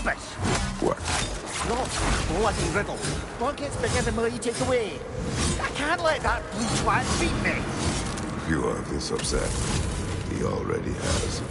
rubbish! What? Lots of bloody riddles. What gets bigger the more you take away? I can't let that blue twat beat me! If you are this upset, he already has.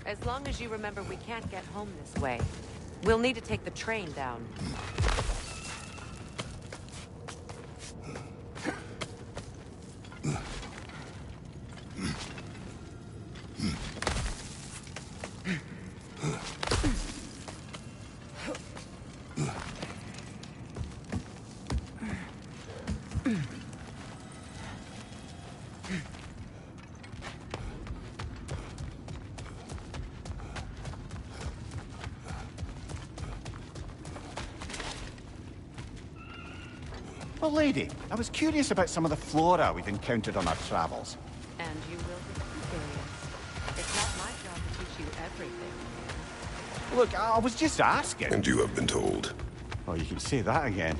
As long as you remember we can't get home this way. We'll need to take the train down. Well, lady, I was curious about some of the flora we've encountered on our travels. And you will get experience. It's not my job to teach you everything. Look, I was just asking. And you have been told. Oh, you can say that again.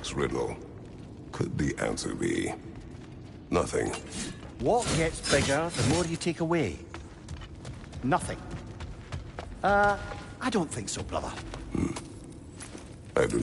complex riddle. Could the answer be nothing? What gets bigger the more you take away? Nothing. I don't think so, brother. I do.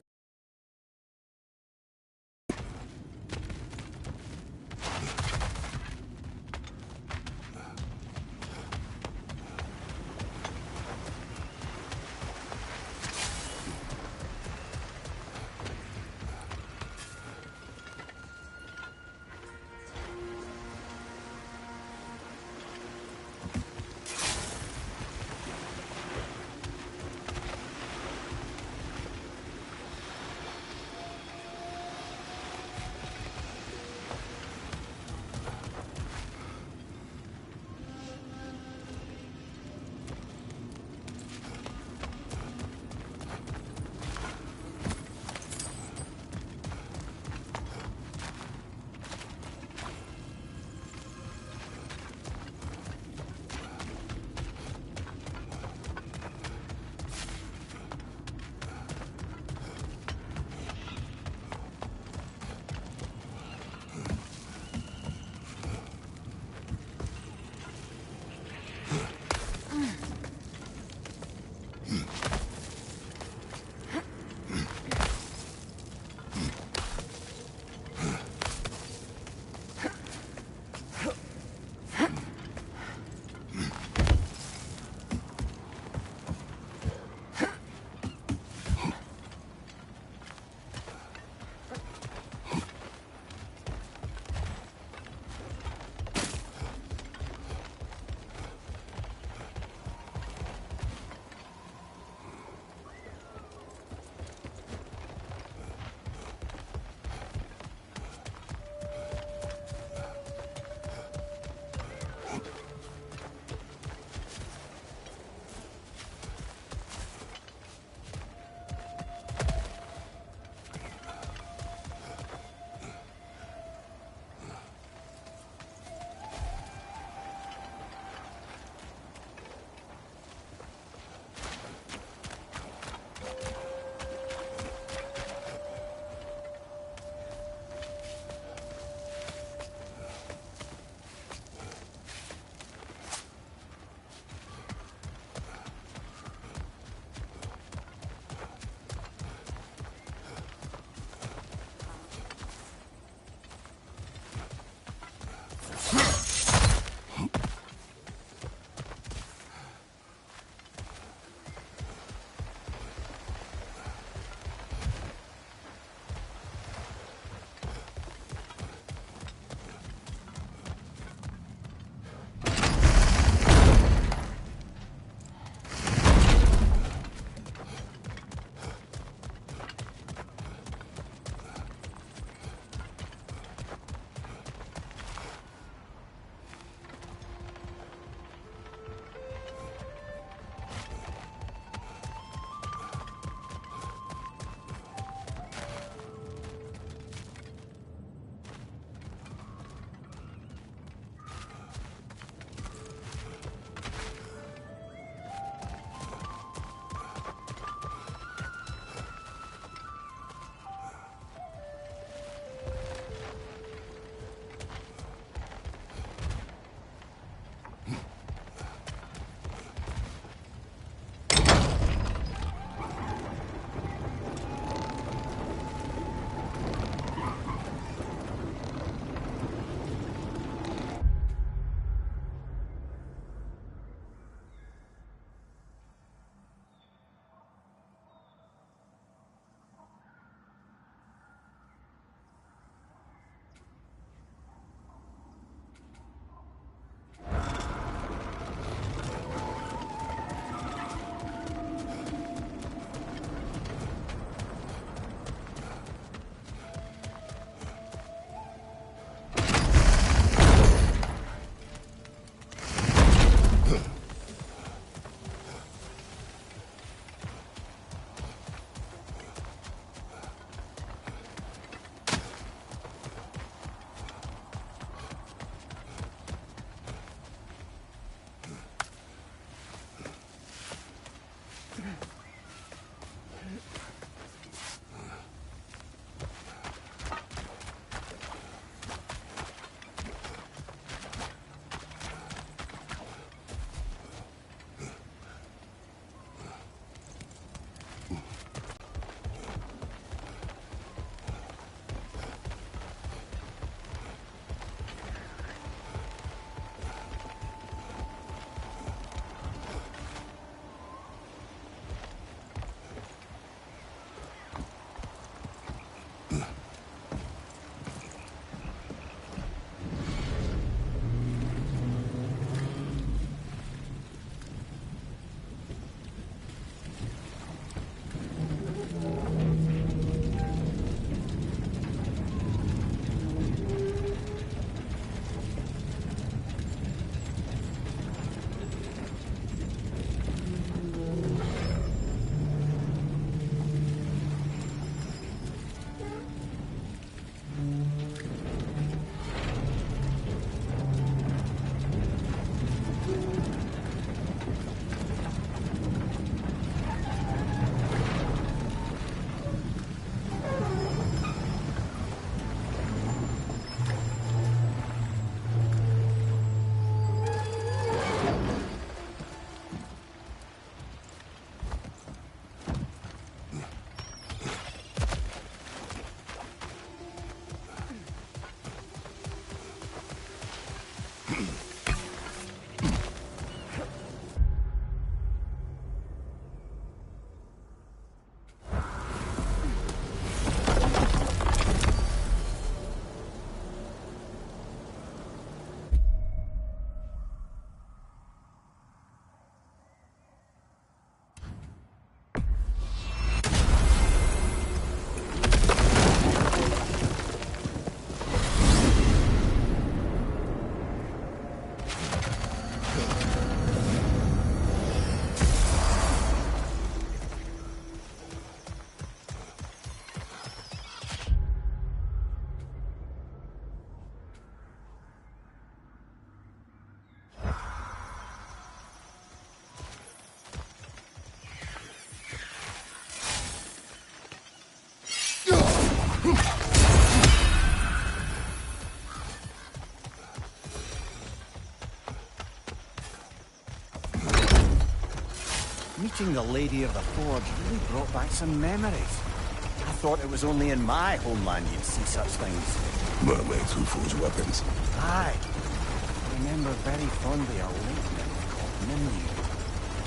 Meeting the Lady of the Forge really brought back some memories. I thought it was only in my homeland you'd see such things. Mermaids who forge weapons. Aye. I remember very fondly a late nymph called Nimue.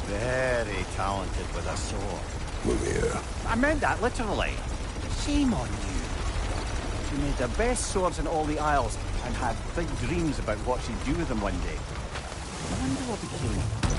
Very talented with a sword. Mimir. I meant that literally. Shame on you. She made the best swords in all the Isles and had big dreams about what she'd do with them one day. I wonder what became of her.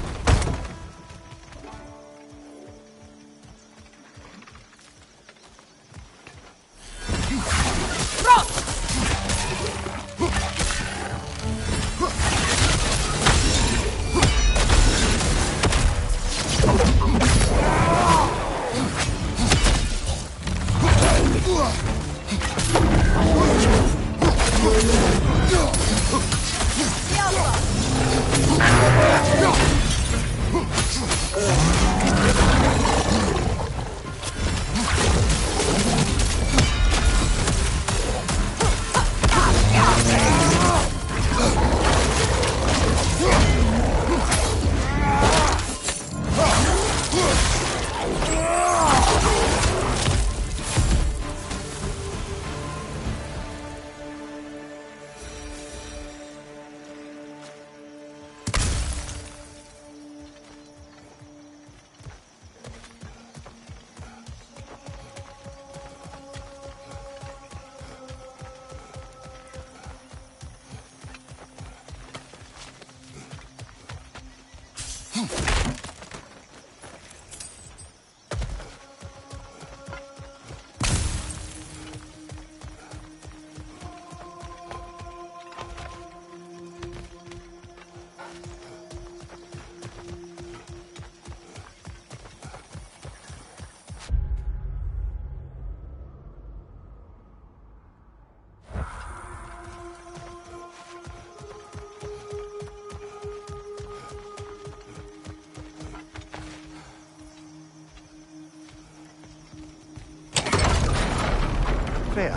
Freya,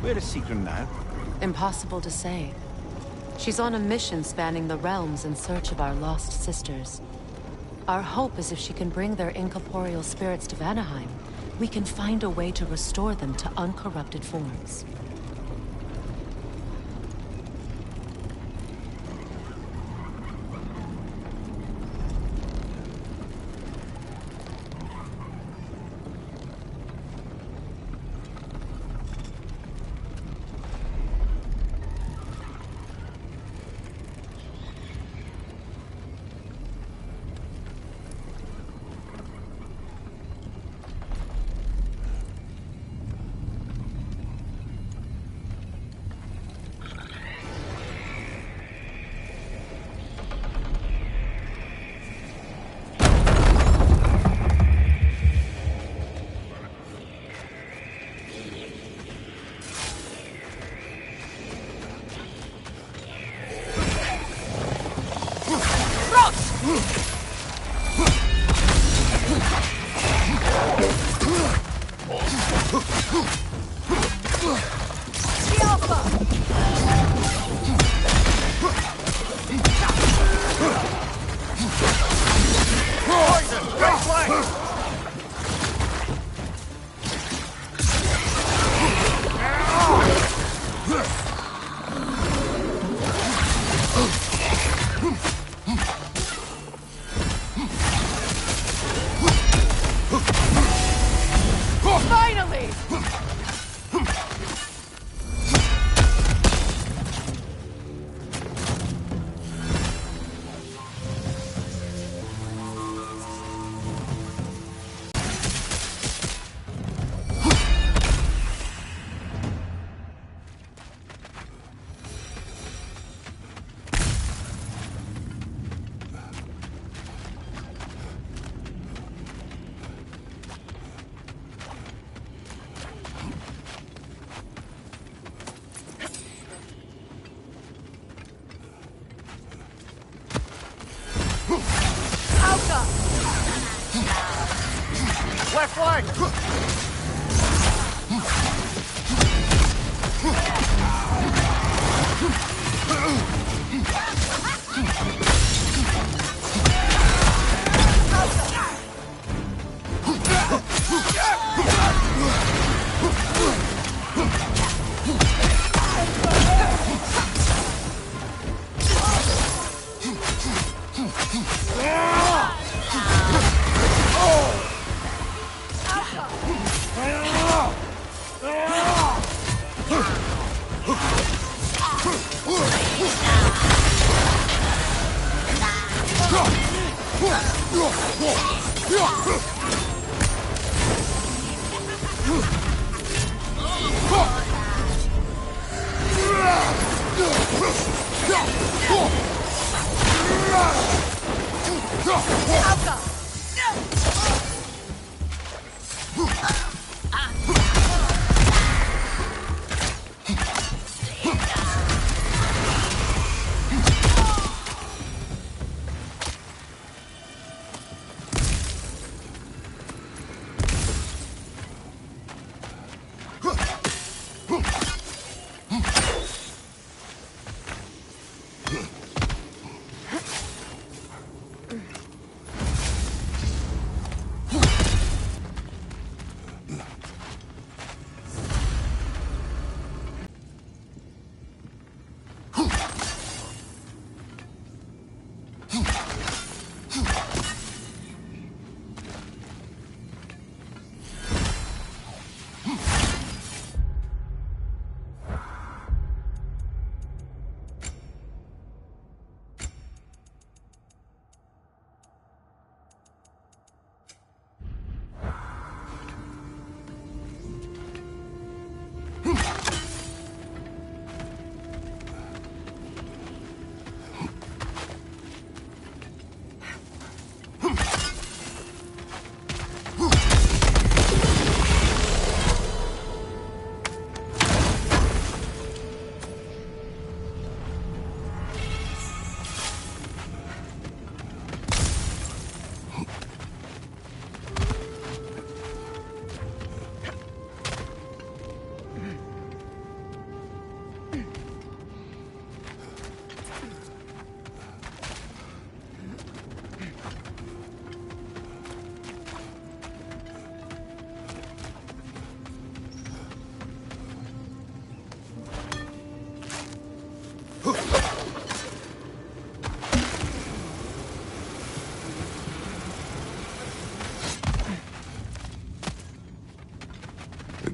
where is Sigrun now? Impossible to say. She's on a mission spanning the realms in search of our lost sisters. Our hope is if she can bring their incorporeal spirits to Vanaheim, we can find a way to restore them to uncorrupted forms. Left flank!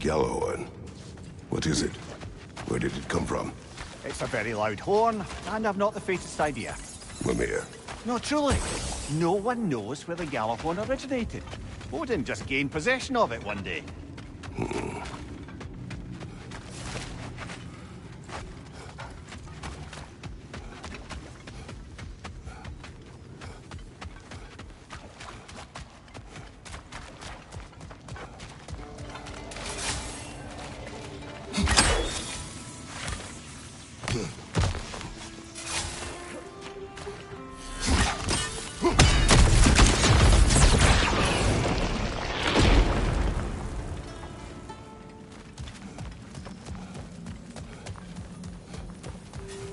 Yellow one. What is it? Where did it come from? It's a very loud horn, and I've not the faintest idea. Mimir. No, truly. No one knows where the Gjallarhorn originated. Odin just gained possession of it one day.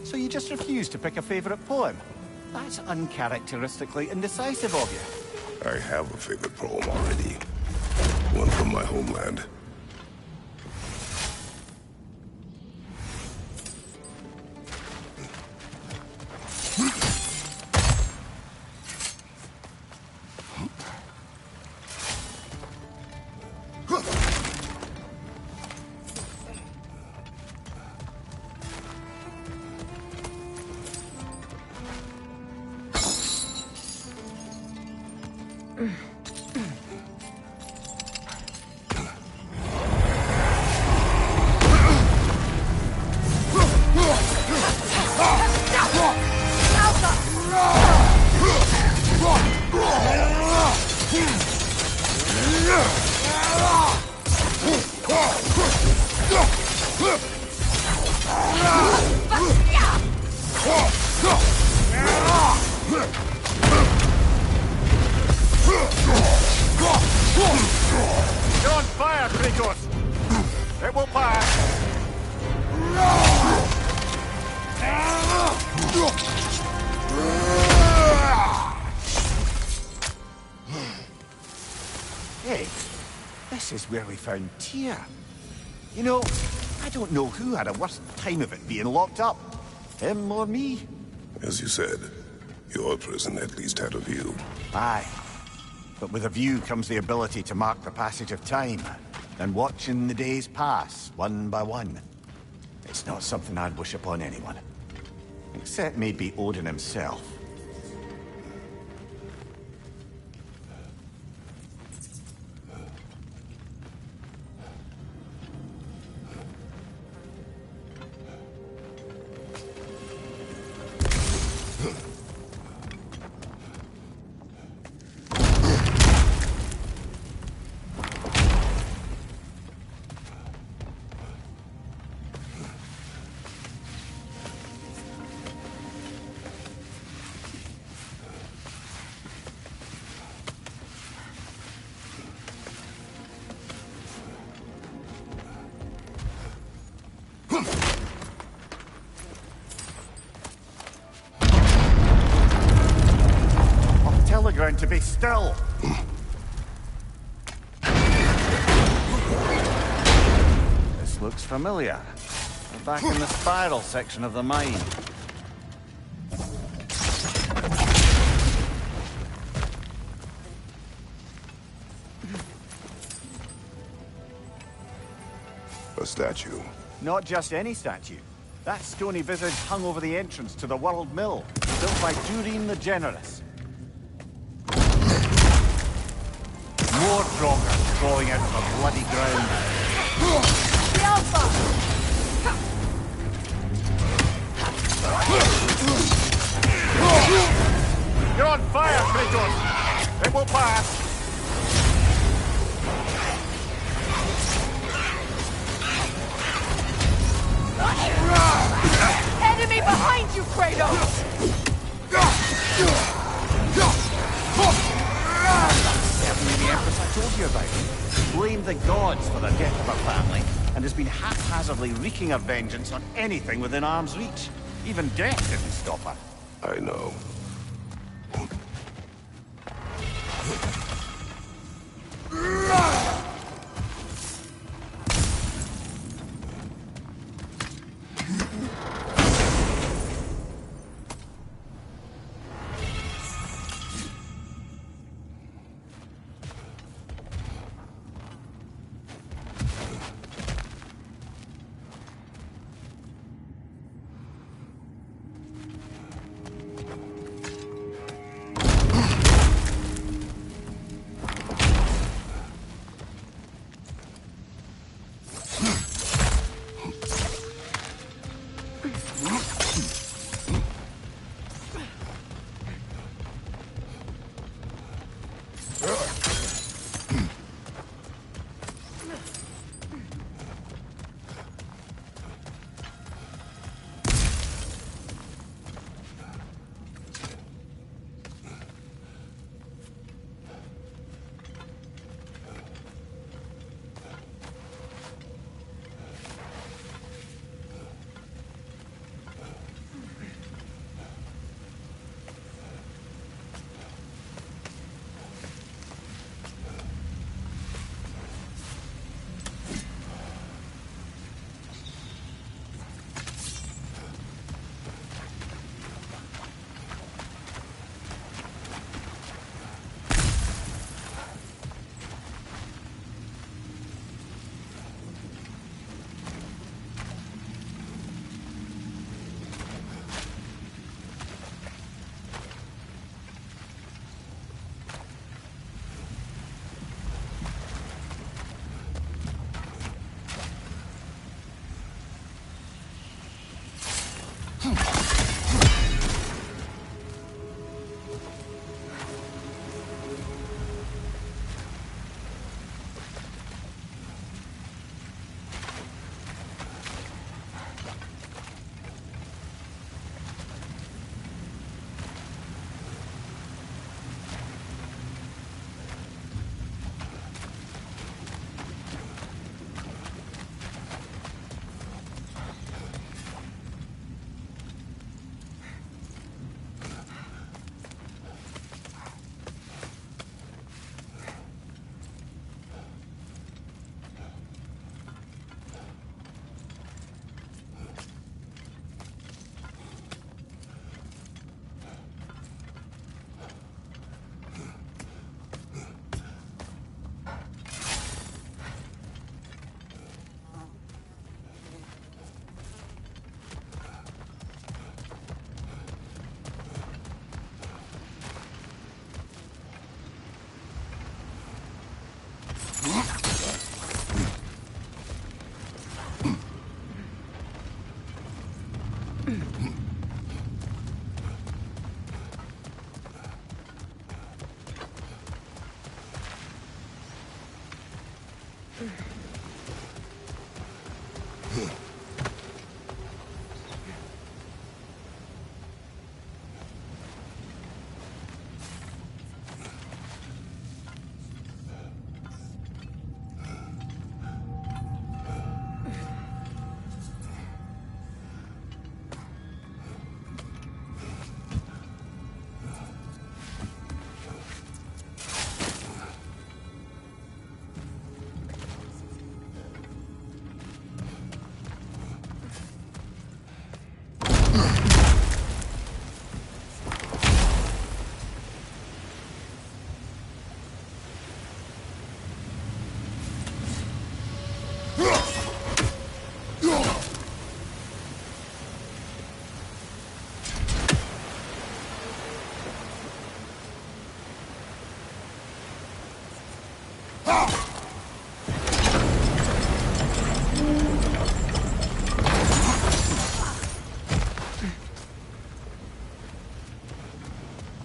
So you just refuse to pick a favorite poem? That's uncharacteristically indecisive of you. I have a favorite poem already. One from my homeland. You're on fire, Kratos! It will pass! Hey, this is where we found Tyr. You know, I don't know who had a worse time of it being locked up. Him or me? As you said, your prison at least had a view. Aye. But with a view comes the ability to mark the passage of time, and watching the days pass, one by one. It's not something I'd wish upon anyone. Except maybe Odin himself. Ground to be still. This looks familiar. We're back in the spiral section of the mine. A statue. Not just any statue. That stony visage hung over the entrance to the World Mill, built by Durin the Generous. More droppers crawling out of the bloody ground. The Alpha! You're on fire, Kratos! It will pass! Enemy behind you, Kratos! The Empress I told you about blamed the gods for the death of her family, and has been haphazardly wreaking her vengeance on anything within arm's reach. Even death didn't stop her. I know.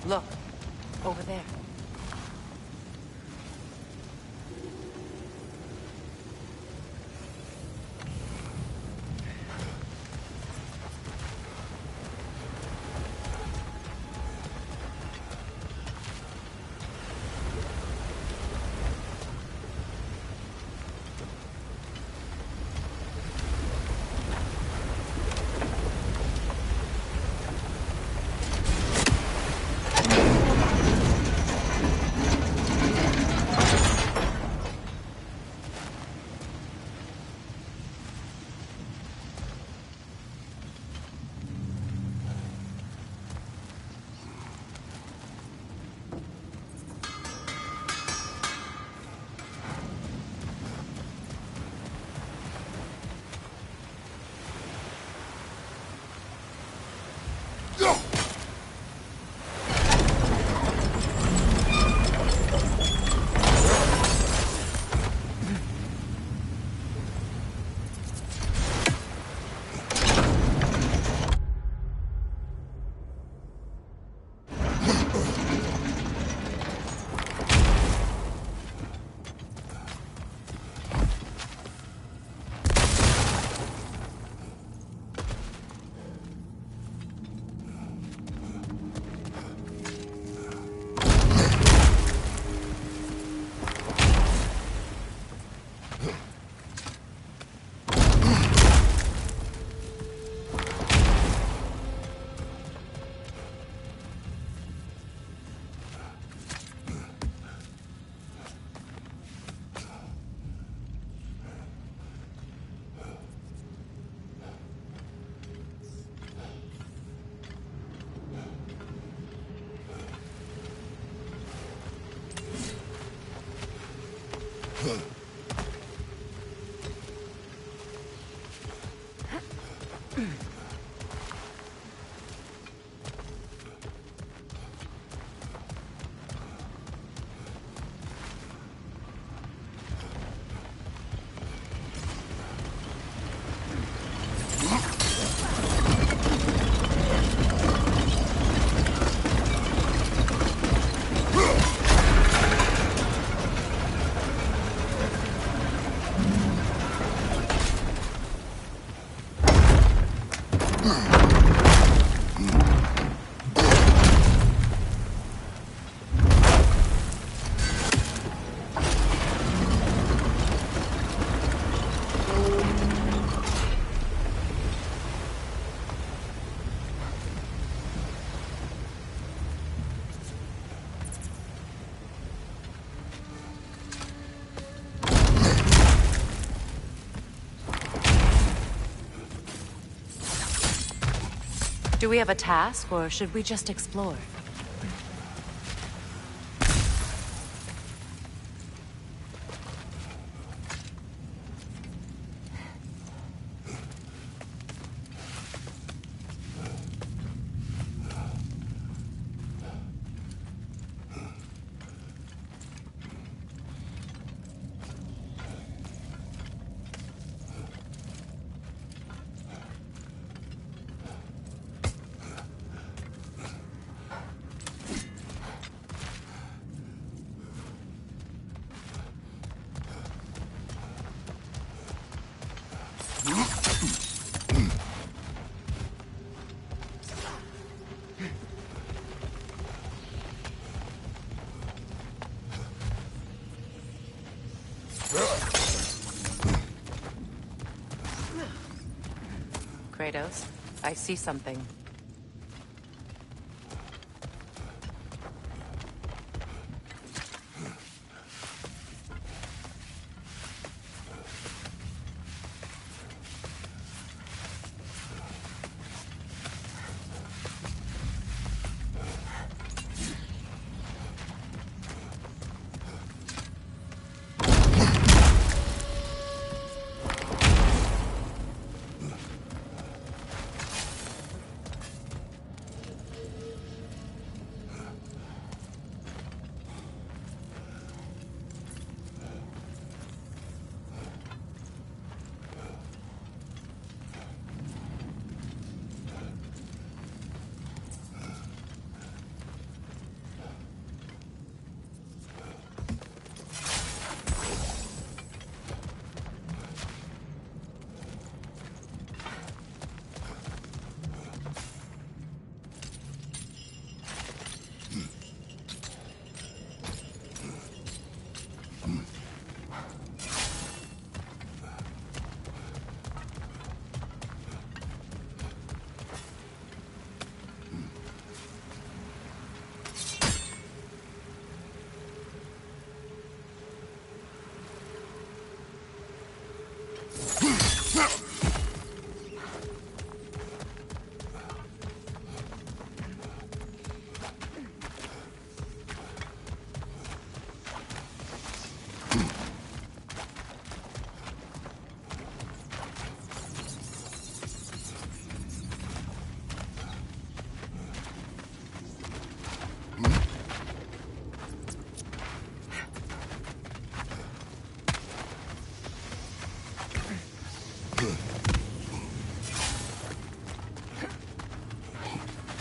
Look, over there. Do we have a task, or should we just explore? Kratos, I see something.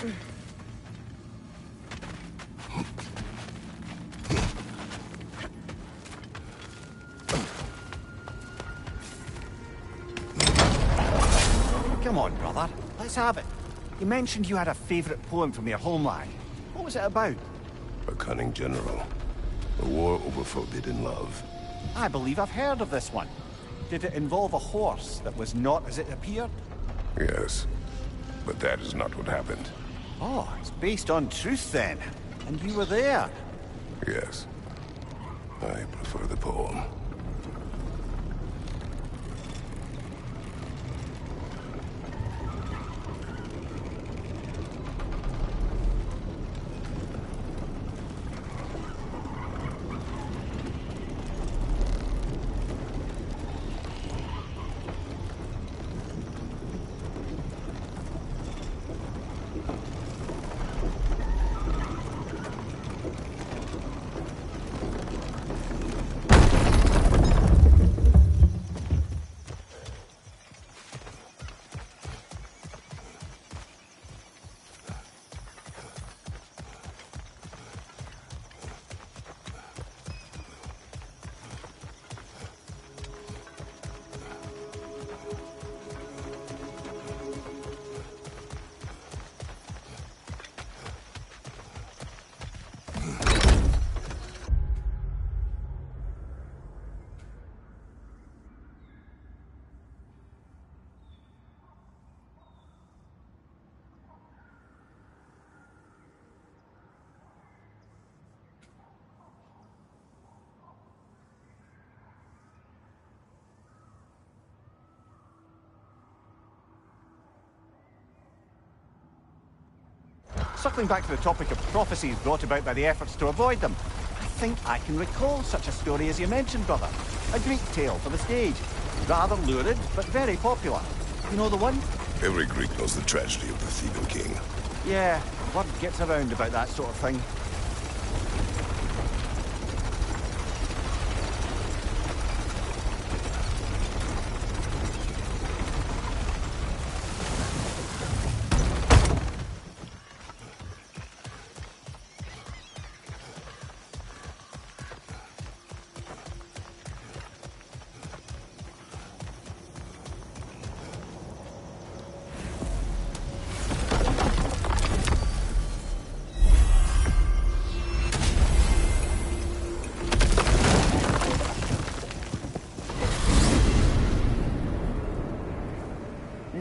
Come on, brother. Let's have it. You mentioned you had a favorite poem from your homeland. What was it about? A cunning general. A war over forbidden love. I believe I've heard of this one. Did it involve a horse that was not as it appeared? Yes. But that is not what happened. Oh, it's based on truth then. And you were there. Yes. I prefer the poem. Circling back to the topic of prophecies brought about by the efforts to avoid them, I think I can recall such a story as you mentioned, brother. A Greek tale for the stage. Rather lurid, but very popular. You know the one? Every Greek knows the tragedy of the Theban king. Yeah, word gets around about that sort of thing.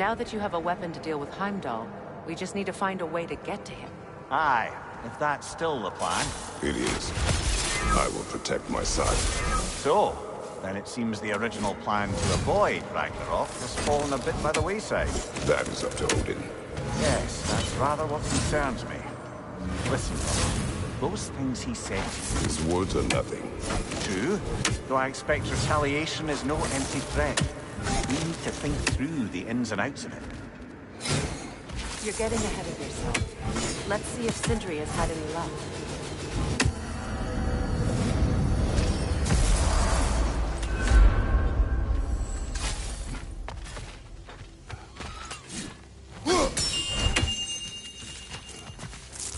Now that you have a weapon to deal with Heimdall, we just need to find a way to get to him. Aye, if that's still the plan. It is. I will protect my son. So, then it seems the original plan to avoid Ragnarok has fallen a bit by the wayside. That is up to Odin. Yes, that's rather what concerns me. Listen, those things he said, His words are nothing. true, though I expect retaliation is no empty threat. We need to think through the ins and outs of it. You're getting ahead of yourself. Let's see if Sindri has had any luck.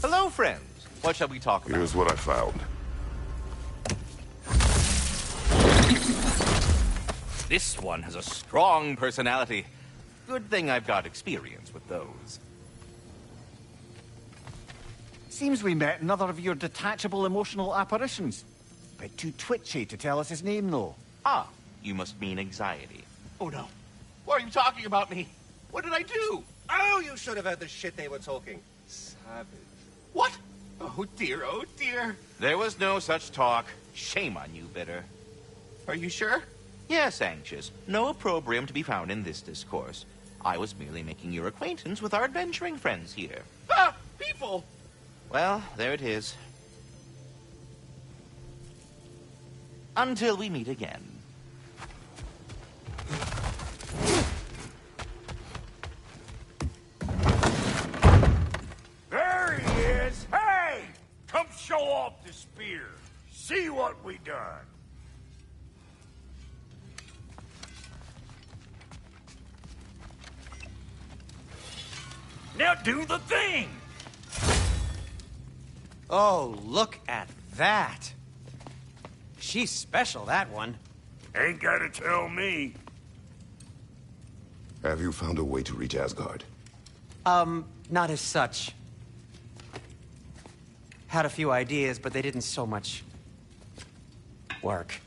Hello, friends. What shall we talk about? Here's what I found. This one has a strong personality. Good thing I've got experience with those. Seems we met another of your detachable emotional apparitions. Bit too twitchy to tell us his name, though. Ah, you must mean anxiety. Oh no. Why are you talking about me? What did I do? Oh, you should have heard the shit they were talking. Savage. What? Oh dear, oh dear. There was no such talk. Shame on you, Bitter. Are you sure? Yes, Anxious. No opprobrium to be found in this discourse. I was merely making your acquaintance with our adventuring friends here. Ah! People! Well, there it is. Until we meet again. There he is! Hey! Come show off the spear. See what we done. Now do the thing! Oh, look at that. She's special, that one. Ain't gotta tell me. Have you found a way to reach Asgard? Not as such. Had a few ideas, but they didn't so much work.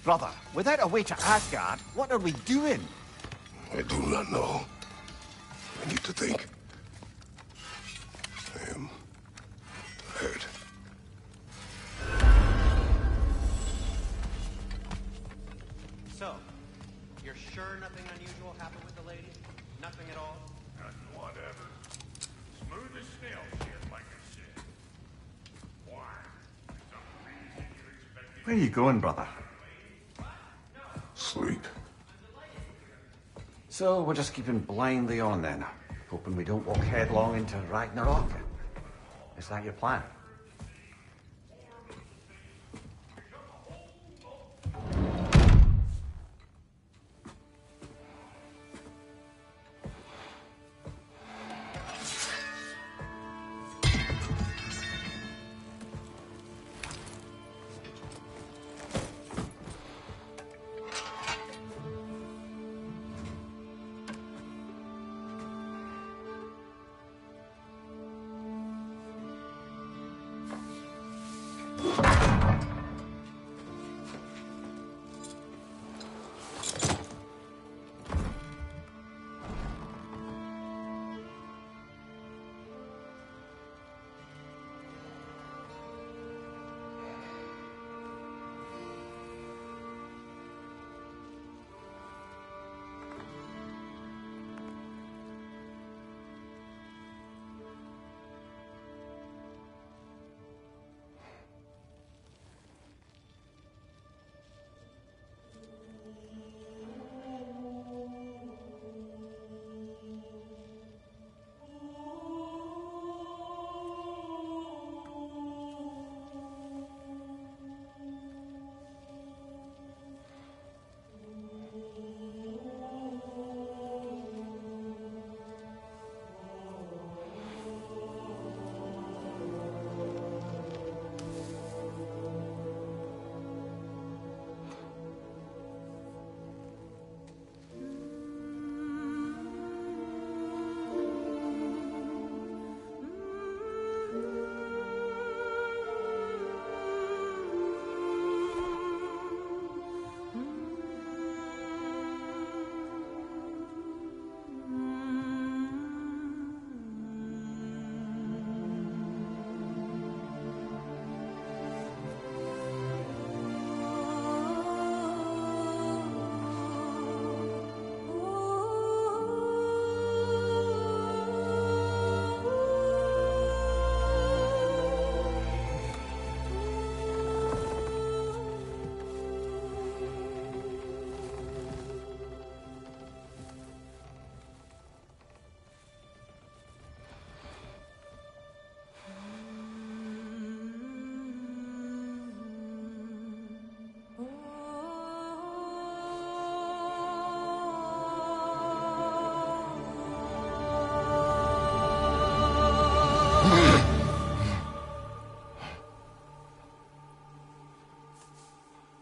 Brother, without a way to Asgard, what are we doing? I do not know. I need to think. I am tired. So, you're sure nothing unusual happened with the lady? Nothing at all? Nothing whatever. Smooth as snail shit, like I said. Why? Some reason you expected... Where are you going, brother? Sleep. So we're just keeping blindly on then, hoping we don't walk headlong into Ragnarok. Is that your plan?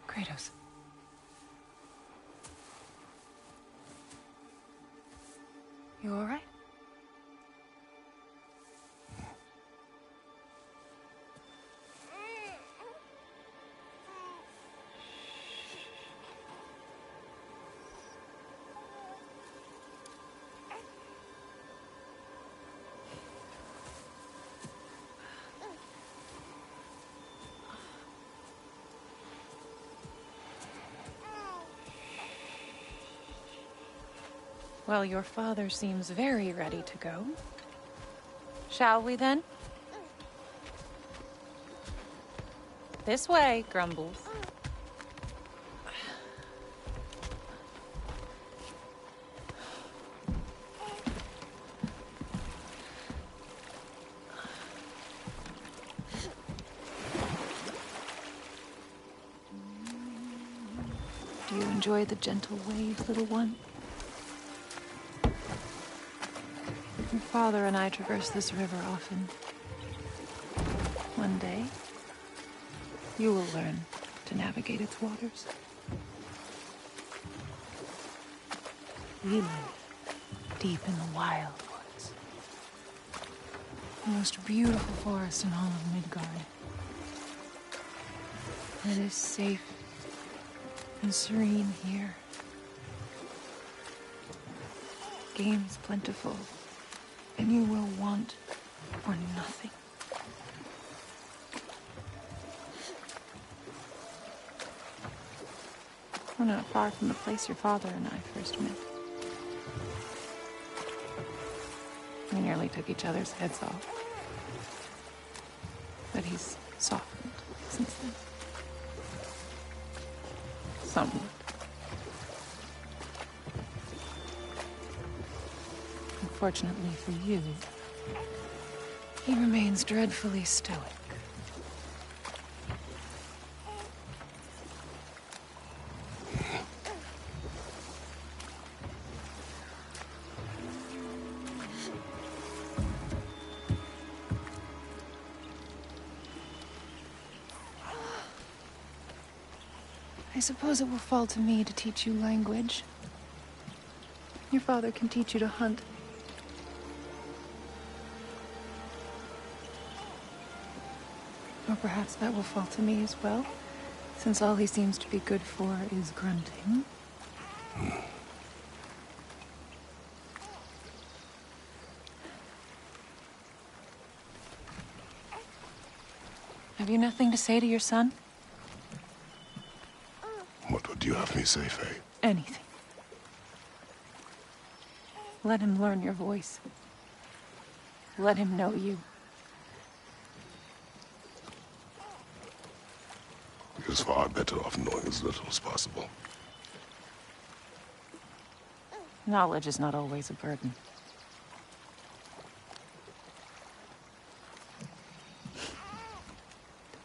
Kratos. You all right? Well, your father seems very ready to go. Shall we then? This way, Grumbles. Do you enjoy the gentle waves, little one? Your father and I traverse this river often. One day, you will learn to navigate its waters. We live deep in the wild woods. The most beautiful forest in all of Midgard. It is safe and serene here. Game is plentiful, and you will want for nothing. We're not far from the place your father and I first met. We nearly took each other's heads off. But he's softened since then. Somewhat. Unfortunately for you, he remains dreadfully stoic. I suppose it will fall to me to teach you language. Your father can teach you to hunt. Or perhaps that will fall to me as well, since all he seems to be good for is grunting. Have you nothing to say to your son? What would you have me say, Faye? Anything. Let him learn your voice. Let him know you. He is far better off knowing as little as possible. Knowledge is not always a burden.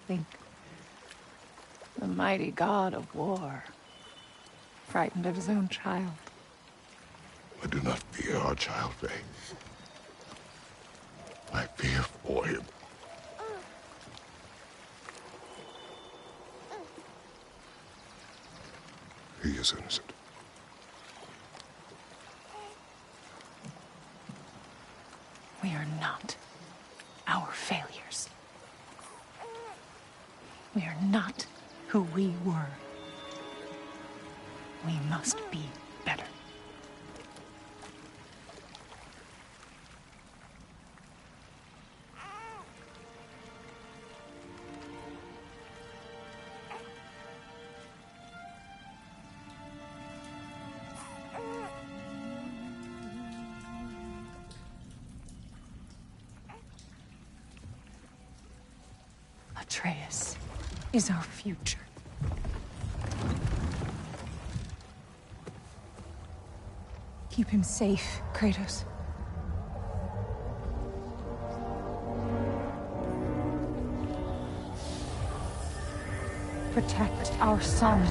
Think. The mighty god of war, frightened of his own child. I do not fear our child, Faye. I fear for him. He is innocent. We are not our failures. We are not who we were. We must be better. Atreus is our future. Keep him safe, Kratos. Protect our son.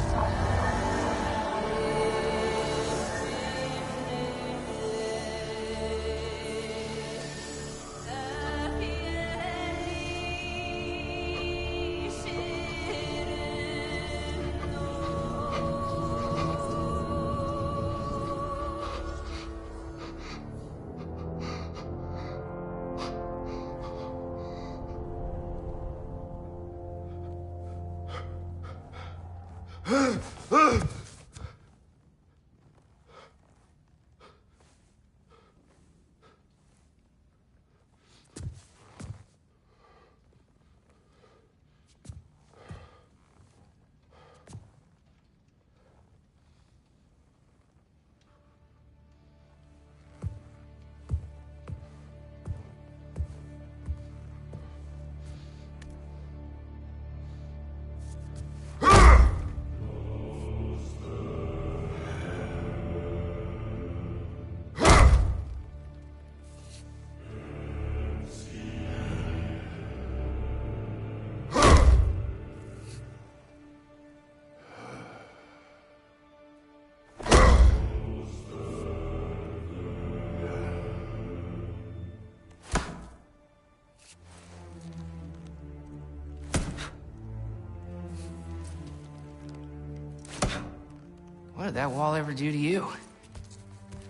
What did that wall ever do to you?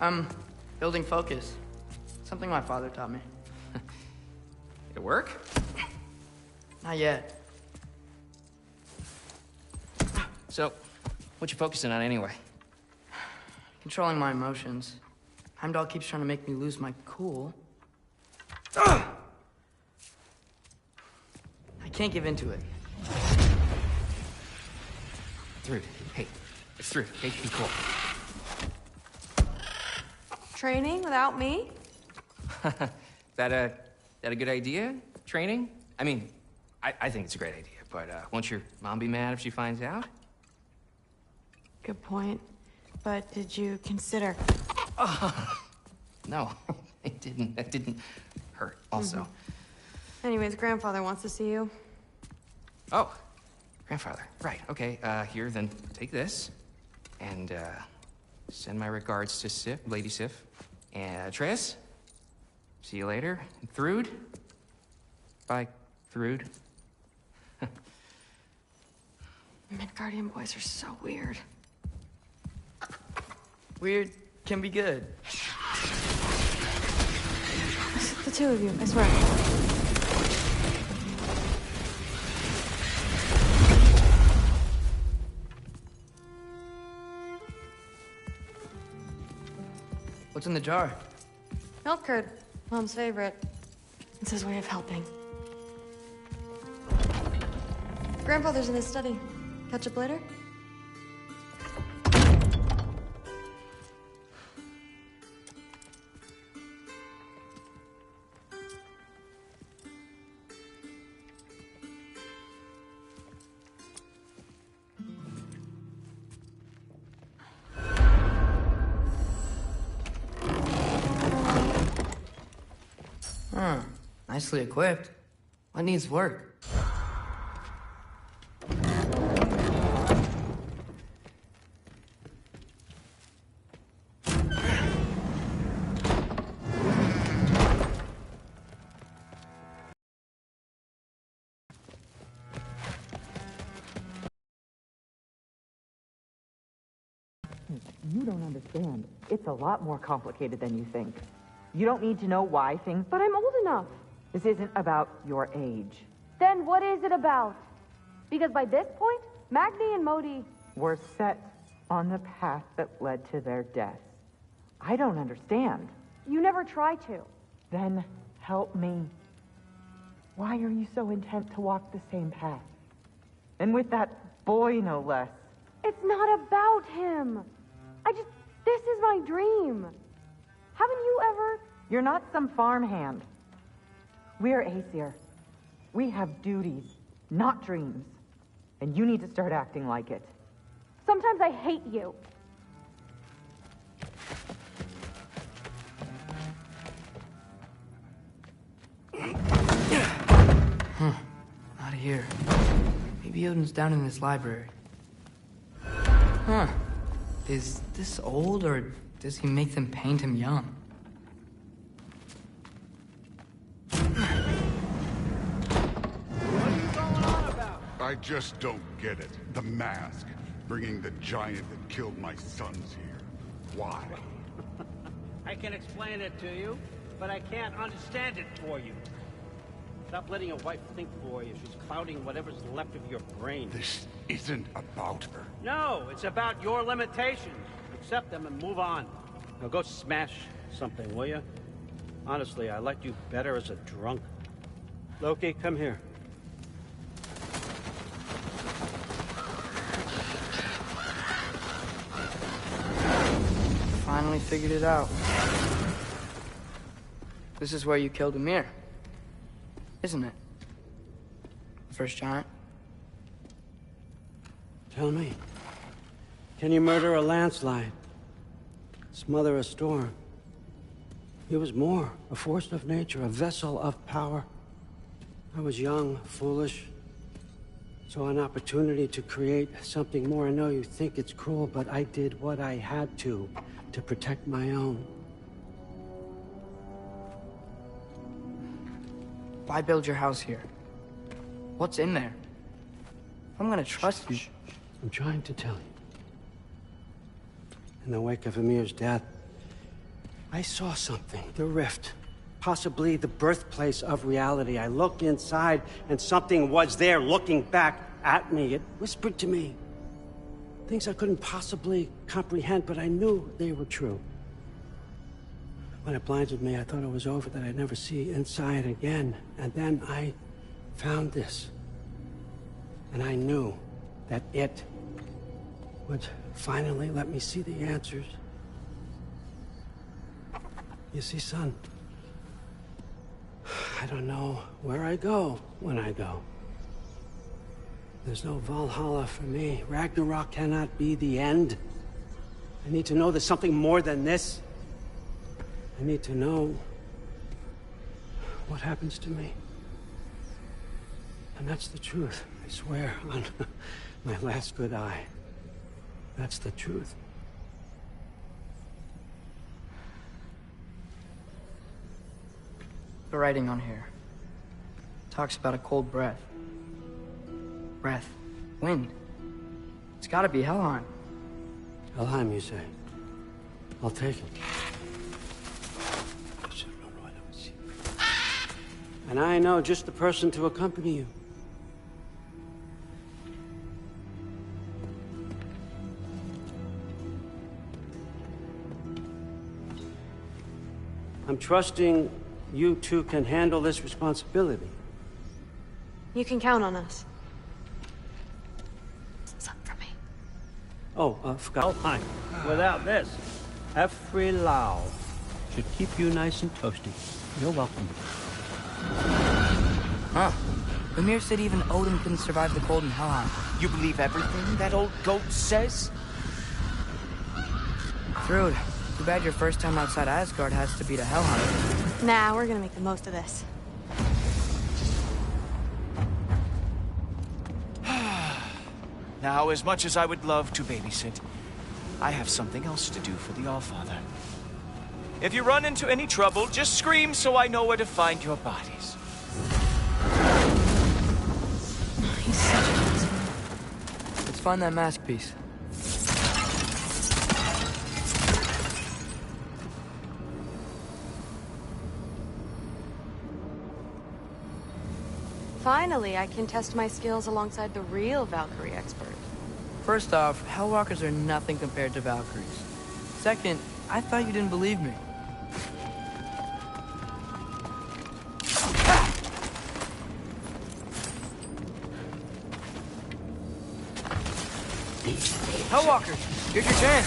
I'm building focus. Something my father taught me. It work? Not yet. So, what you focusing on anyway? Controlling my emotions. Heimdall keeps trying to make me lose my cool. I can't give into it. Thrud, hey, it's Thrud. Hey, be cool. Training without me? That a good idea? Training? I mean, I think it's a great idea, but won't your mom be mad if she finds out? Good point. But did you consider... No, it didn't. That didn't hurt, also. Anyways, grandfather wants to see you. Oh, grandfather. Right, okay. Here, then take this. And, send my regards to Sif, Lady Sif. And, Triss? See you later. And Thrud? Bye, Thrud. Midgardian boys are so weird. Weird can be good. It's the two of you, I swear. What's in the jar? Milk curd, Mom's favorite. It's his way of helping. Grandfather's in his study. Catch up later? Huh. Nicely equipped. What needs work? You don't understand. It's a lot more complicated than you think. You don't need to know why things... But I'm old enough. This isn't about your age. Then what is it about? Because by this point, Magni and Modi... Were set on the path that led to their death. I don't understand. You never try to. Then help me. Why are you so intent to walk the same path? And with that boy, no less. It's not about him. This is my dream. Haven't you ever... You're not some farmhand. We're Aesir. We have duties, not dreams. And you need to start acting like it. Sometimes I hate you. Huh. Not here. Maybe Odin's down in this library. Huh. Is this old, or does he make them paint him young? I just don't get it. The mask. Bringing the giant that killed my sons here. Why? I can explain it to you, but I can't understand it for you. Stop letting your wife think for you. She's clouding whatever's left of your brain. This isn't about her. No, it's about your limitations. Accept them and move on. Now go smash something, will you? Honestly, I liked you better as a drunk. Loki, come here. Finally figured it out. This is where you killed Ymir, isn't it? The first giant? Tell me, can you murder a landslide? Smother a storm? He was more, a force of nature, a vessel of power. I was young, foolish, saw an opportunity to create something more. I know you think it's cruel, but I did what I had to protect my own. Why build your house here? What's in there? I'm gonna trust you. I'm trying to tell you. in the wake of Emir's death, I saw something. The rift. Possibly the birthplace of reality. I looked inside, and something was there looking back at me. It whispered to me things I couldn't possibly comprehend, but I knew they were true. When it blinded me, I thought it was over, that I'd never see inside again. And then I found this. And I knew that it would finally let me see the answers. You see, son, I don't know where I go when I go. There's no Valhalla for me. Ragnarok cannot be the end. I need to know there's something more than this. I need to know what happens to me. And that's the truth, I swear, on my last good eye. That's the truth. The writing on here talks about a cold breath. Breath. Wind. It's gotta be Helheim. Helheim, you say? I'll take it. And I know just the person to accompany you. I'm trusting you two can handle this responsibility. You can count on us. Something for me. Oh, forgot. Hi. Without this, every Lao should keep you nice and toasty. You're welcome. Huh. Ymir said even Odin couldn't survive the cold in Helheim. You believe everything that old goat says? Thrud, too bad your first time outside Asgard has to be to Helheim. Nah, we're gonna make the most of this. Now, as much as I would love to babysit, I have something else to do for the Allfather. If you run into any trouble, just scream so I know where to find your bodies. He's such a asshole. Let's find that mask piece. Finally, I can test my skills alongside the real Valkyrie expert. First off, Hellwalkers are nothing compared to Valkyries. Second, I thought you didn't believe me. Hellwalkers, here's your chance.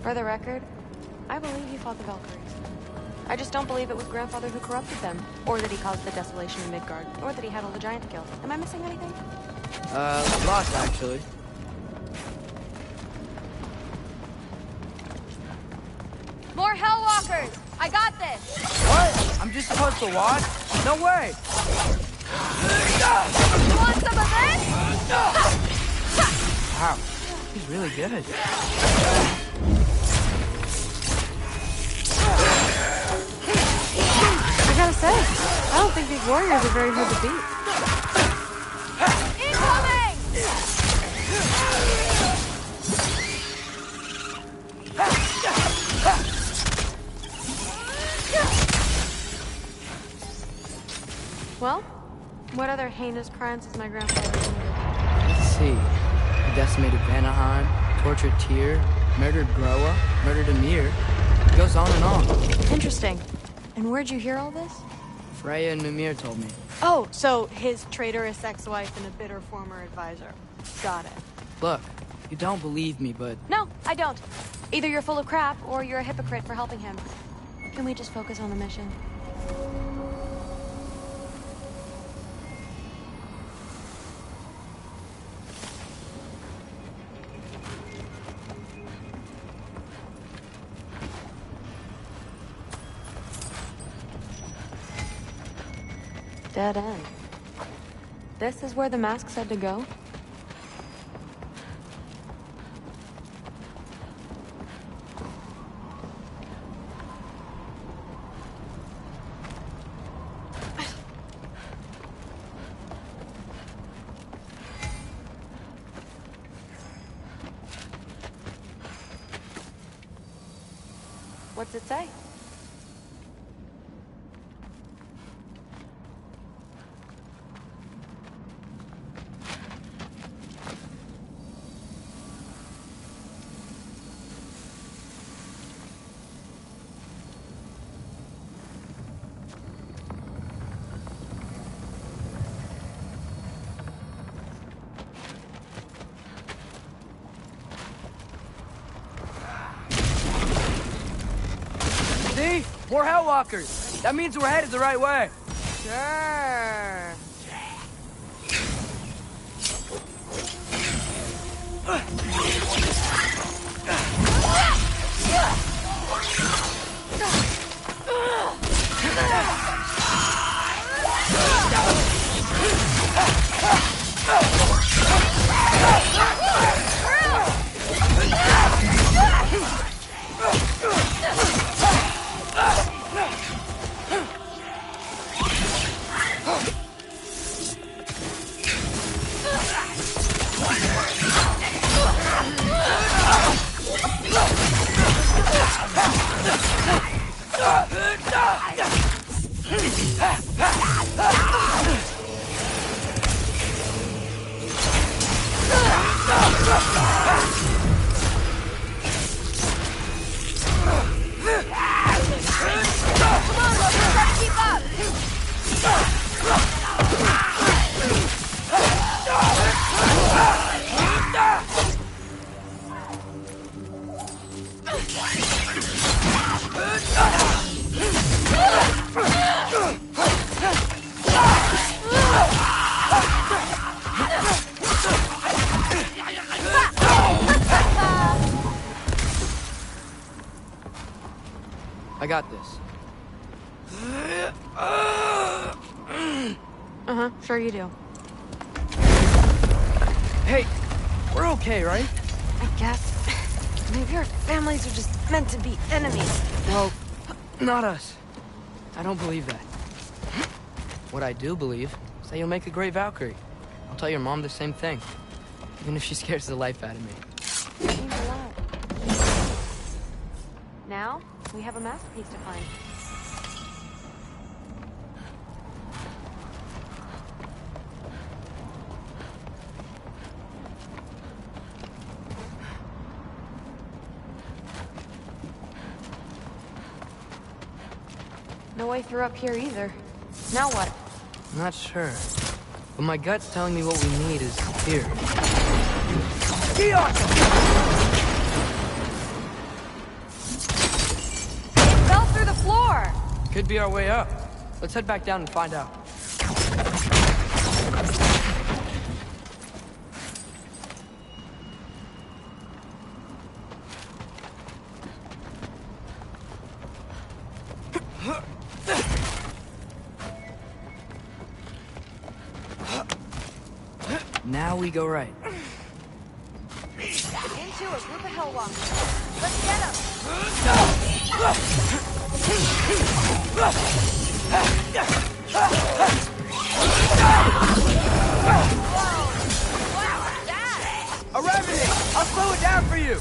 For the record, I believe he fought the Valkyries. I just don't believe it was Grandfather who corrupted them, or that he caused the desolation in Midgard, or that he had all the giants killed. Am I missing anything? Lots, actually. More Hellwalkers! I got this! What? I'm just supposed to watch? No way! You want some of this? Wow, he's really good. I gotta say, I don't think these warriors are very hard to beat. Incoming! Well, what other heinous crimes has my grandfather committed? Let's see. He decimated Vanaheim, tortured Tyr, murdered Groa, murdered Ymir. It goes on and on. Interesting. And where'd you hear all this? Freya and Mimir told me. Oh, so his traitorous ex-wife and a bitter former advisor. Got it. Look, you don't believe me, but... No, I don't. Either you're full of crap, or you're a hypocrite for helping him. Can we just focus on the mission? Dead end. This is where the mask said to go? What's it say? See? More Hellwalkers! That means we're headed the right way! Sure. I got this. Uh-huh, sure you do. Hey, we're okay, right? I guess. Maybe our families are just meant to be enemies. Well, not us. I don't believe that. What I do believe is that you'll make a great Valkyrie. I'll tell your mom the same thing, even if she scares the life out of me. That means a lot. Now, we have a masterpiece to find. No way through up here either. Now what? I'm not sure. But my gut's telling me what we need is here. It fell through the floor! Could be our way up. Let's head back down and find out. Now we go right. Into a group of Hellwalkers. Let's get them! A revenant! I'll slow it down for you!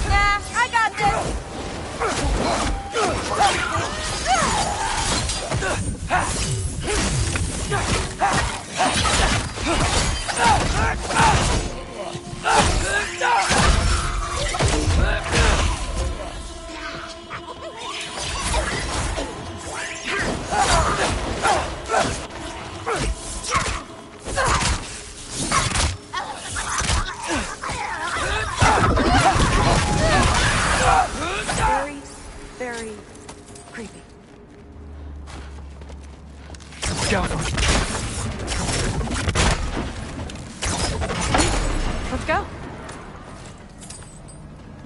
Nah, I got Very, very creepy. Go. Let's go.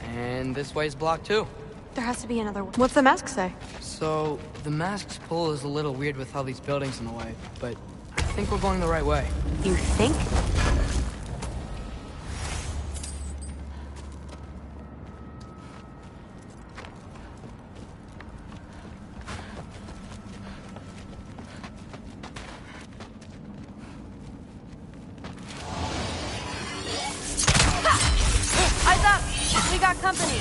And this way's blocked too. There has to be another one. What's the mask say? So, the mask's pull is a little weird with all these buildings in the way, but I think we're going the right way. You think? Eyes up! We got company!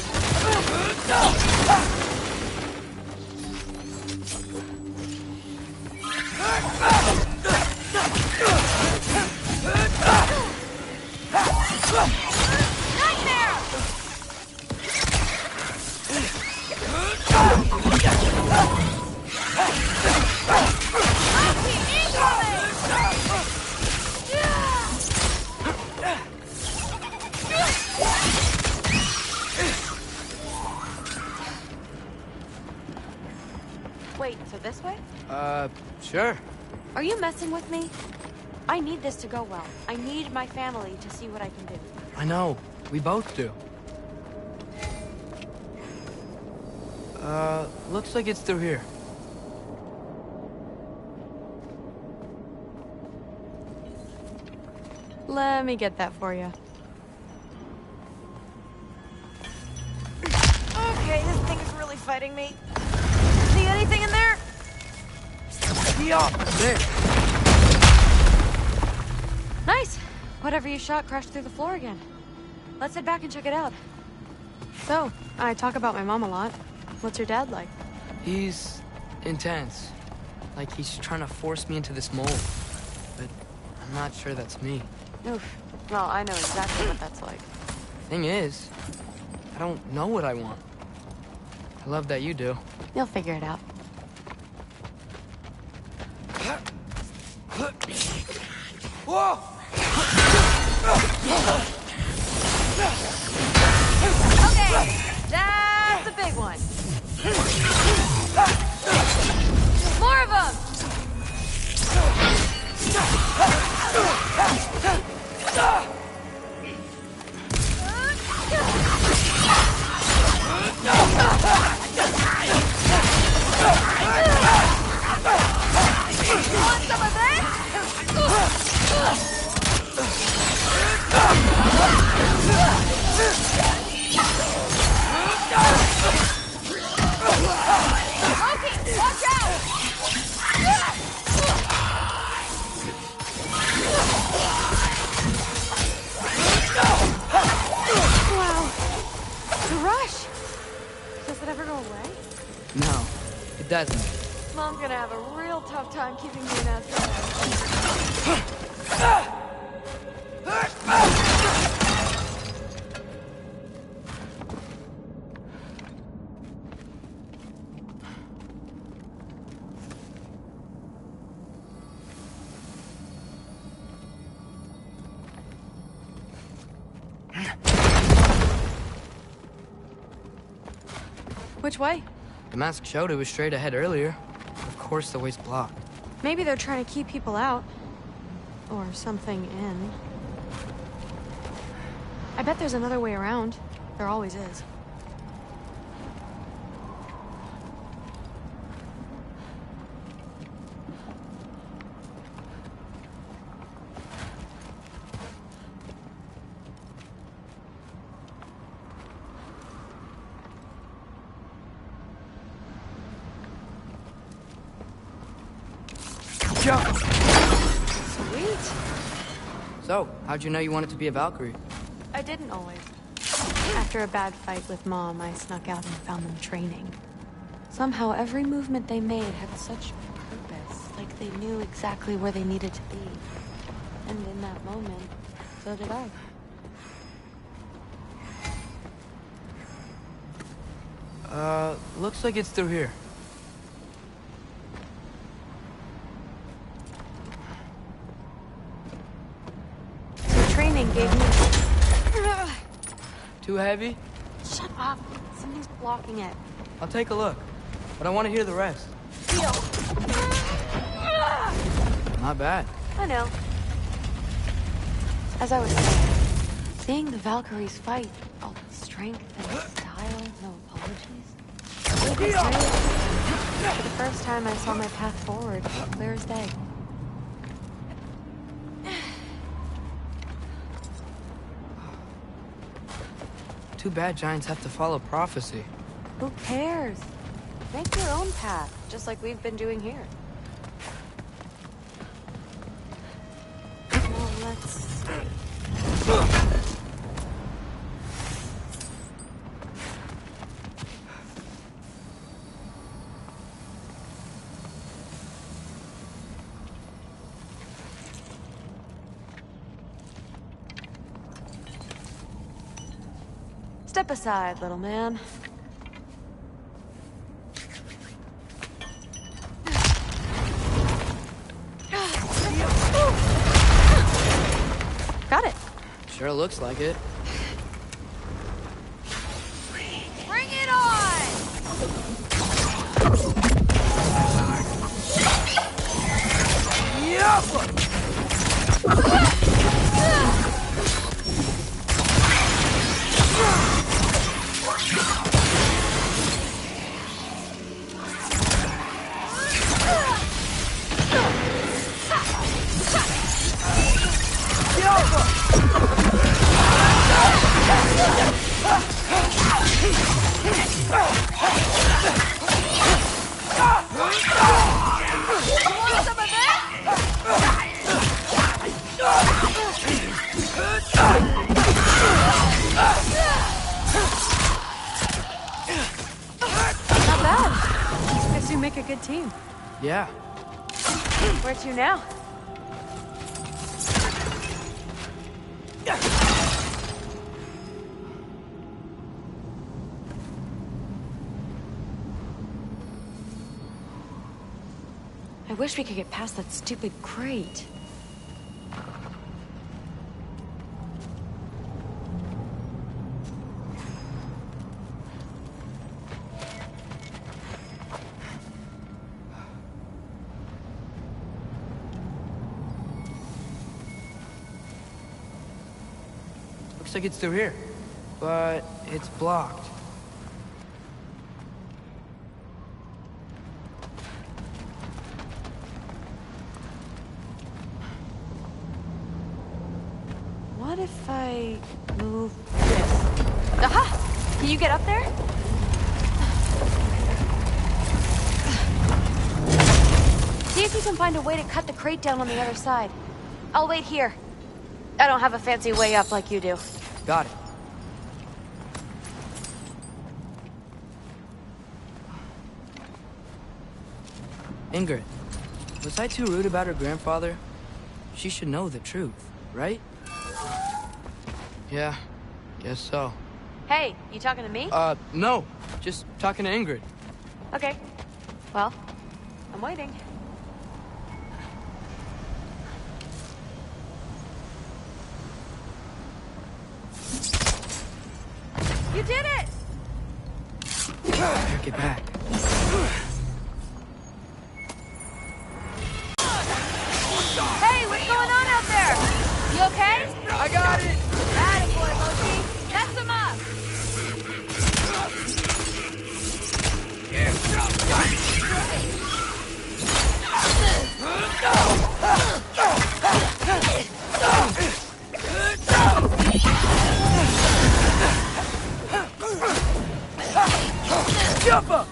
Wait, so this way? Sure. Are you messing with me? I need this to go well. I need my family to see what I can do. I know. We both do. Looks like it's through here. Let me get that for you. Okay, this thing is really fighting me. See anything in there? Yeah, there. Nice. Whatever you shot crashed through the floor again. Let's head back and check it out. So, I talk about my mom a lot. What's your dad like? He's intense. Like he's trying to force me into this mold. But I'm not sure that's me. Oof. Well, I know exactly what that's like. Thing is, I don't know what I want. I love that you do. You'll figure it out. Whoa! Okay, that's a big one. More of them! Want some of this? Loki, watch out! Wow, the rush. Does it ever go away? No, it doesn't. Mom's gonna have a real tough time keeping me in Asgard. Which way? The mask showed it was straight ahead earlier. Of course the way's blocked. Maybe they're trying to keep people out. Or something in. I bet there's another way around. There always is. Sweet. So, how'd you know you wanted to be a Valkyrie? I didn't always. After a bad fight with Mom, I snuck out and found them training. Somehow, every movement they made had such purpose, like they knew exactly where they needed to be. And in that moment, so did I. Looks like it's through here. Training gave me... Too heavy? Shut up. Something's blocking it. I'll take a look, but I want to hear the rest. Not bad. I know. As I was saying, seeing the Valkyries fight, all the strength and style, no apologies. For the first time, I saw my path forward, clear as day. Too bad giants have to follow prophecy. Who cares? Make your own path, just like we've been doing here. Now let's see. Step aside, little man. Got it. Sure looks like it. Bring it on! two make a good team. Yeah. Where to now? I wish we could get past that stupid crate. Looks like it's through here, but it's blocked. What if I move this? Aha! Can you get up there? See if you can find a way to cut the crate down on the other side. I'll wait here. I don't have a fancy way up like you do. Got it. Ingrid, was I too rude about her grandfather? She should know the truth, right? Yeah, guess so. Hey, you talking to me? No. Just talking to Ingrid. Okay. Well, I'm waiting. You did it! Better get back. Hey, what's going on out there? You okay? I got it! Attaboy, Loki. Mess him up! Jump up!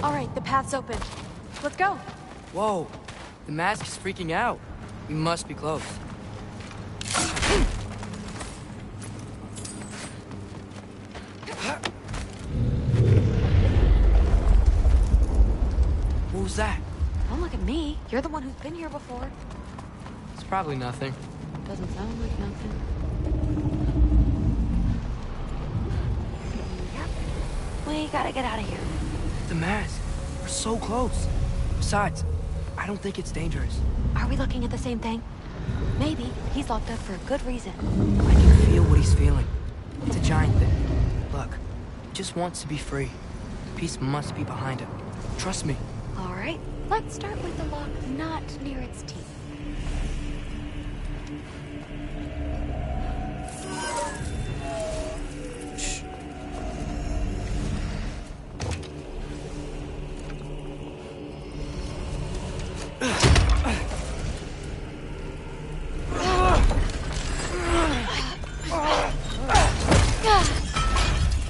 All right, the path's open. Let's go. Whoa, the mask is freaking out. We must be close. What was that? Don't look at me. You're the one who's been here before. It's probably nothing. Doesn't sound like nothing. Yep. We gotta get out of here. The mask. We're so close. Besides, I don't think it's dangerous. Are we looking at the same thing? Maybe. He's locked up for a good reason. I can feel what he's feeling. It's a giant thing. Look, he just wants to be free. Peace must be behind him. Trust me. All right. Let's start with the lock not near its teeth. Shh.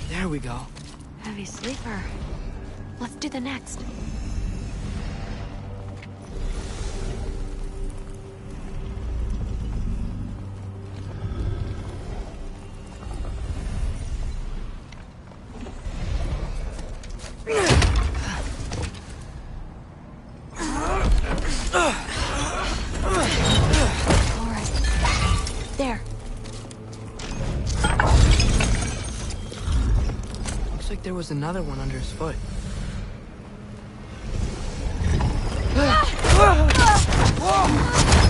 There we go. Heavy sleeper. Let's do the next. There was another one under his foot.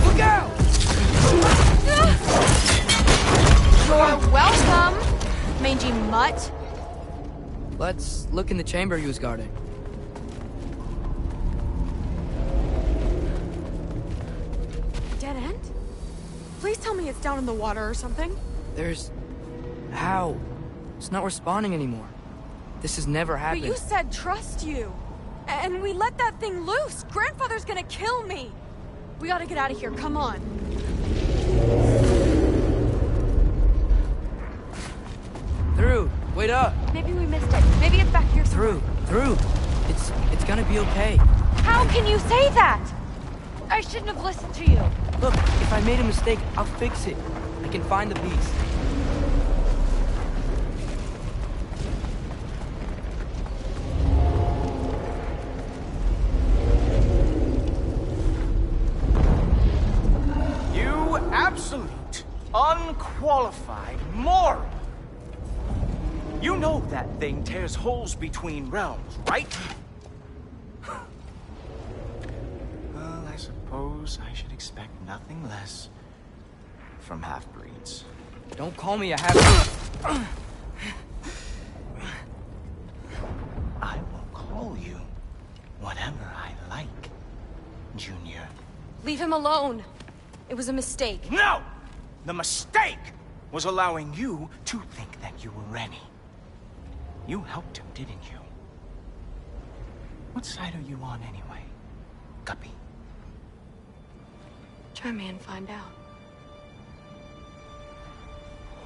Look out! You're welcome, mangy mutt. Let's look in the chamber he was guarding. Dead end? Please tell me it's down in the water or something. There's... How? It's not responding anymore. This has never happened. But you said trust you. And we let that thing loose. Grandfather's gonna kill me. We gotta get out of here, come on. Through. Wait up. Maybe we missed it. Maybe it's back here somewhere. Through. It's gonna be okay. How can you say that? I shouldn't have listened to you. Look, if I made a mistake, I'll fix it. I can find the beast. You absolute, unqualified moron! You know that thing tears holes between realms, right? Well, I suppose I should expect nothing less from half-breeds. Don't call me a half-breed. I will call you whatever I like, Junior. Leave him alone. It was a mistake. No! The mistake was allowing you to think that you were Rennie. You helped him, didn't you? What side are you on anyway, Guppy? Try me and find out.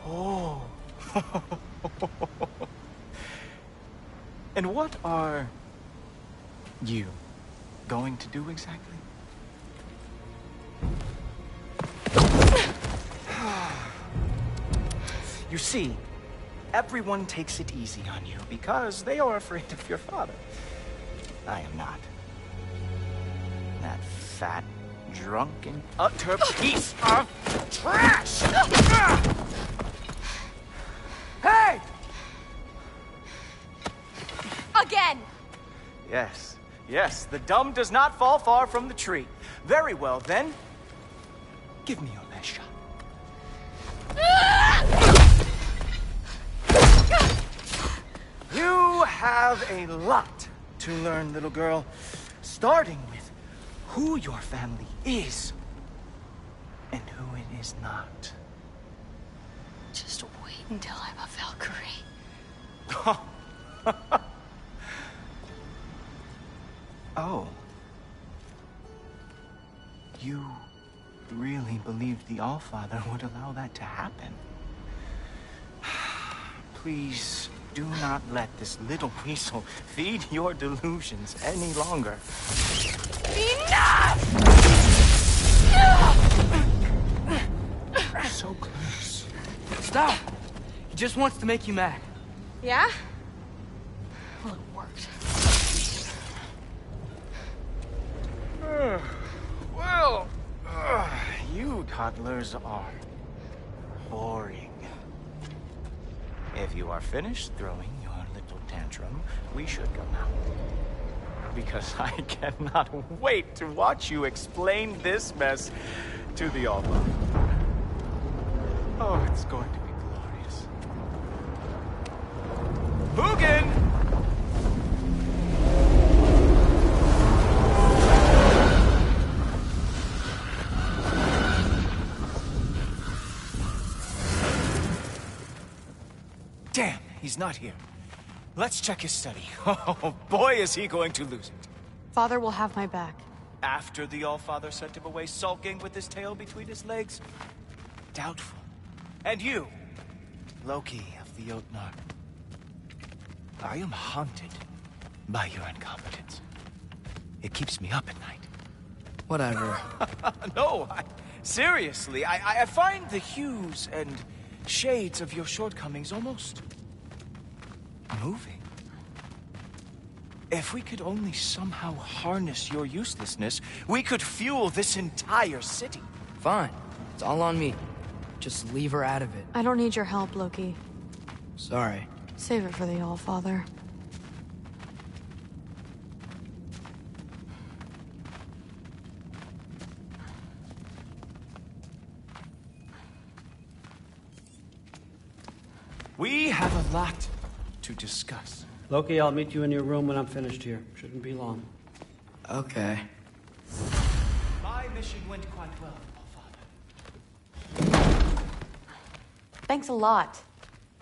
Oh. And what are you going to do exactly? You see, everyone takes it easy on you because they are afraid of your father. I am not. That fat, drunken, utter piece of trash! Hey! Again! Yes, yes, the dumb does not fall far from the tree. Very well, then. Give me your best shot. You have a lot to learn, little girl. Starting with who your family is and who it is not. Just wait until I'm a Valkyrie. Oh. You really believed the Allfather would allow that to happen? Please do not let this little weasel feed your delusions any longer. Enough! So close. Stop! He just wants to make you mad. Yeah? Well, it worked. Well, you toddlers are boring. If you are finished throwing your little tantrum, we should go now. Because I cannot wait to watch you explain this mess to the Allfather. Oh, it's going to be glorious. Hugin! Damn, he's not here. Let's check his study. Oh, boy, is he going to lose it. Father will have my back. After the Allfather sent him away sulking with his tail between his legs? Doubtful. And you, Loki of the Jotnar. I am haunted by your incompetence. It keeps me up at night. Whatever. No, seriously, I find the hues and shades of your shortcomings almost moving. If we could only somehow harness your uselessness, we could fuel this entire city. Fine. It's all on me. Just leave her out of it. I don't need your help, Loki. Sorry. Save it for the Allfather. We have a lot to discuss. Loki, I'll meet you in your room when I'm finished here. Shouldn't be long. Okay. My mission went quite well, Allfather. Thanks a lot.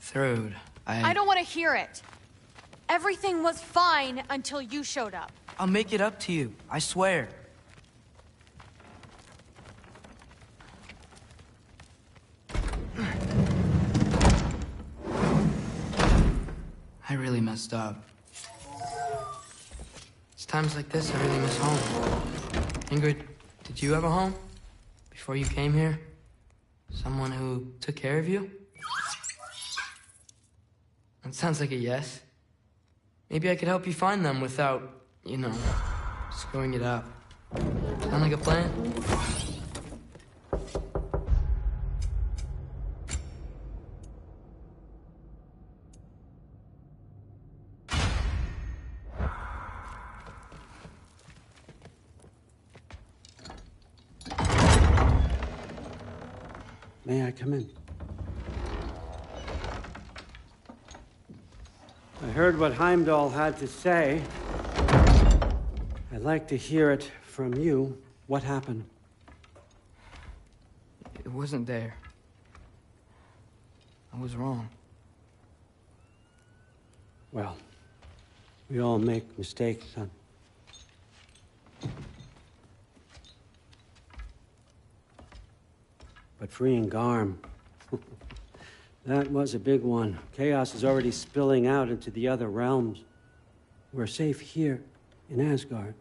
Thrud, I don't want to hear it. Everything was fine until you showed up. I'll make it up to you. I swear. I really messed up. It's times like this I really miss home. Ingrid, did you have a home? Before you came here? Someone who took care of you? That sounds like a yes. Maybe I could help you find them without, you know, screwing it up. Sound like a plan? May I come in? I heard what Heimdall had to say. I'd like to hear it from you. What happened? It wasn't there. I was wrong. Well, we all make mistakes, son. But freeing Garm, that was a big one. Chaos is already spilling out into the other realms. We're safe here in Asgard.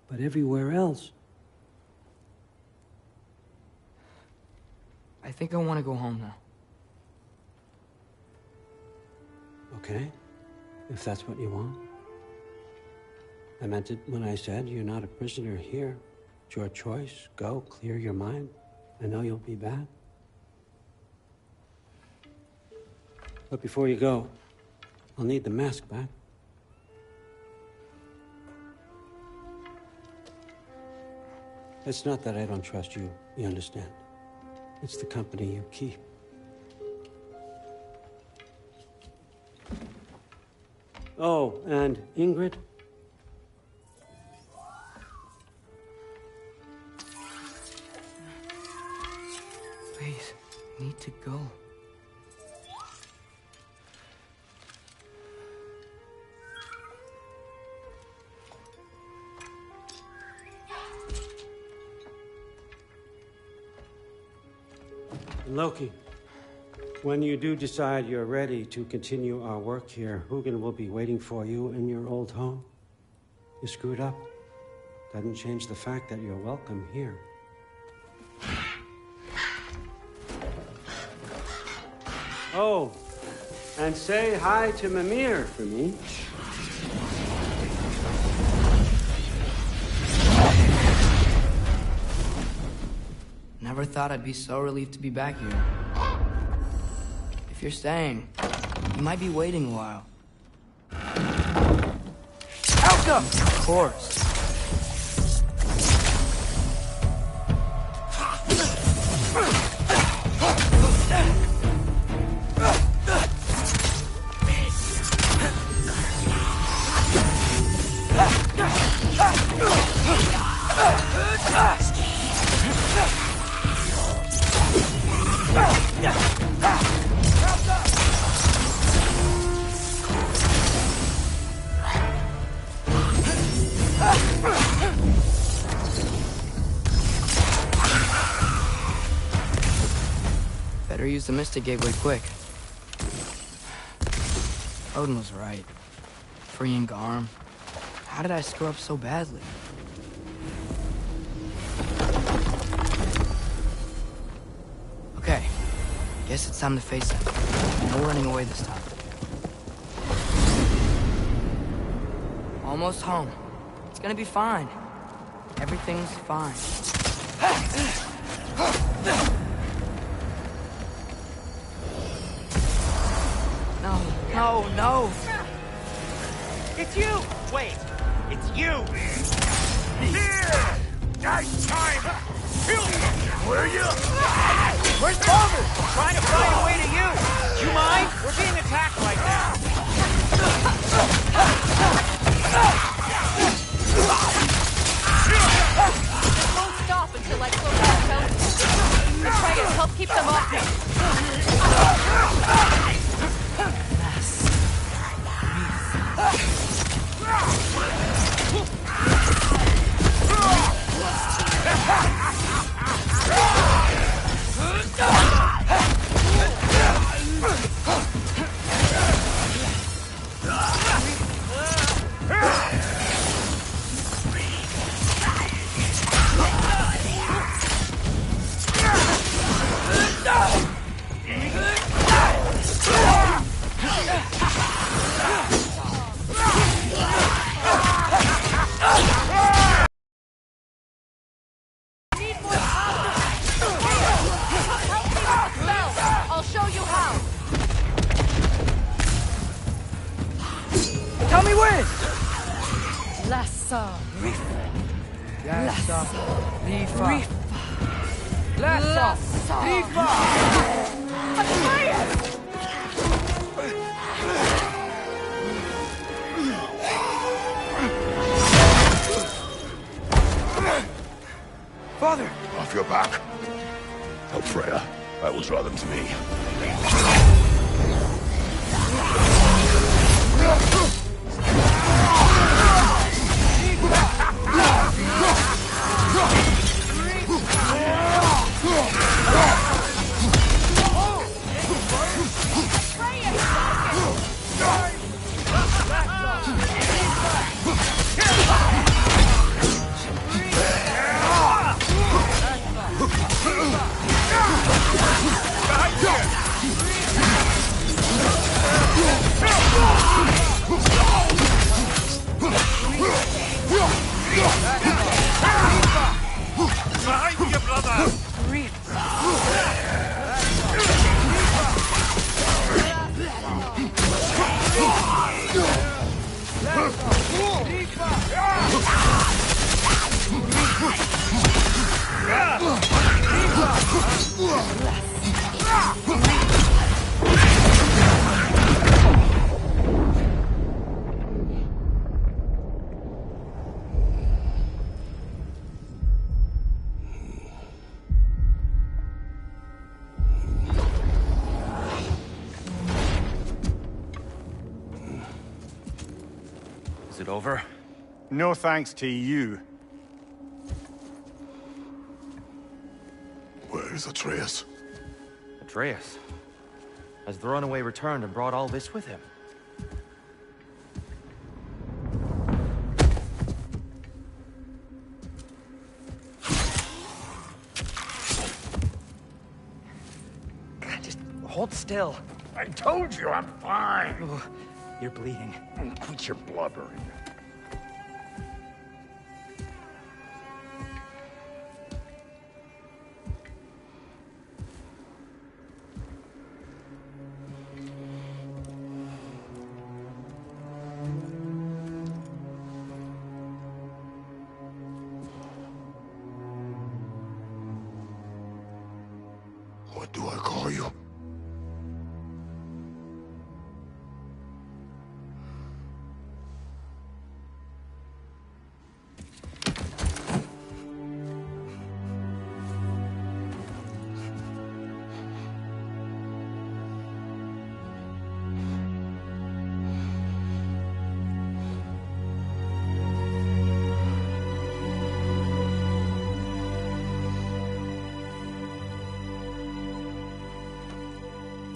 But everywhere else... I think I want to go home now. Okay, if that's what you want. I meant it when I said you're not a prisoner here. It's your choice. Go, clear your mind. I know you'll be back. But before you go, I'll need the mask back. It's not that I don't trust you, you understand? It's the company you keep. Oh, and Ingrid? Please, I need to go. Loki, when you do decide you're ready to continue our work here, Hugin will be waiting for you in your old home. You screwed up. Doesn't change the fact that you're welcome here. Oh, and say hi to Mimir for me. Never thought I'd be so relieved to be back here. If you're staying, you might be waiting a while. Helga! Of course. Better use the Mystic Gateway quick. Odin was right. Freeing Garm. How did I screw up so badly? Okay. Guess it's time to face it. No running away this time. Almost home. It's gonna be fine. Everything's fine. No, no, no! It's you! Wait, it's you! Here! Nice time! Where are you? Where's Baldur? Trying to find a way to you! Do you mind? We're being attacked right now! It won't stop until I close the fountain. The Trias help keep them off me. Tell me when! Lassa Rifa. Lassa Rifa. Lassa Rifa. Father! Off your back. Help Freya. I will draw them to me. Behind you, brother! Is it over? No thanks to you. Where is Atreus? Atreus? Has the runaway returned and brought all this with him? Just hold still. I told you I'm fine. Ooh, you're bleeding. Quit your blubbering. What do I call you?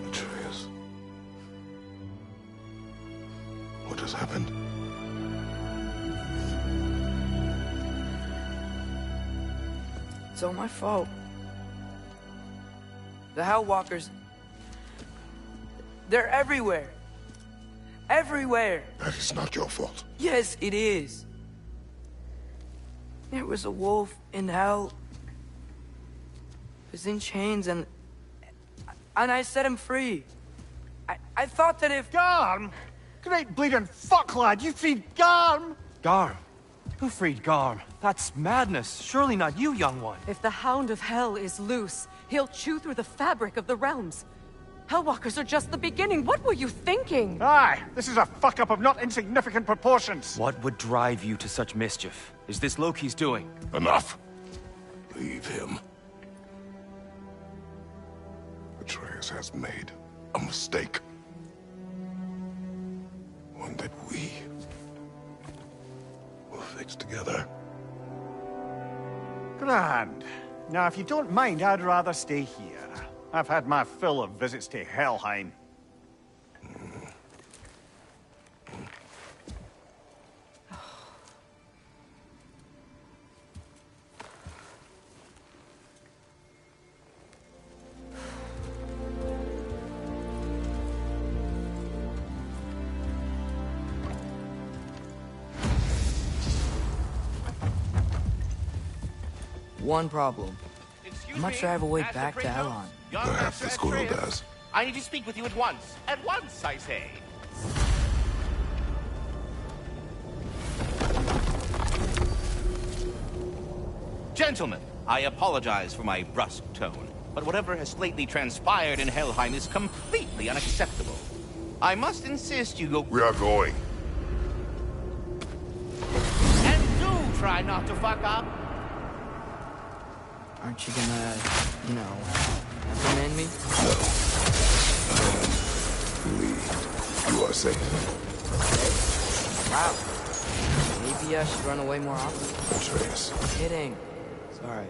Atreus. What has happened? It's all my fault. The Hellwalkers... they're everywhere. Everywhere. That is not your fault. Yes, it is. There was a wolf in hell. He was in chains and I set him free. I thought that if... Garm? Great bleeding fuck, lad. You freed Garm? Garm? Who freed Garm? That's madness. Surely not you, young one. If the Hound of Hell is loose, he'll chew through the fabric of the realms. Hellwalkers are just the beginning. What were you thinking? Aye, this is a fuck-up of not insignificant proportions. What would drive you to such mischief? Is this Loki's doing? Enough. Leave him. Atreus has made a mistake. One that we will fix together. Grand. Now, if you don't mind, I'd rather stay here. I've had my fill of visits to Helheim. One problem. How much do I have a way Master back to Pringle? Elon? Young Perhaps Master the squirrel Atreus? does. I need to speak with you at once. At once, I say. Gentlemen, I apologize for my brusque tone, but whatever has lately transpired in Helheim is completely unacceptable. I must insist you go... We are going. And do try not to fuck up. Aren't you gonna, you know, command me? No. Believe you are safe. Wow. Maybe I should run away more often. Atreus. Kidding. Sorry.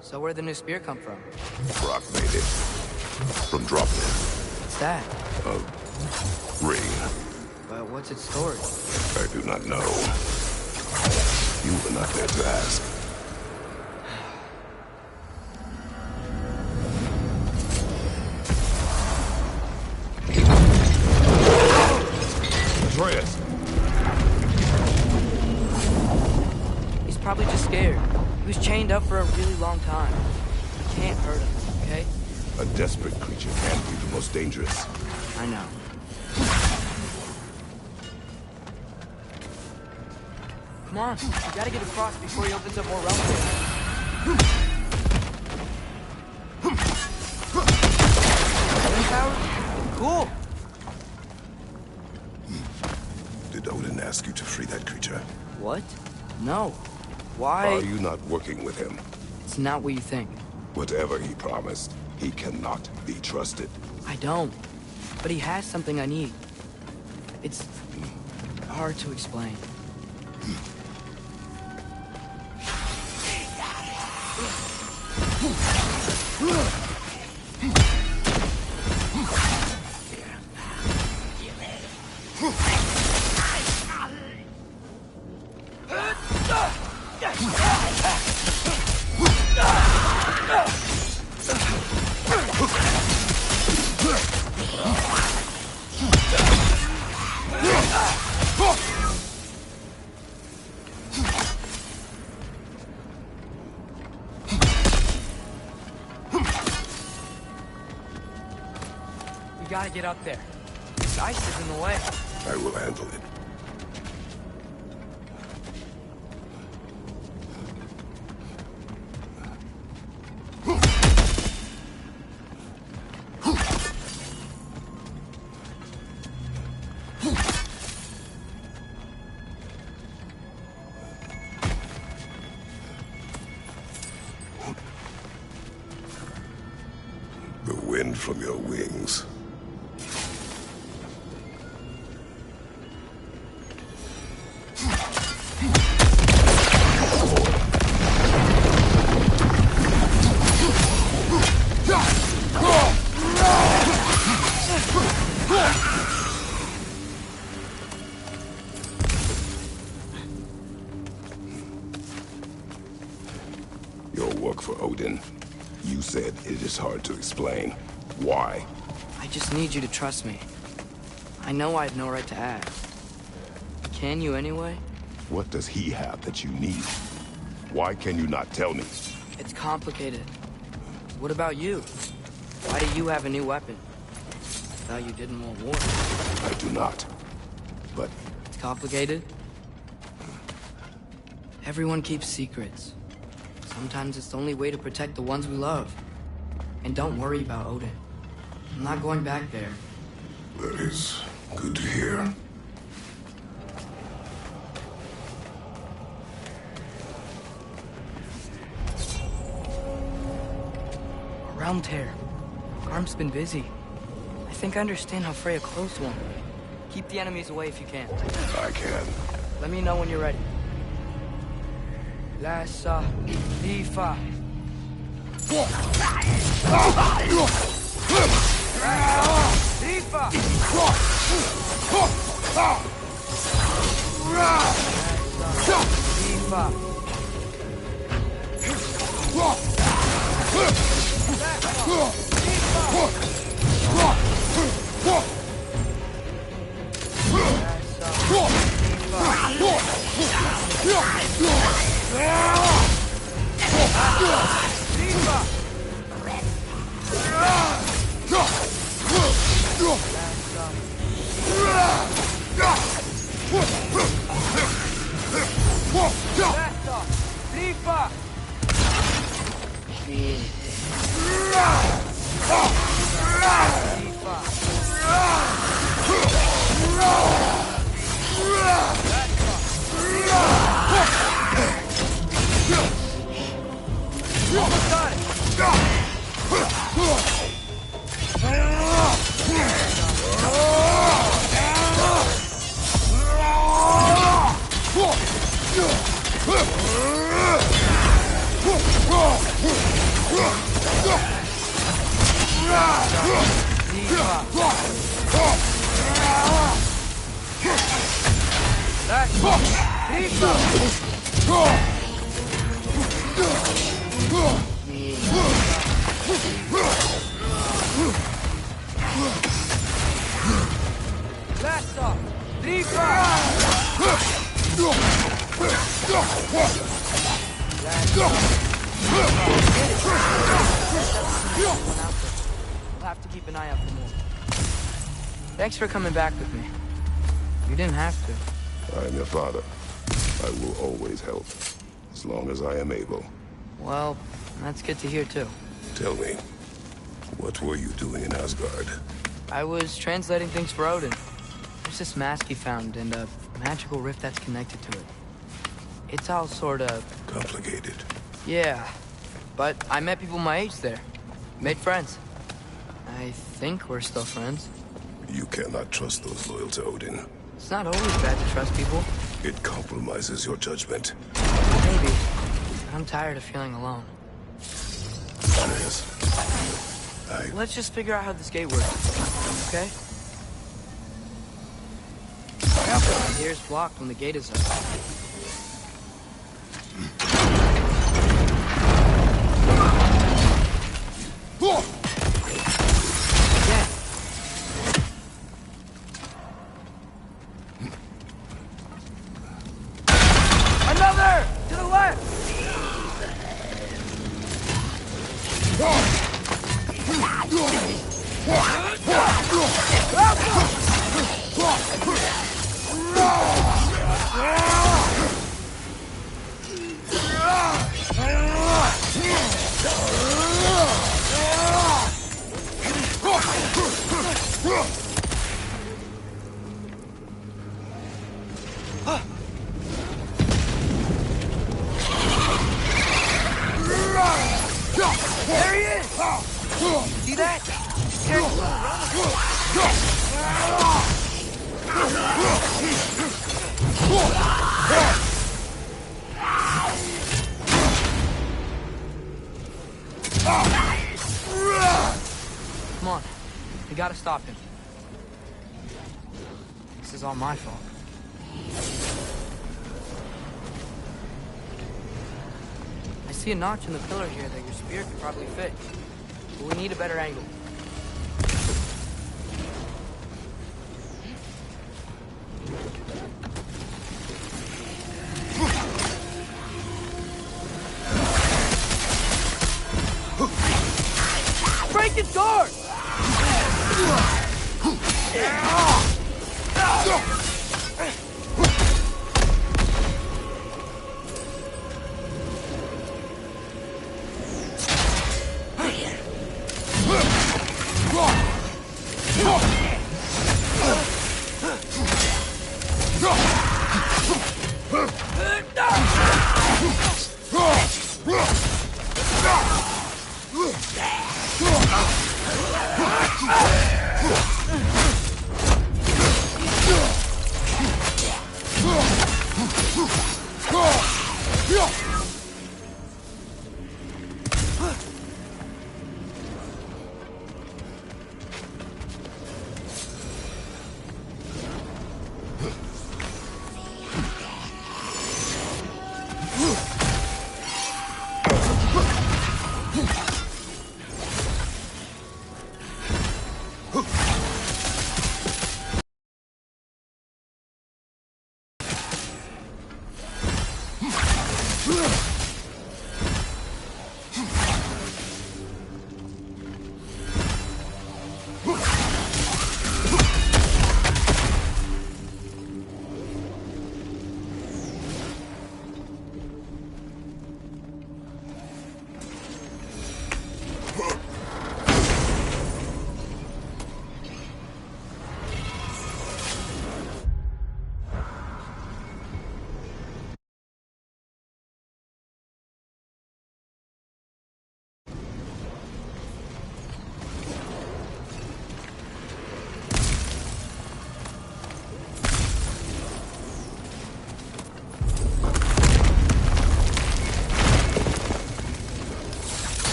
So where'd the new spear come from? Brock made it. From Droplet. What's that? A ring. But what's its story? I do not know. You were not there to ask. Atreus! He's probably just scared. He was chained up for a really long time. You can't hurt him, okay? A desperate creature can be the most dangerous. I know. Come on, we gotta get across before he opens up more realms. Wind power? Cool. Did Odin ask you to free that creature? What? No. Why? Are you not working with him? It's not what you think. Whatever he promised, he cannot be trusted. I don't. But he has something I need. It's hard to explain. We gotta get up there. The ice is in the way. I will handle it. The wind from your wings. Your work for Odin. You said it is hard to explain. Why? I just need you to trust me. I know I have no right to ask. Can you anyway? What does he have that you need? Why can you not tell me? It's complicated. What about you? Why do you have a new weapon? I thought you didn't want war. I do not. But... It's complicated? Everyone keeps secrets. Sometimes it's the only way to protect the ones we love. And don't worry about Odin. I'm not going back there. That is good to hear. A realm tear. Arm's been busy. I think I understand how Freya closed one. Keep the enemies away if you can. I can. Let me know when you're ready. Lassa, Lifa. Almost got it! We'll have to keep an eye out for more. Thanks for coming back with me. You didn't have to. I am your father. I will always help, as long as I am able. Well, that's good to hear, too. Tell me, what were you doing in Asgard? I was translating things for Odin. There's this mask he found, and a magical rift that's connected to it. It's all sort of... complicated. Yeah, but I met people my age there. Made friends. I think we're still friends. You cannot trust those loyal to Odin. It's not always bad to trust people. It compromises your judgment. Maybe. I'm tired of feeling alone. Yes. Let's just figure out how this gate works, okay? Here's blocked when the gate is up. Another! To the left! There he is! See that? Come on. We gotta stop him. This is all my fault. I see a notch in the pillar here that your spear could probably fit. But we need a better angle. Break his guard!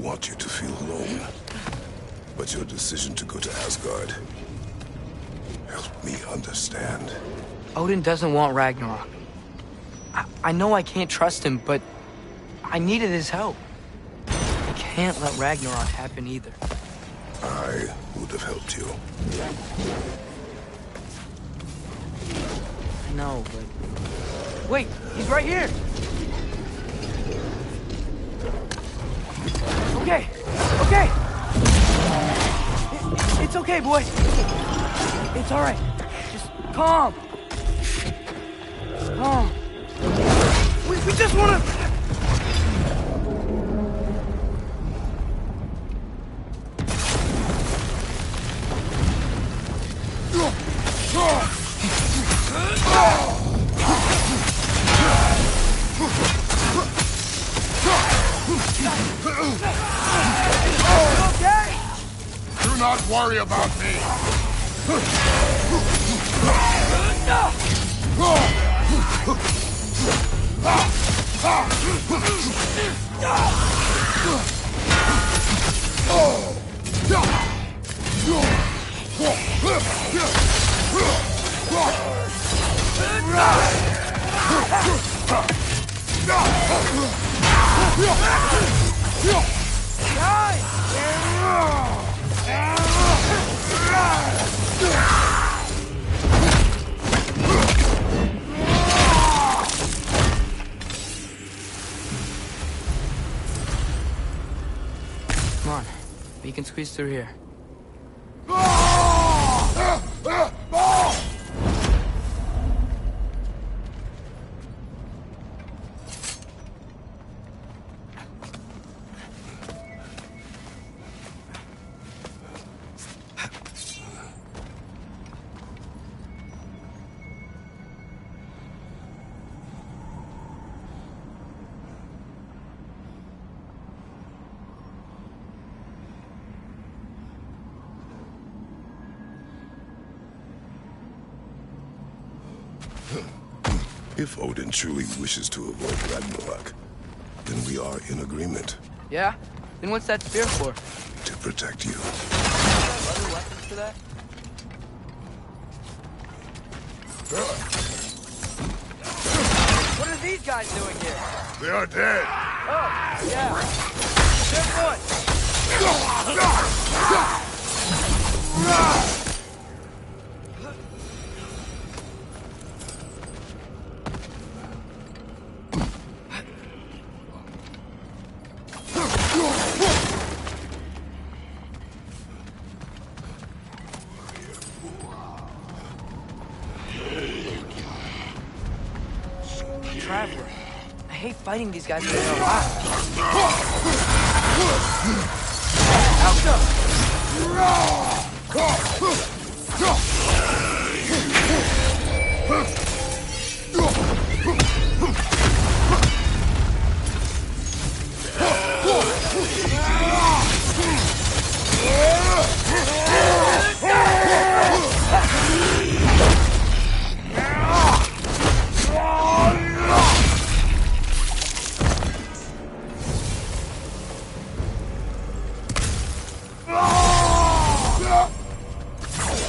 want you to feel alone. But your decision to go to Asgard helped me understand. Odin doesn't want Ragnarok. I know I can't trust him, but I needed his help. I can't let Ragnarok happen either. I would have helped you. I know, but... Wait, he's right here! Okay, okay! It's okay, boy. It's all right. Just calm. Calm. We just want to... Okay? Do not worry about me. Come on, we can squeeze through here. If Odin truly wishes to avoid Ragnarok, then we are in agreement. Yeah? Then what's that spear for? To protect you. Other weapons for that? What are these guys doing here? They are dead. Oh, yeah. Good point. Traveler. I hate fighting these guys when they're alive.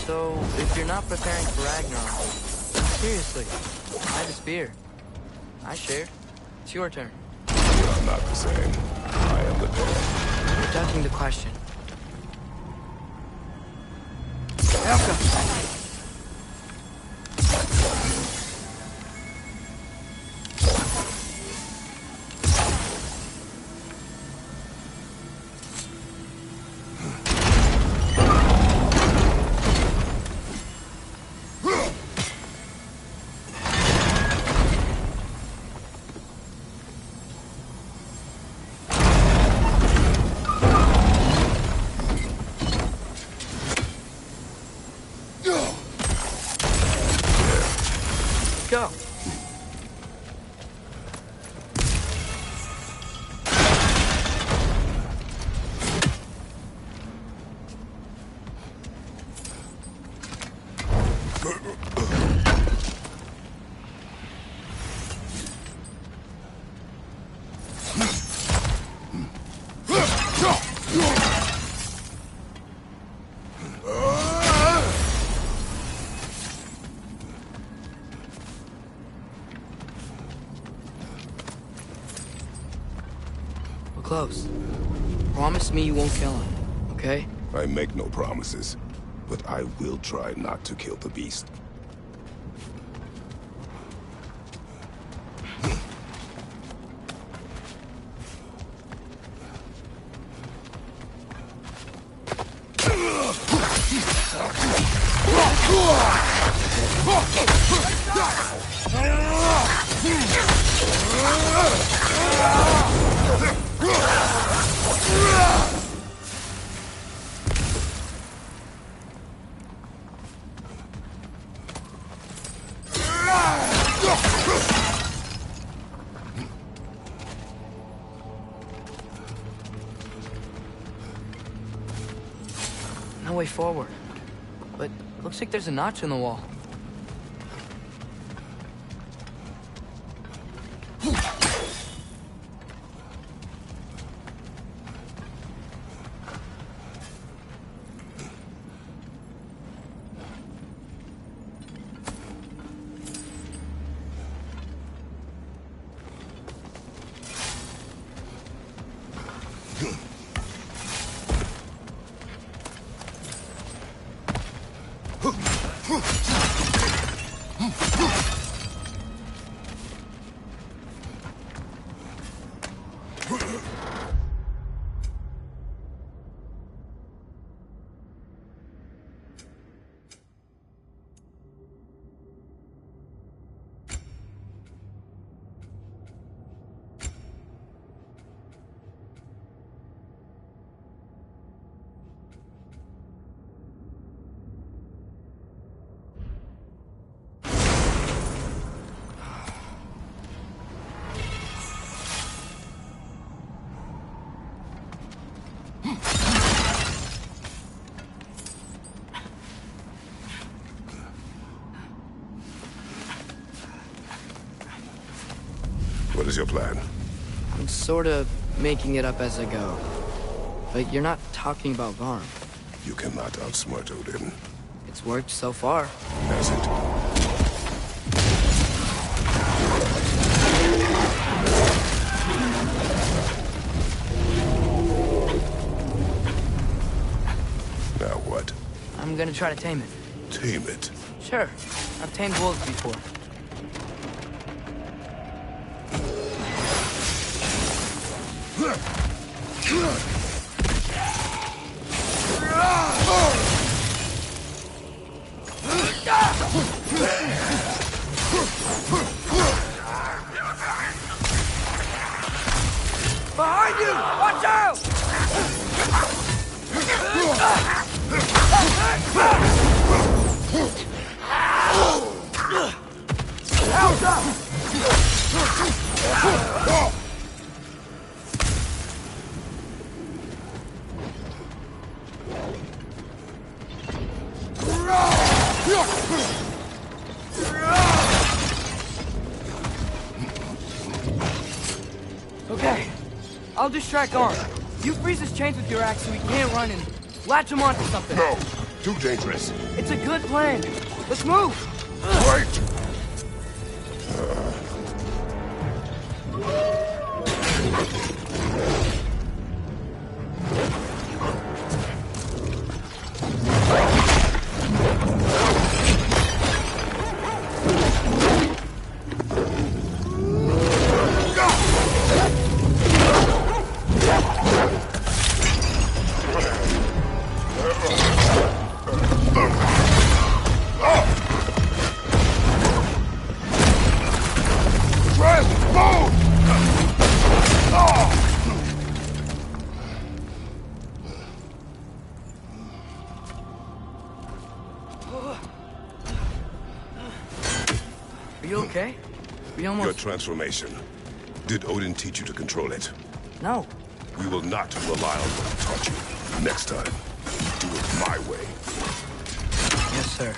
So, if you're not preparing for Ragnarok, seriously, I have a spear. I shared. It's your turn. We are not the same. I am the parent. You're ducking the question. Elka! close. Promise me you won't kill him, okay? I make no promises, but I will try not to kill the beast. No way forward. But looks like there's a notch in the wall. What is your plan? I'm sort of making it up as I go. But you're not talking about Garm. You cannot outsmart Odin. It's worked so far. Has it? Now what? I'm gonna try to tame it. Tame it? Sure. I've tamed wolves before. Behind you! Watch out! Help up! Okay. I'll distract Garm. You freeze his chains with your axe so he can't run and latch him onto something. No! Too dangerous. It's a good plan. Let's move! Wait! Are you okay? We almost... Your transformation. Did Odin teach you to control it? No. We will not rely on what he taught you. Next time, do it my way. Yes, sir.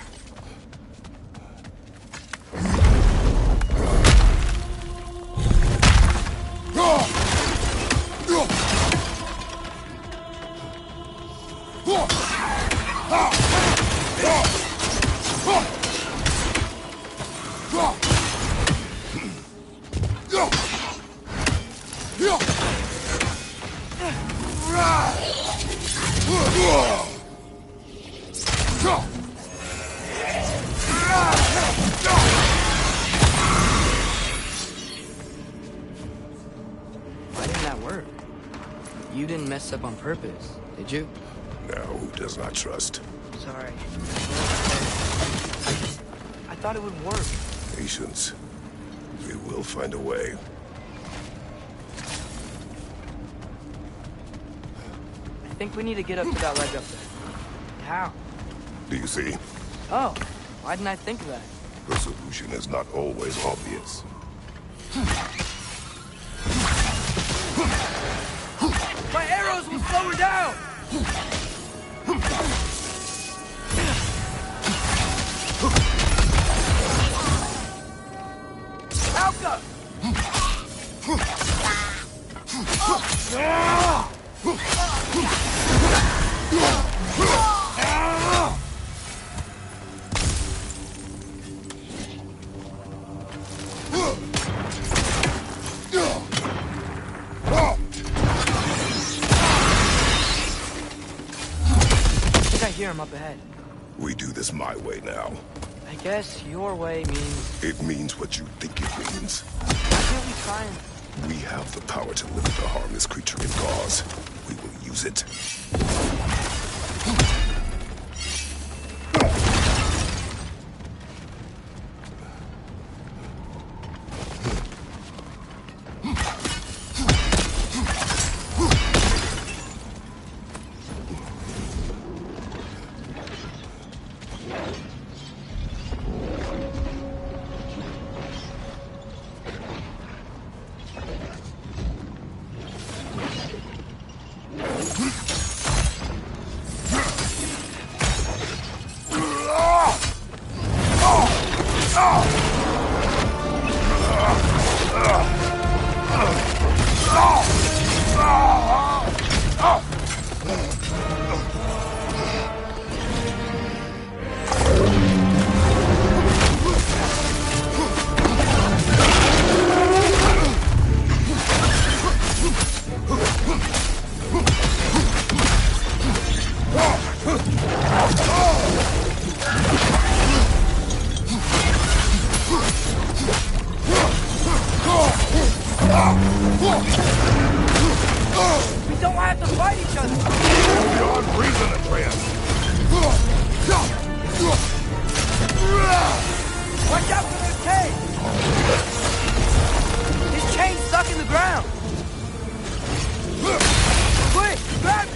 that work? You didn't mess up on purpose, did you? Now, who does not trust? Sorry. I thought it would work. Patience. We will find a way. I think we need to get up to that ledge up there. How? Do you see? Oh, why didn't I think of that? The solution is not always obvious. My arrows will slow her down! Alka! I hear him up ahead. We do this my way now. I guess your way means... It means what you think it means. Why can't we try and... We have the power to limit the harm this creature can cause. We will use it. We don't have to fight each other! Beyond reason, Atreus! Watch out for their cage! His chain's stuck in the ground! Quick, grab it!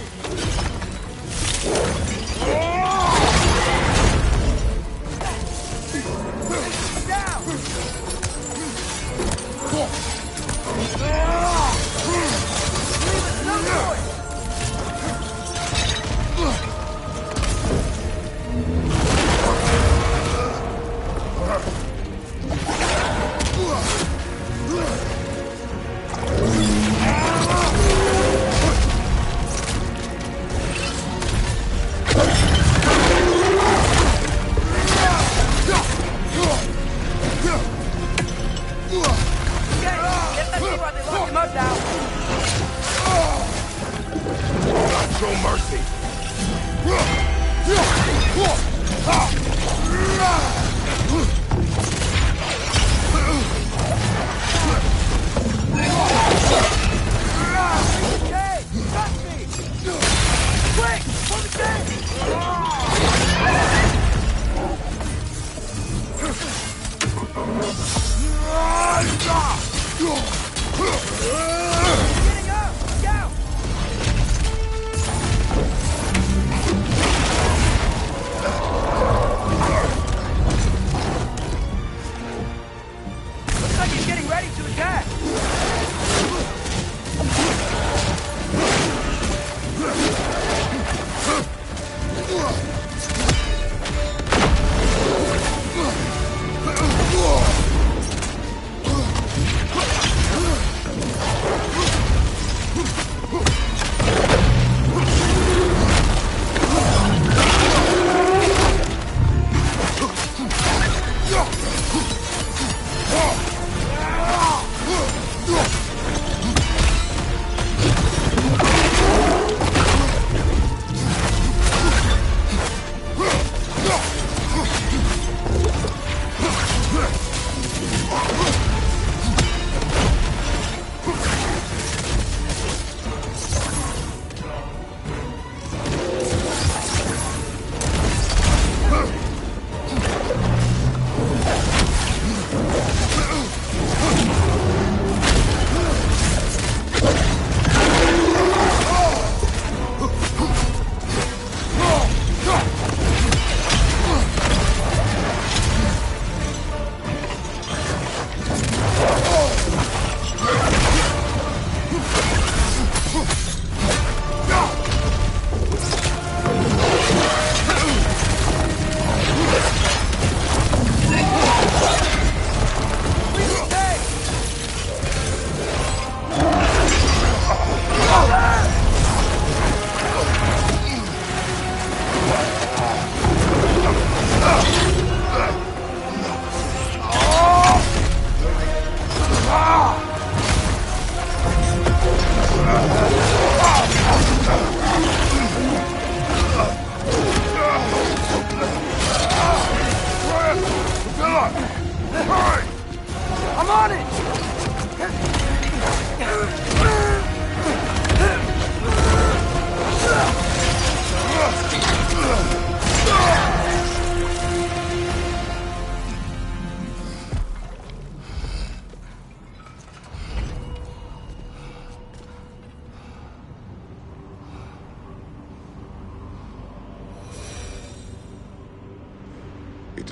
Down! Show mercy! Looks like he's getting ready to attack!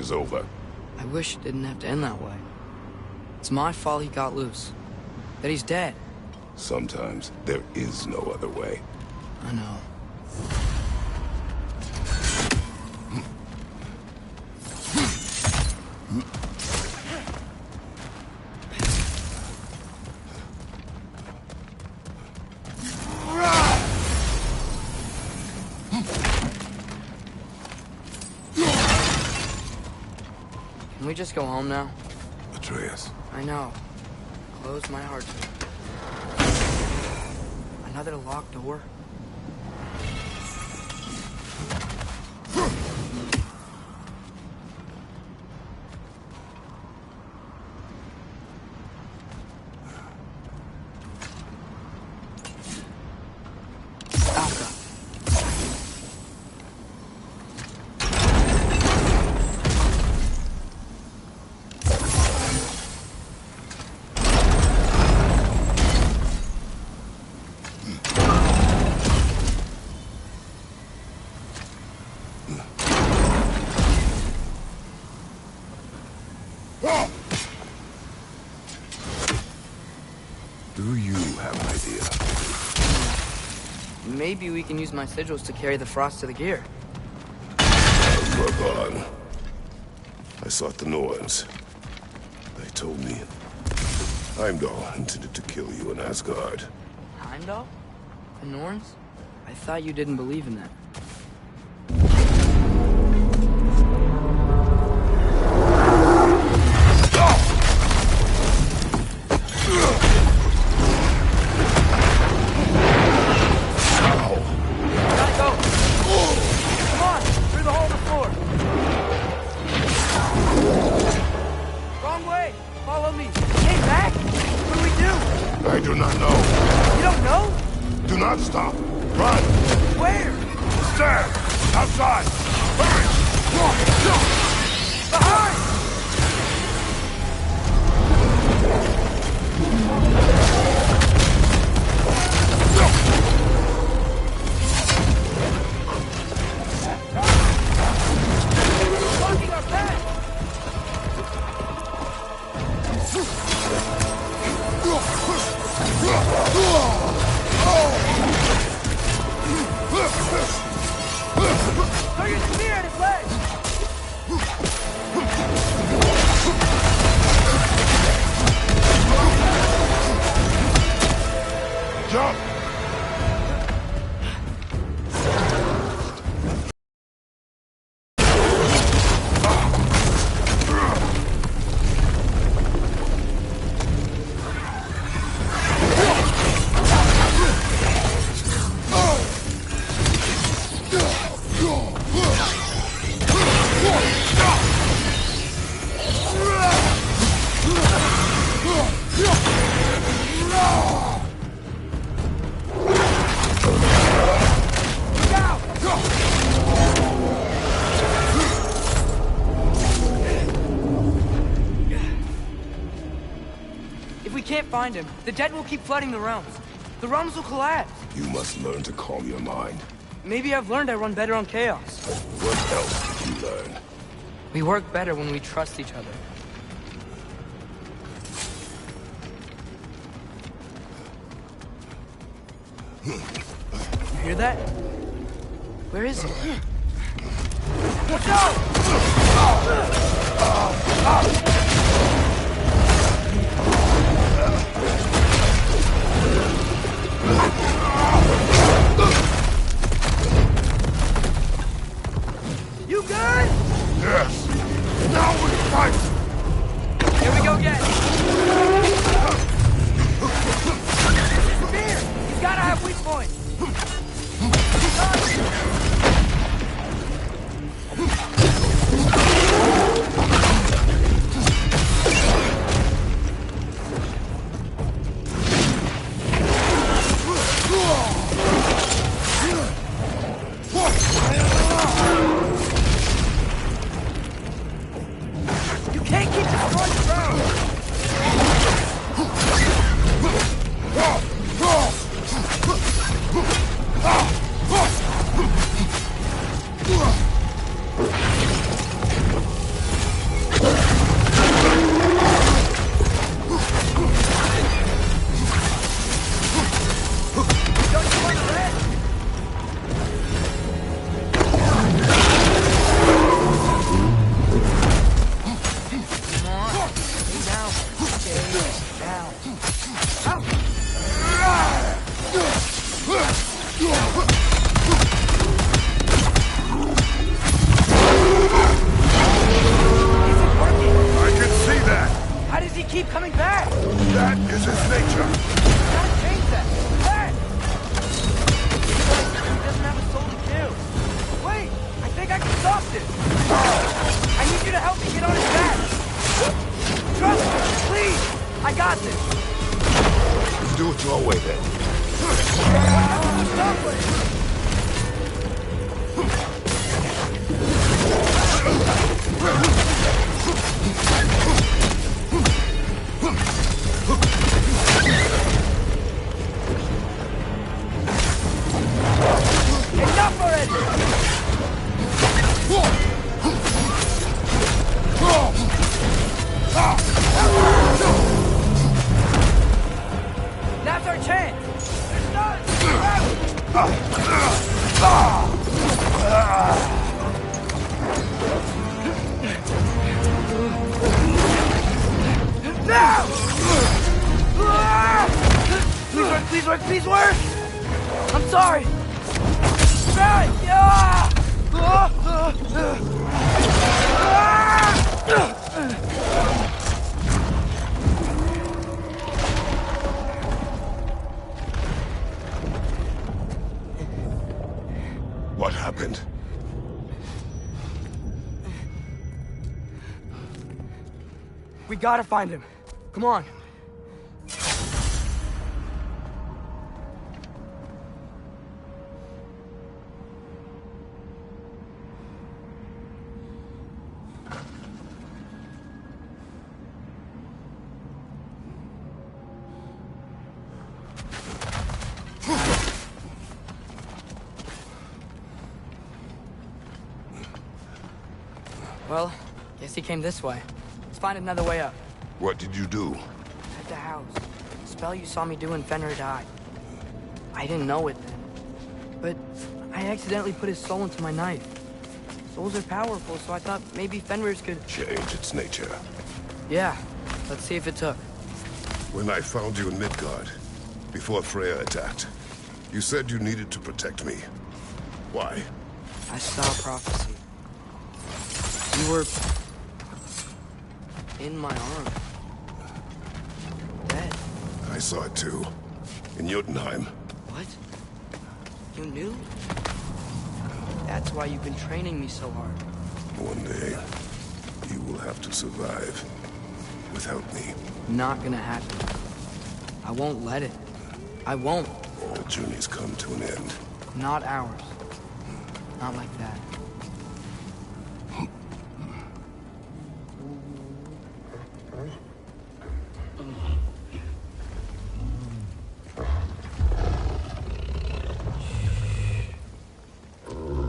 is over. I wish it didn't have to end that way. It's my fault he got loose. That he's dead. Sometimes there is no other way. I know. Can we just go home now? Atreus. I know. Close my heart to it. Another locked door? Do you have an idea? Maybe we can use my sigils to carry the frost to the gear. Work on. I sought the Norns. They told me Heimdall intended to kill you in Asgard. Heimdall? The Norns? I thought you didn't believe in that. I do not know. You don't know? Do not stop. Run. Where? Stand. Outside. Hurry. Behind! Blocking our path! Throw your spear at his leg! Jump! Find him. The dead will keep flooding the realms. The realms will collapse. You must learn to calm your mind. Maybe I've learned I run better on chaos. What else did you learn? We work better when we trust each other. You hear that? Where is he? Watch out! You good? Yes. Now we fight. Here we go again. Spear! He's gotta have weak points. You can't keep destroying the ground! its nature. Gotta change that! Hey! He doesn't have a soul to kill. Wait! I think I can stop this! I need you to help me get on his back! Trust me, please! I got this! Do it your way, then. Stop it! Enough already! Now's our chance! It's done! Now! Please work, please work, please work! I'm sorry! Try! What happened? We gotta find him. Come on. Well, guess he came this way. Let's find another way up. What did you do? At the house. The spell you saw me do when Fenrir died. I didn't know it then. But I accidentally put his soul into my knife. Souls are powerful, so I thought maybe Fenrir's could... Change its nature. Yeah. Let's see if it took. When I found you in Midgard, before Freya attacked, you said you needed to protect me. Why? I saw prophecy. You were... in my arm. Dead. I saw it too. In Jotunheim. What? You knew? That's why you've been training me so hard. One day, you will have to survive without me. Not gonna happen. I won't let it. I won't. All journeys come to an end. Not ours. Not like that.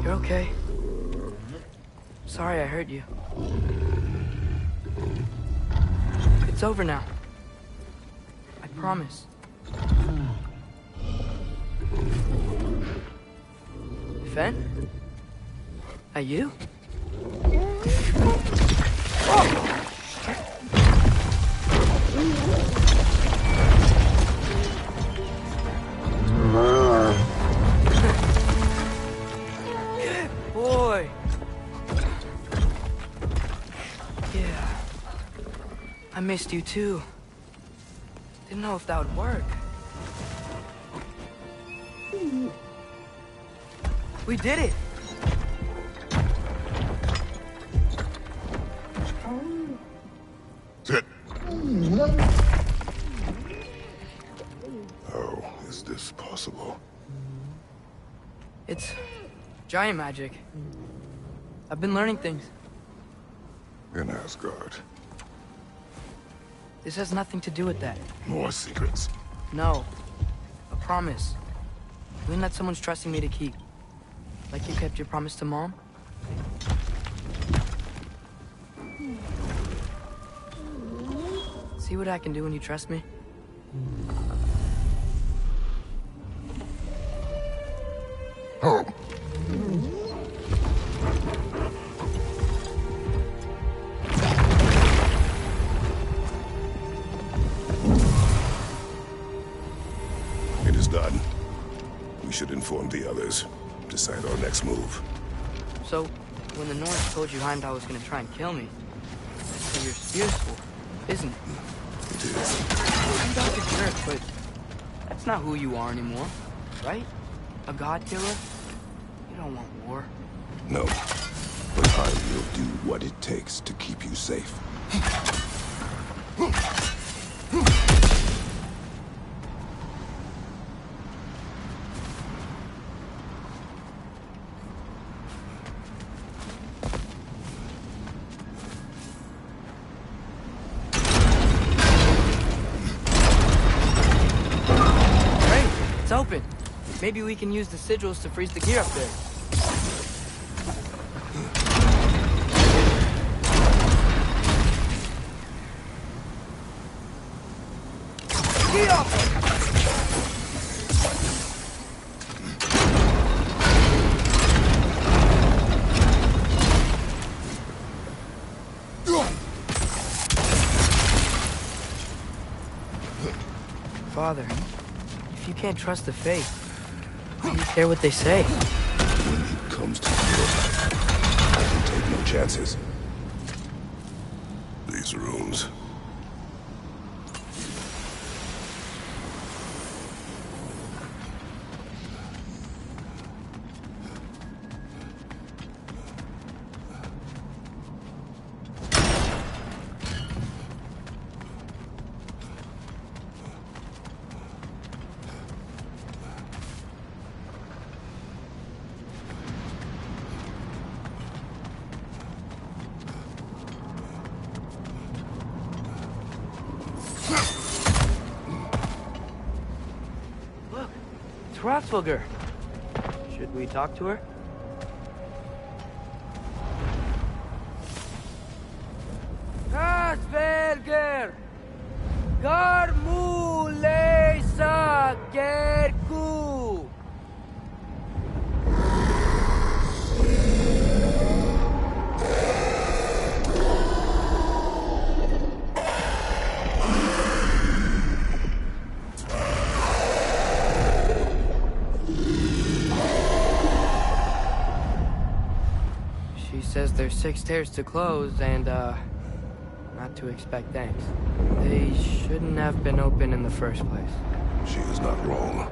You're okay. Sorry I hurt you. It's over now. I promise. Fen? Are you? Boy. Yeah. I missed you too. Didn't know if that would work. We did it! Sit. How is this possible? It's giant magic. I've been learning things. In Asgard. This has nothing to do with that. More secrets. No. A promise. Something that someone's trusting me to keep. Like you kept your promise to Mom? See what I can do when you trust me? Home. It is done. We should inform the others. Decide our next move. So, when the Norse told you Heimdall was gonna try and kill me, that's what your spear's for, isn't it? It is. I'm Dr. Jerk, but that's not who you are anymore, right? A god killer? You don't want war. No. But I will do what it takes to keep you safe. It's open. Maybe we can use the sigils to freeze the gear up there. Get up! Father, if you can't trust the faith, why do you care what they say? When it comes to war, I can take no chances. These rooms. Look, it's Hrothgar. Should we talk to her? Hrothgar! Garmulesa Gerku! She says there's 6 stairs to close and, not to expect thanks. They shouldn't have been open in the first place. She is not wrong.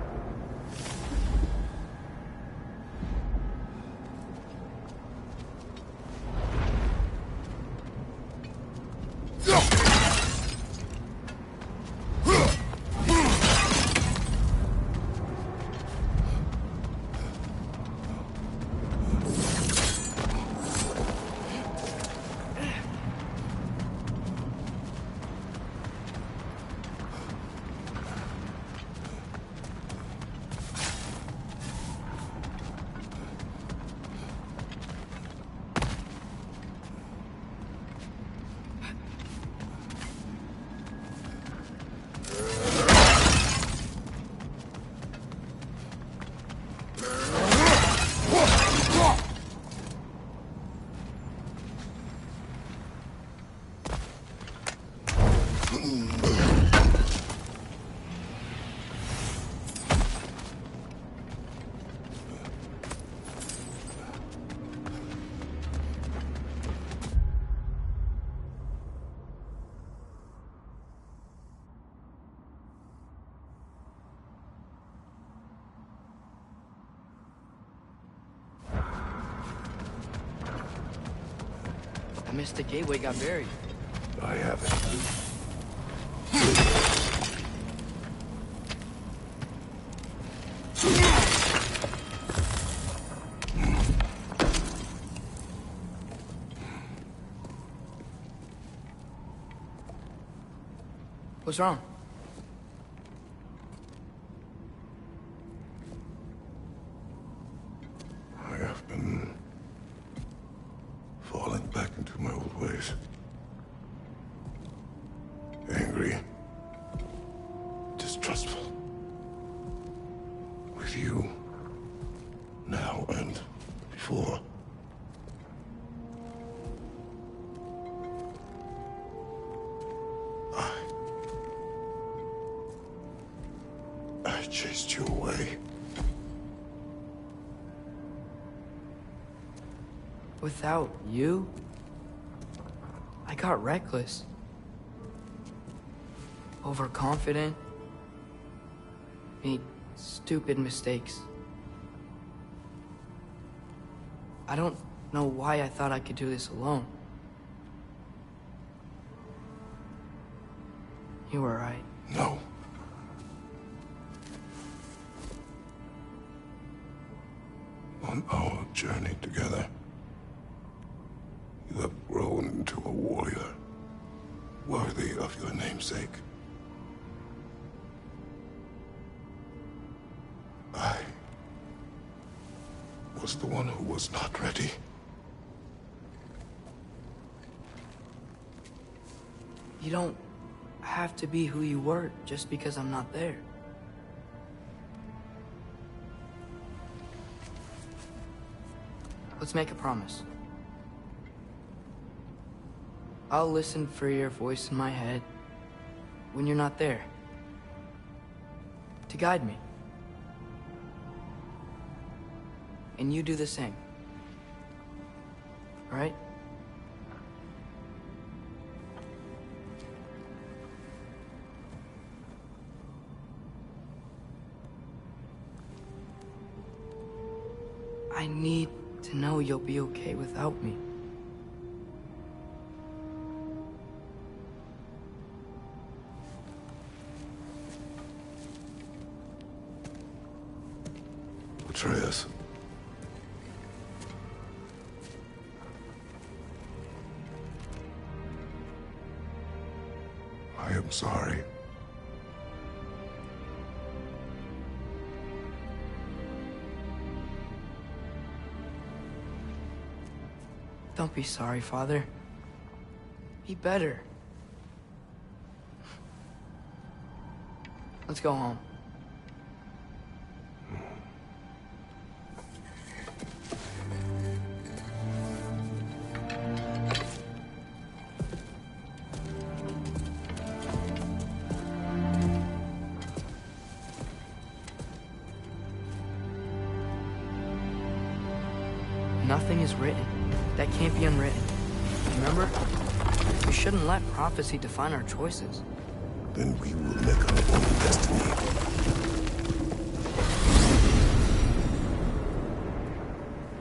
I missed the gateway got buried. I have it. What's wrong? I have been falling back into my old ways. Angry. Distrustful. With you. Now and before. I chased you away. Without you, I got reckless. overconfident, made stupid mistakes. I don't know why I thought I could do this alone. You were right. No. On our journey together, you have grown into a warrior worthy of your namesake. I was the one who was not ready. You don't have to be who you were just because I'm not there. Let's make a promise. I'll listen for your voice in my head when you're not there, to guide me. And you do the same. All right? I need to know you'll be okay without me. Atreus. I am sorry. Don't be sorry, Father. Be better. Let's go home. Nothing is written that can't be unwritten. Remember? We shouldn't let prophecy define our choices. Then we will make our own destiny.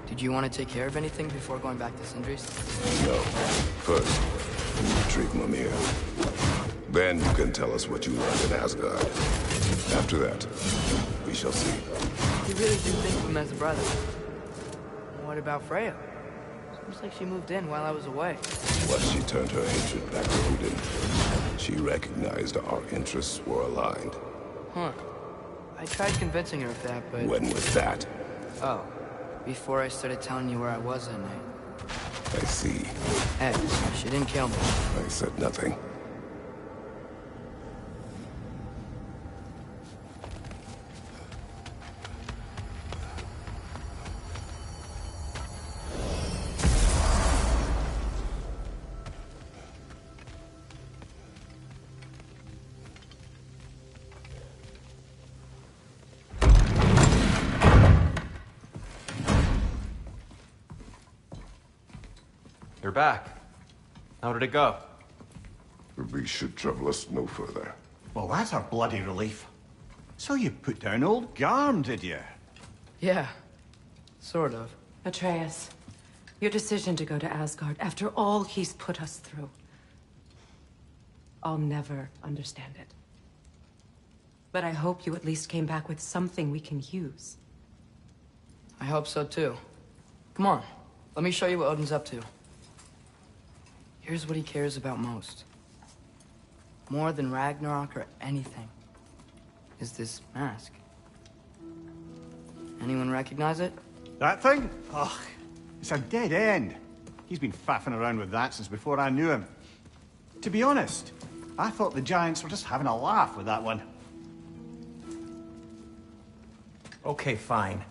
Did you want to take care of anything before going back to Sindri's? No. First, retrieve Mimir. Then you can tell us what you learned in Asgard. After that, we shall see. You really do think of him as a brother? What about Freya? Seems like she moved in while I was away. Once she turned her hatred back to Odin, she recognized our interests were aligned. Huh. I tried convincing her of that, but... When was that? Oh, before I started telling you where I was that night. I see. Hey, she didn't kill me. I said nothing. You're back. How did it go? The beast should trouble us no further. Well, that's a bloody relief. So you put down old Garm, did you? Yeah, sort of. Atreus, your decision to go to Asgard after all he's put us through. I'll never understand it. But I hope you at least came back with something we can use. I hope so too. Come on, let me show you what Odin's up to. Here's what he cares about most. More than Ragnarok or anything. Is this mask. Anyone recognize it? That thing? Ugh, it's a dead end. He's been faffing around with that since before I knew him. To be honest, I thought the Giants were just having a laugh with that one. Okay, fine.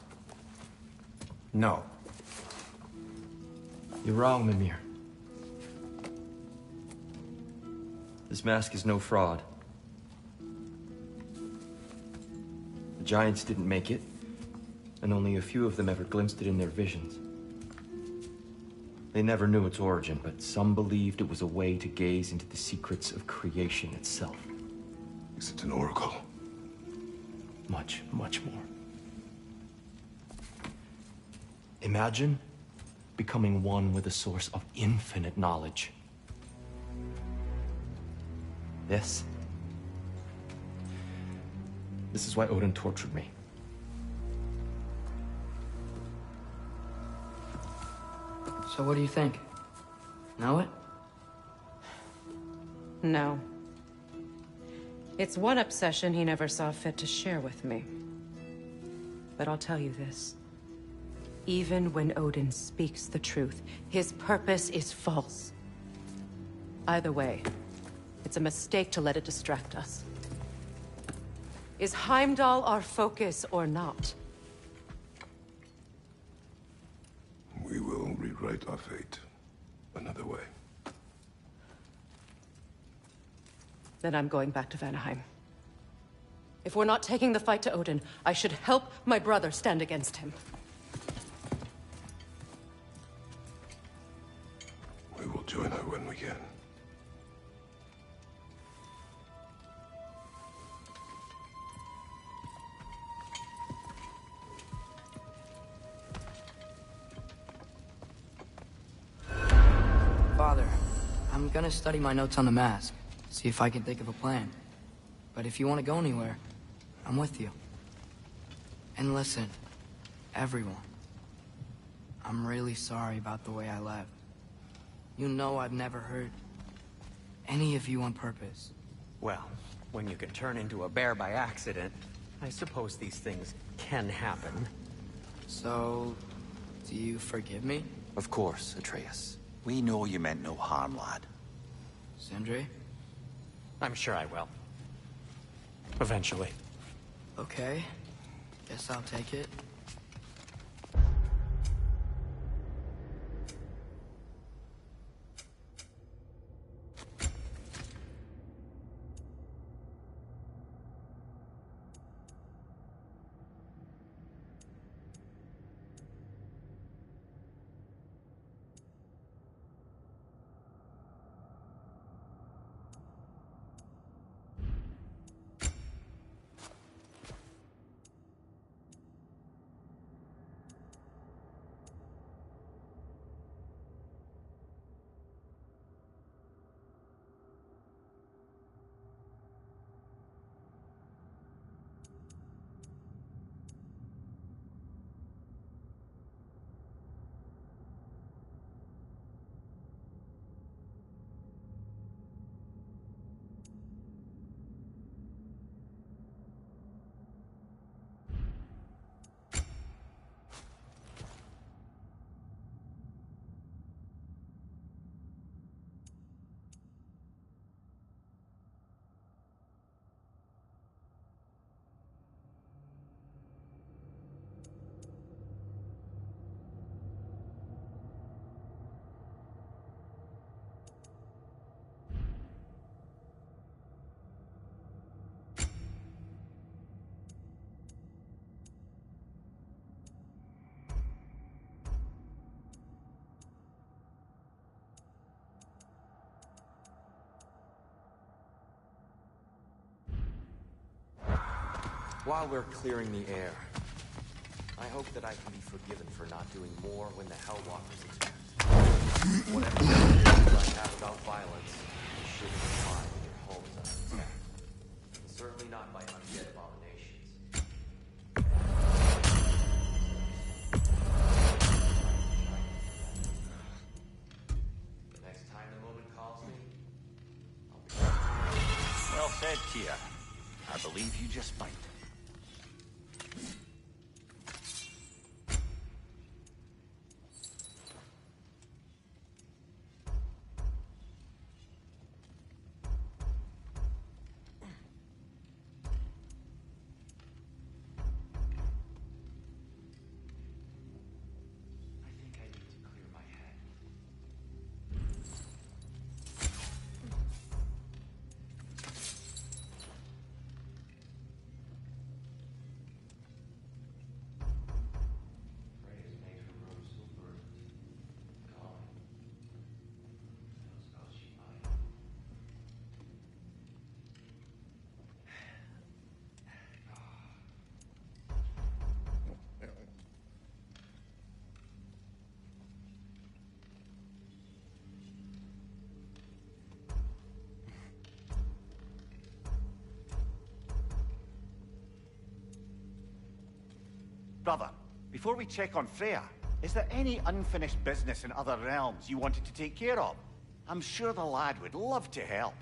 No. You're wrong, Mimir. This mask is no fraud. The Giants didn't make it, and only a few of them ever glimpsed it in their visions. They never knew its origin, but some believed it was a way to gaze into the secrets of creation itself. Is it an oracle? Much, much more. Imagine becoming one with a source of infinite knowledge. This is why Odin tortured me. So what do you think? Know it? No. It's one obsession he never saw fit to share with me. But I'll tell you this. Even when Odin speaks the truth, his purpose is false. Either way, it's a mistake to let it distract us. Is Heimdall our focus or not? We will rewrite our fate another way. Then I'm going back to Vanaheim. If we're not taking the fight to Odin, I should help my brother stand against him. We will join her when we can. Father, I'm gonna study my notes on the mask, see if I can think of a plan. But if you want to go anywhere, I'm with you. And listen, everyone. I'm really sorry about the way I left. You know I've never hurt any of you on purpose. Well, when you can turn into a bear by accident, I suppose these things can happen. So, do you forgive me? Of course, Atreus. We know you meant no harm, lad. Sindri? I'm sure I will. Eventually. Okay. Guess I'll take it. While we're clearing the air, I hope that I can be forgiven for not doing more when the Hellwalkers expect. Whatever ideas I have about violence, you shouldn't apply when your home is under attack. And certainly not by undead abominations. The next time the moment calls me, I'll be ready. Well said, Kia. I believe you just might. Brother, before we check on Freya, is there any unfinished business in other realms you wanted to take care of? I'm sure the lad would love to help.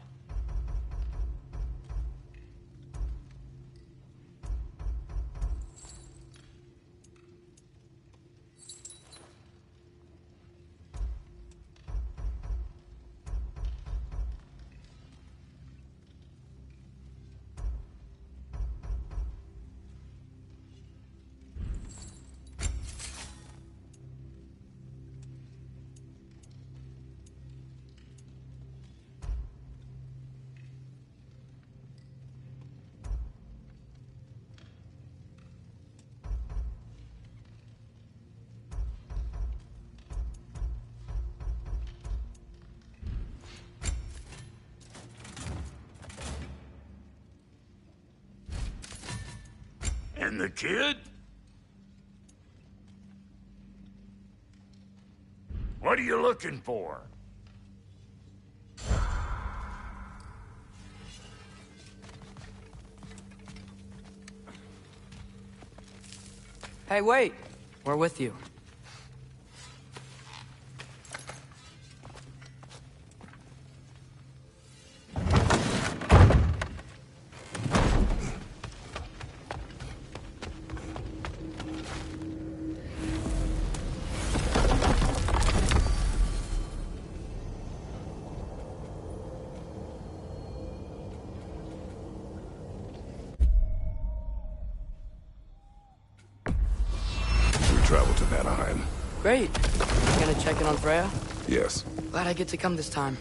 And the kid? What are you looking for? Hey, wait! We're with you. Travel to Vanaheim. Great. You gonna check in on Freya? Yes. Glad I get to come this time.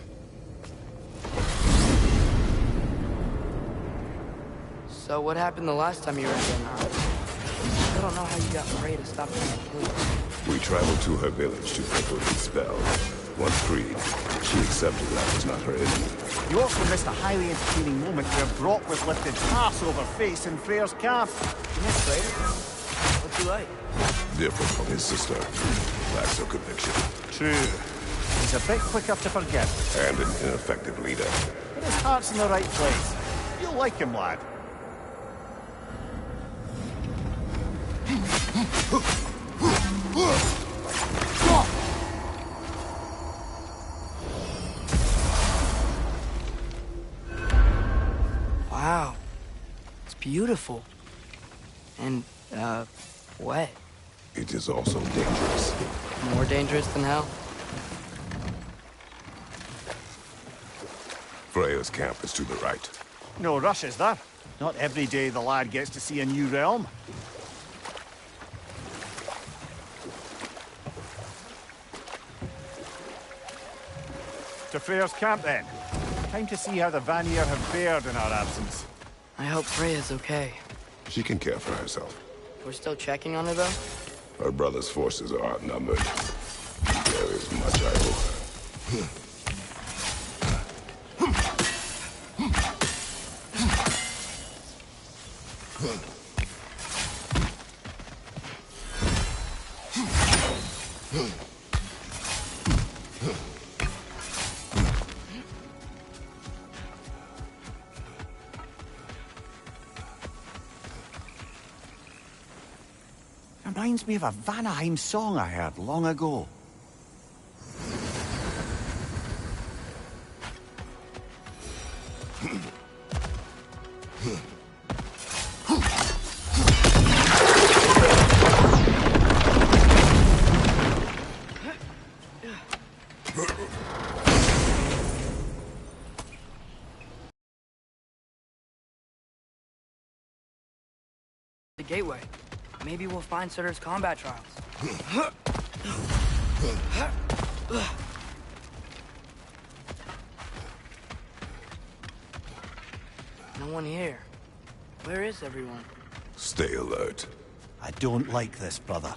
So what happened the last time you were in Vanaheim? I don't know how you got Freya to stop being a queen. We traveled to her village to break her spell. Once freed, she accepted that I was not her enemy. You also missed a highly entertaining moment where Brock was lifted ass over face in Freya's camp. You missed Freya? What's he like? Different from his sister. Lacks no conviction. True. He's a bit quicker to forgive. And an ineffective leader. But his heart's in the right place. You'll like him, lad. Wow. It's beautiful. And, wet. It is also dangerous. More dangerous than hell? Freya's camp is to the right. No rush, is there? Not every day the lad gets to see a new realm. To Freya's camp, then. Time to see how the Vanir have fared in our absence. I hope Freya's okay. She can care for herself. We're still checking on her, though? Her brother's forces are outnumbered. There is much I owe her. Reminds me of a Vanaheim song I heard long ago. The gateway. Maybe we'll find Sutter's combat trials. No one here. Where is everyone? Stay alert. I don't like this, brother.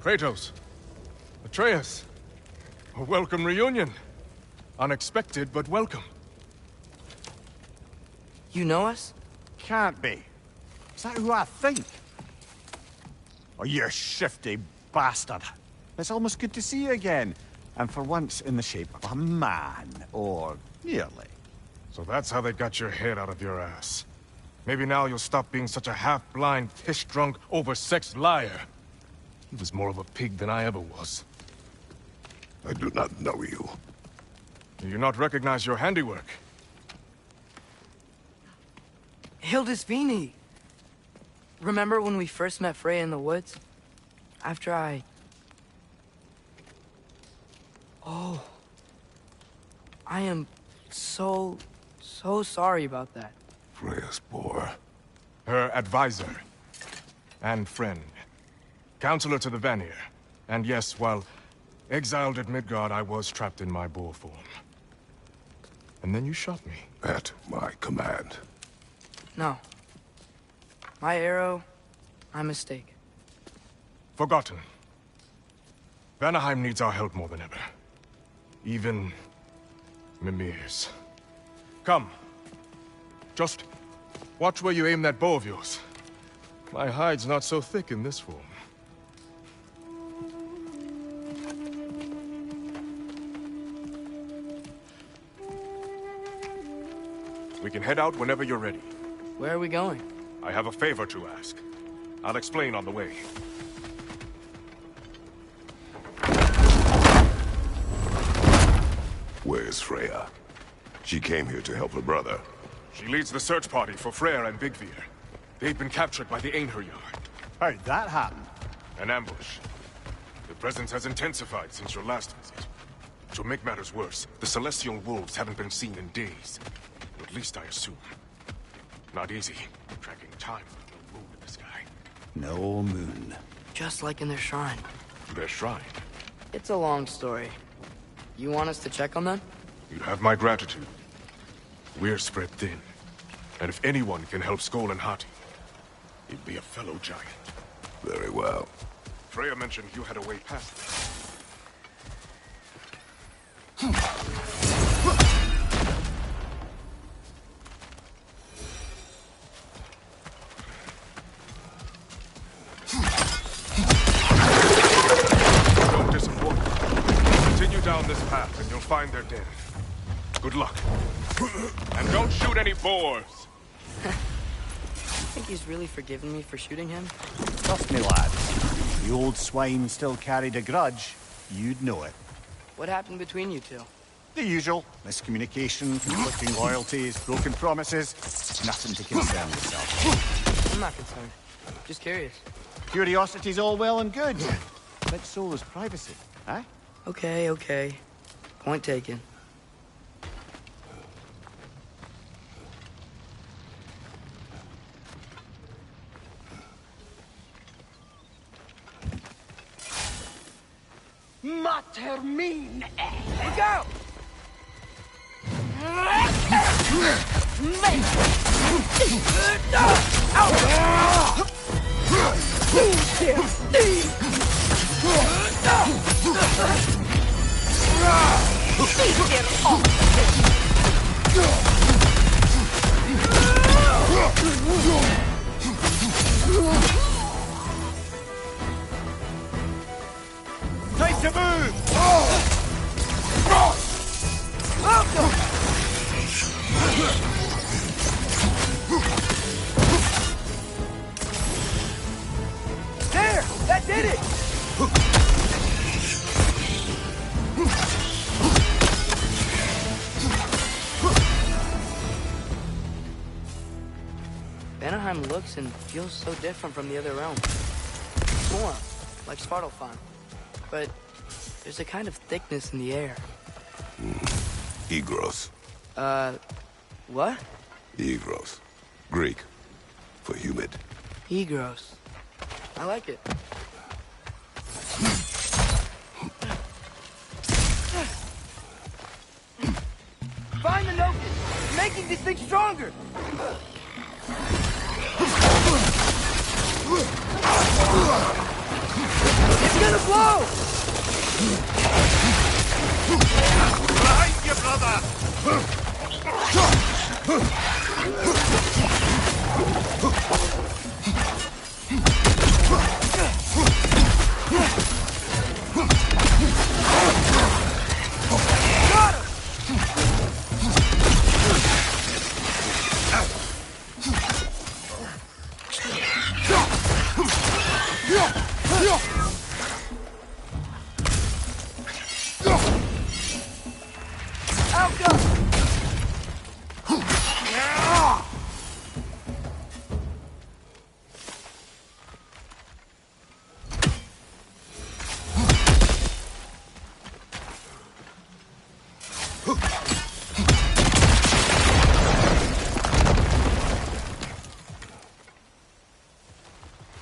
Kratos. Atreus. A welcome reunion. Unexpected, but welcome. You know us? Can't be. Is that who I think? Oh, you shifty bastard. It's almost good to see you again. And for once in the shape of a man, or nearly. So that's how they got your head out of your ass. Maybe now you'll stop being such a half-blind, piss-drunk, oversexed liar. He was more of a pig than I ever was. I do not know you. Do you not recognize your handiwork? Hildisvini! Remember when we first met Freya in the woods? After I... Oh. I am so sorry about that. Freya's boar. Her advisor. And friend. Counselor to the Vanir. And yes, while exiled at Midgard, I was trapped in my boar form. And then you shot me. At my command. No. My arrow, my mistake. Forgotten. Vanaheim needs our help more than ever. Even Mimir's. Come. Just watch where you aim that bow of yours. My hide's not so thick in this form. We can head out whenever you're ready. Where are we going? I have a favor to ask. I'll explain on the way. Where's Freya? She came here to help her brother. She leads the search party for Freyr and Vigvir. They've been captured by the Einherjar. How'd that happen? An ambush. The presence has intensified since your last visit. To make matters worse, the Celestial Wolves haven't been seen in days. Or at least I assume. Not easy, tracking time with no moon in the sky. No moon. Just like in their shrine. Their shrine? It's a long story. You want us to check on them? You have my gratitude. We're spread thin. And if anyone can help Skoll and Hati, it'd be a fellow giant. Very well. Freya mentioned you had a way past this. Don't disappoint. Continue down this path and you'll find their den. Good luck. And don't shoot any boars! You think he's really forgiven me for shooting him? Trust me, lad. If the old swine still carried a grudge, you'd know it. What happened between you two? The usual. Miscommunication, conflicting loyalties, broken promises. Nothing to concern yourself. I'm not concerned. Just curious. Curiosity's all well and good. But so is privacy, eh? Okay, okay. Point taken. Mater mine! Look out! Time to move! There! That did it! Vanaheim looks and feels so different from the other realms. It's warm, like Svartalfheim. But there's a kind of thickness in the air. Egros. What? Egros. Greek. For humid. Egros. I like it. Find the Nokus! Making this thing stronger! Give gonna blow! Behind you, brother!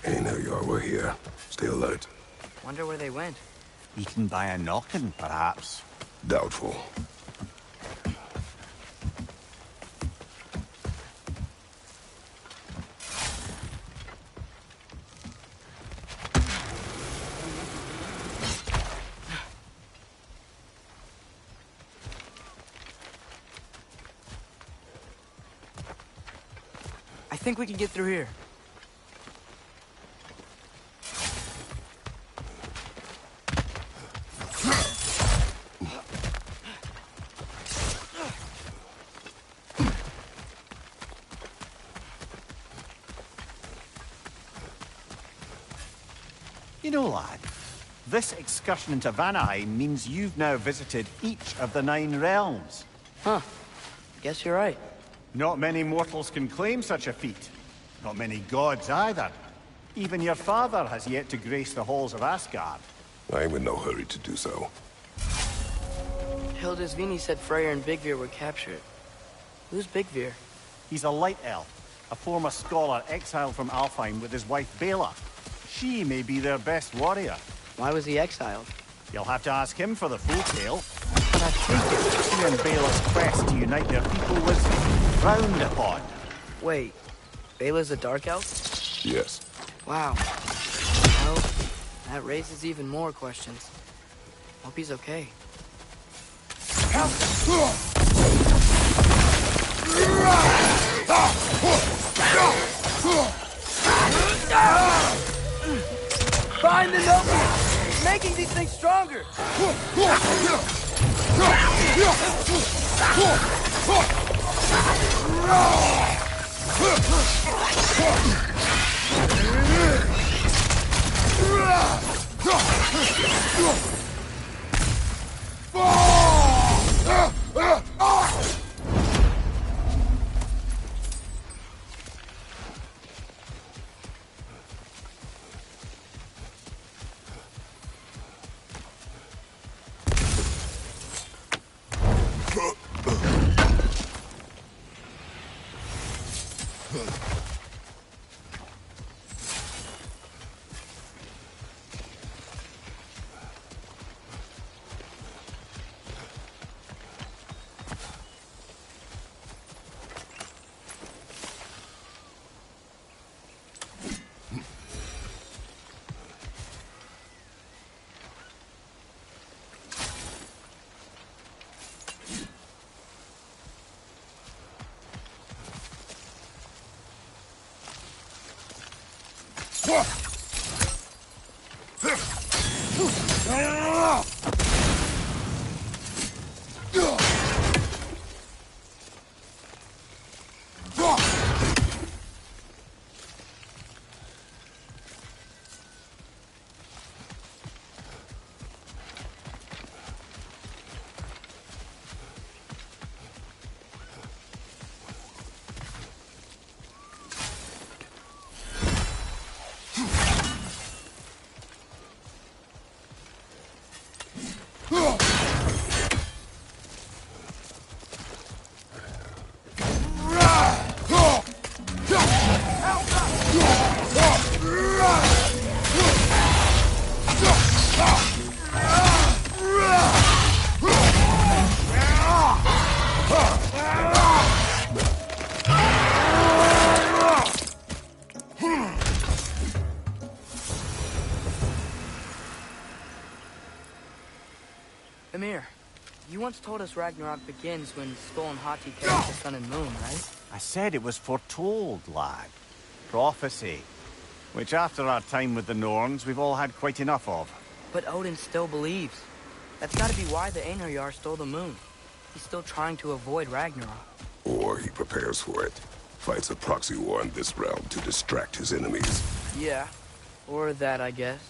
Hey, now you are. We're here. Stay alert. Wonder where they went. Eaten by a knocking, perhaps. Doubtful. I think we can get through here. You know, lad, this excursion into Vanaheim means you've now visited each of the 9 realms. Huh. Guess you're right. Not many mortals can claim such a feat. Not many gods either. Even your father has yet to grace the halls of Asgard. I'm in no hurry to do so. Hildisvini said Freyr and Bigvir were captured. Who's Bigvir? He's a light elf, a former scholar exiled from Alfheim with his wife Bela. She may be their best warrior. Why was he exiled? You'll have to ask him for the full tale. But I take it he and Bela's quest to unite their people was frowned upon. Wait, Bela's a dark elf? Yes. Wow. Well, that raises even more questions. Hope he's okay. Find the notebook! It's making these things stronger! once told us Ragnarok begins when Skull and Hati carries the sun and moon, right? I said it was foretold, lad. Prophecy. Which after our time with the Norns, we've all had quite enough of. But Odin still believes. That's gotta be why the Einherjar stole the moon. He's still trying to avoid Ragnarok. Or he prepares for it. Fights a proxy war in this realm to distract his enemies. Yeah. Or that, I guess.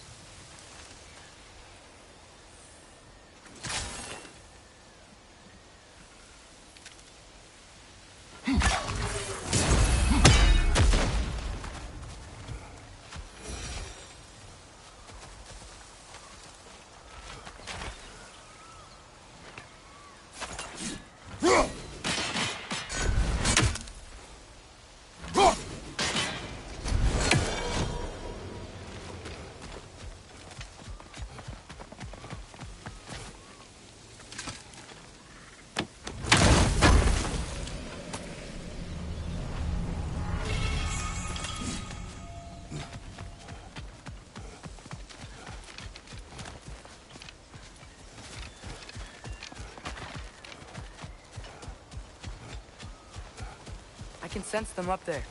I can sense them up there.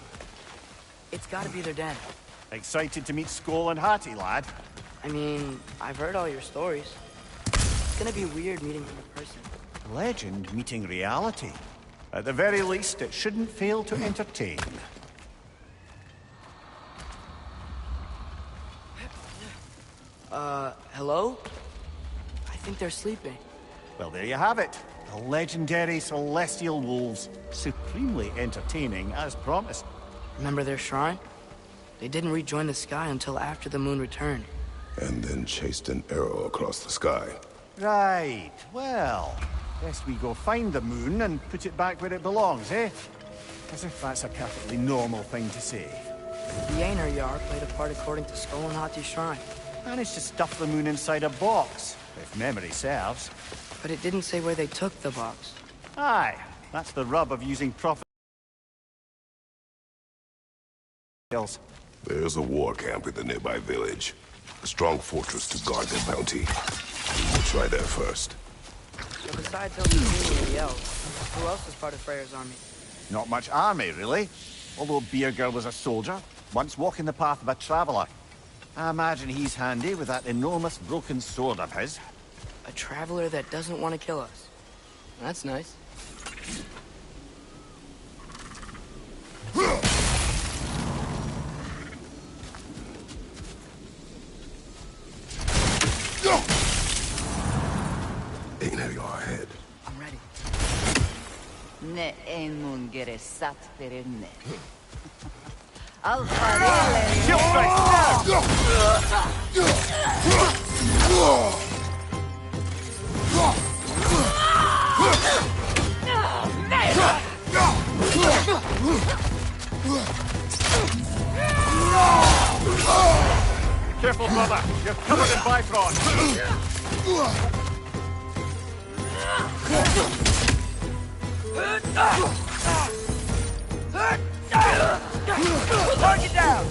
It's gotta be their den. Excited to meet Skull and Hati, lad? I mean, I've heard all your stories. It's gonna be weird meeting them in person. Legend meeting reality. At the very least, it shouldn't fail to entertain. Hello? I think they're sleeping. Well, there you have it. The legendary celestial wolves. Supremely entertaining, as promised. Remember their shrine? They didn't rejoin the sky until after the moon returned. And then chased an arrow across the sky. Right. Well, best we go find the moon and put it back where it belongs, eh? As if that's a perfectly normal thing to say. The Einherjar played a part according to Skull and Hati's shrine. Managed to stuff the moon inside a box, if memory serves. But it didn't say where they took the box. Aye, that's the rub of using prophet. There's a war camp in the nearby village. A strong fortress to guard their bounty. We'll try there first. So besides Odin and the elves, who else is part of Freyr's army? Not much army, really. Although Beer Girl was a soldier, once walking the path of a traveler. I imagine he's handy with that enormous broken sword of his. A traveler that doesn't want to kill us. That's nice. Einherjar ahead. I'm ready. Ne emun gere sat perenne. Careful, brother. You're covered in Bifrost. Target down!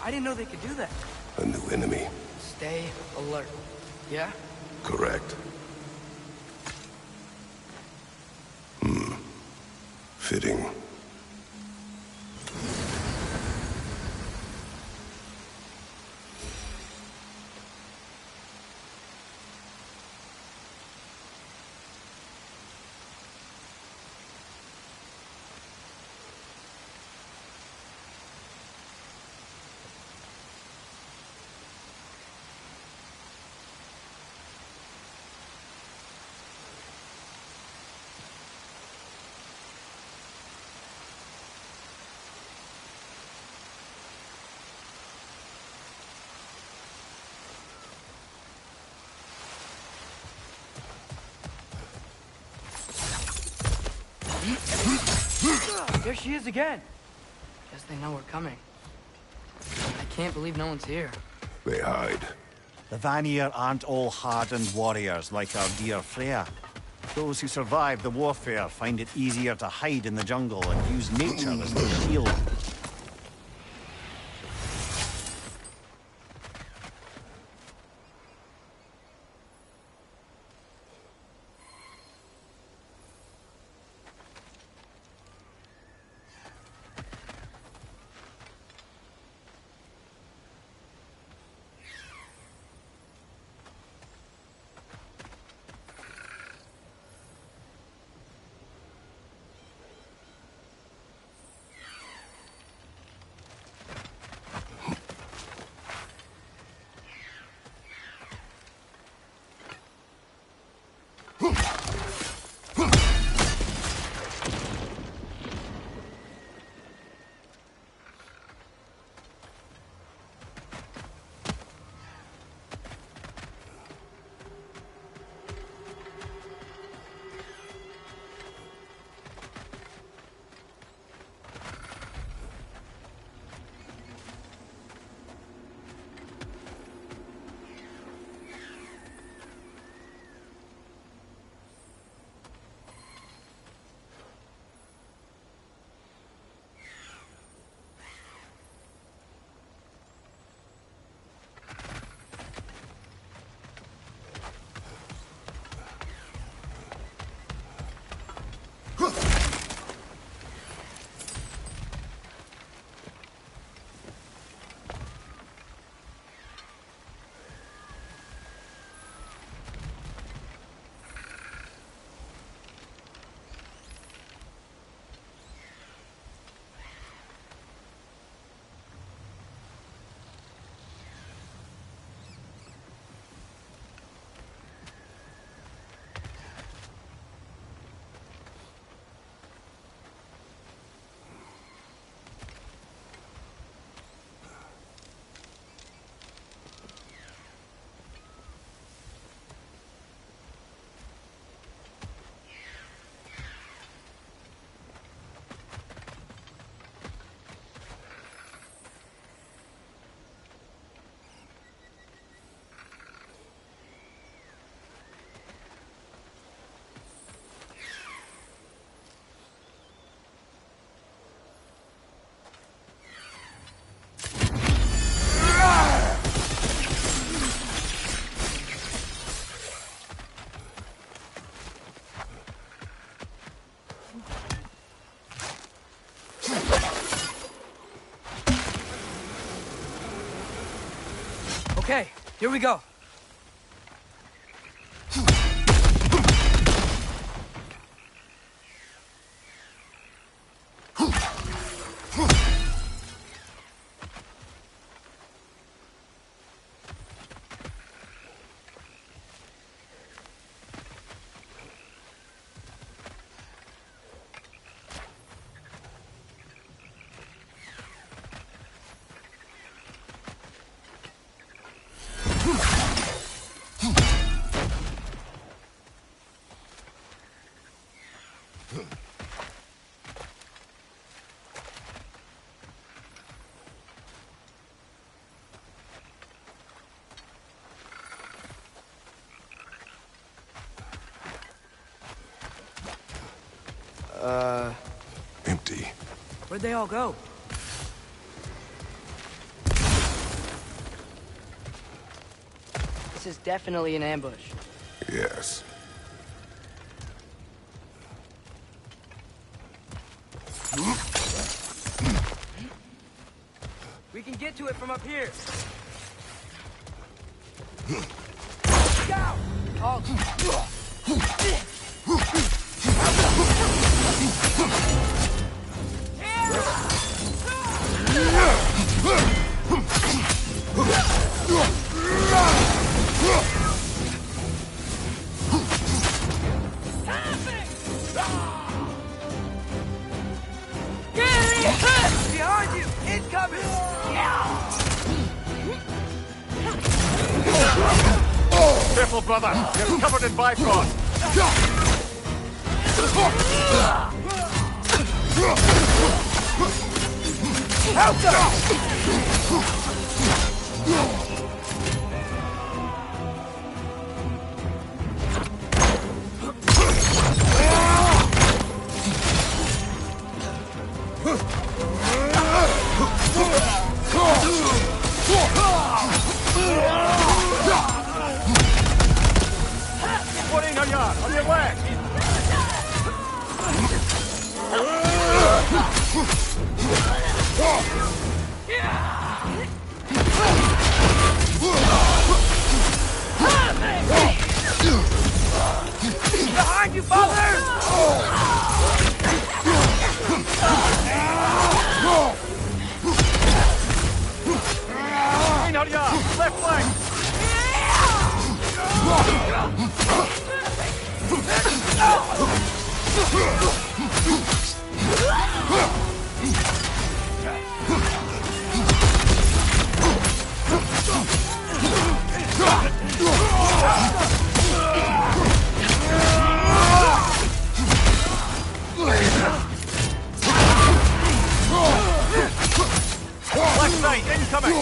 I didn't know they could do that. A new enemy. Stay alert. Yeah? Correct. Fitting. There she is again. Guess they know we're coming. I can't believe no one's here. They hide. The Vanir aren't all hardened warriors like our dear Freya. Those who survive the warfare find it easier to hide in the jungle and use nature as their shield. Okay, here we go. Empty. Where'd they all go? This is definitely an ambush. Yes. We can get to it from up here. Behind you! Incoming! Careful, brother! You're covered in bifrost! Help them! On your way! Behind you, father! Green on your left flank! Left side, incoming!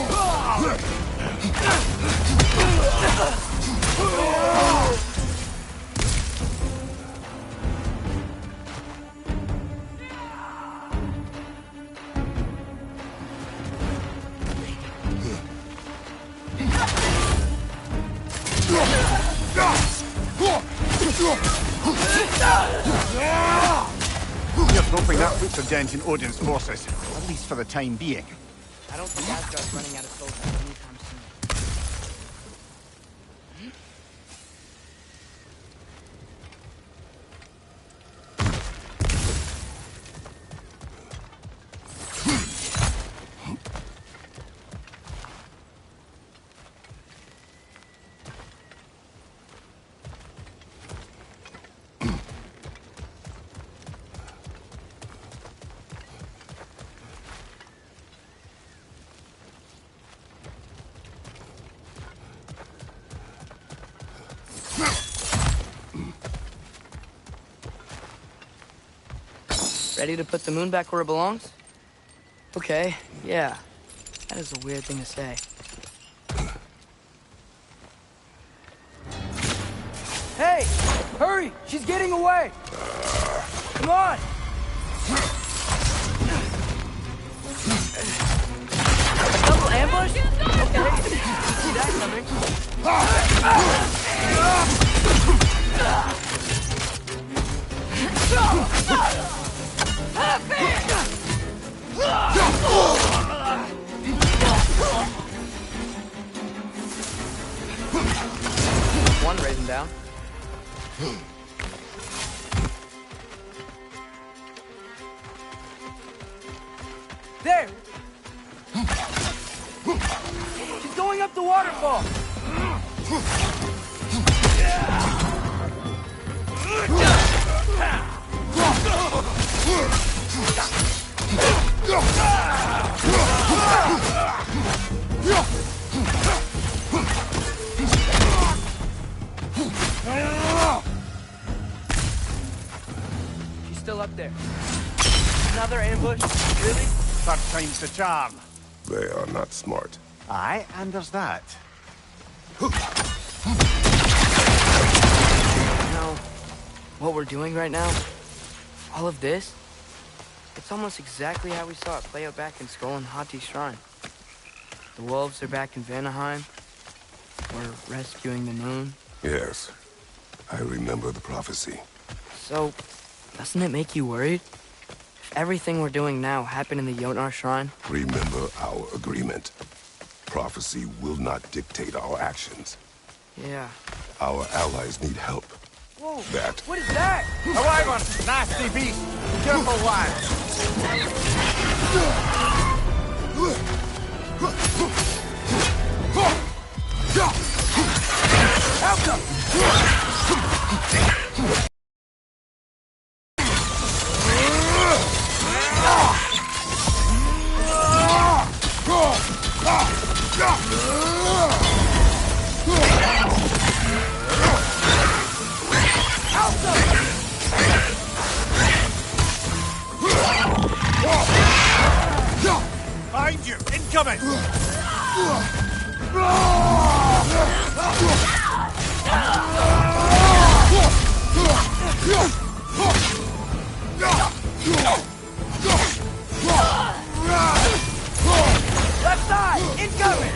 Just hoping that puts a dent in Odin's forces, at least for the time being. I don't think Asgard's running out of soldiers anytime soon. Ready to put the moon back where it belongs? Okay, yeah. That is a weird thing to say. Hey! Hurry! She's getting away! Come on! A double ambush? Okay. See that One raising down. There! She's going up the waterfall! She's still up there. Another ambush? Really? Third time's the charm. They are not smart. Aye, and there's that. You know, what we're doing right now, all of this, it's almost exactly how we saw it play out back in Skull and Hati's shrine. The wolves are back in Vanaheim. We're rescuing the moon. Yes. I remember the prophecy. So, doesn't it make you worried? If everything we're doing now happened in the Jotnar Shrine? Remember our agreement. Prophecy will not dictate our actions. Yeah. Our allies need help. Whoa! That. What is that? A wagon! Nasty beast! Careful, lad! Help them! Behind you! Incoming! Left side! Incoming!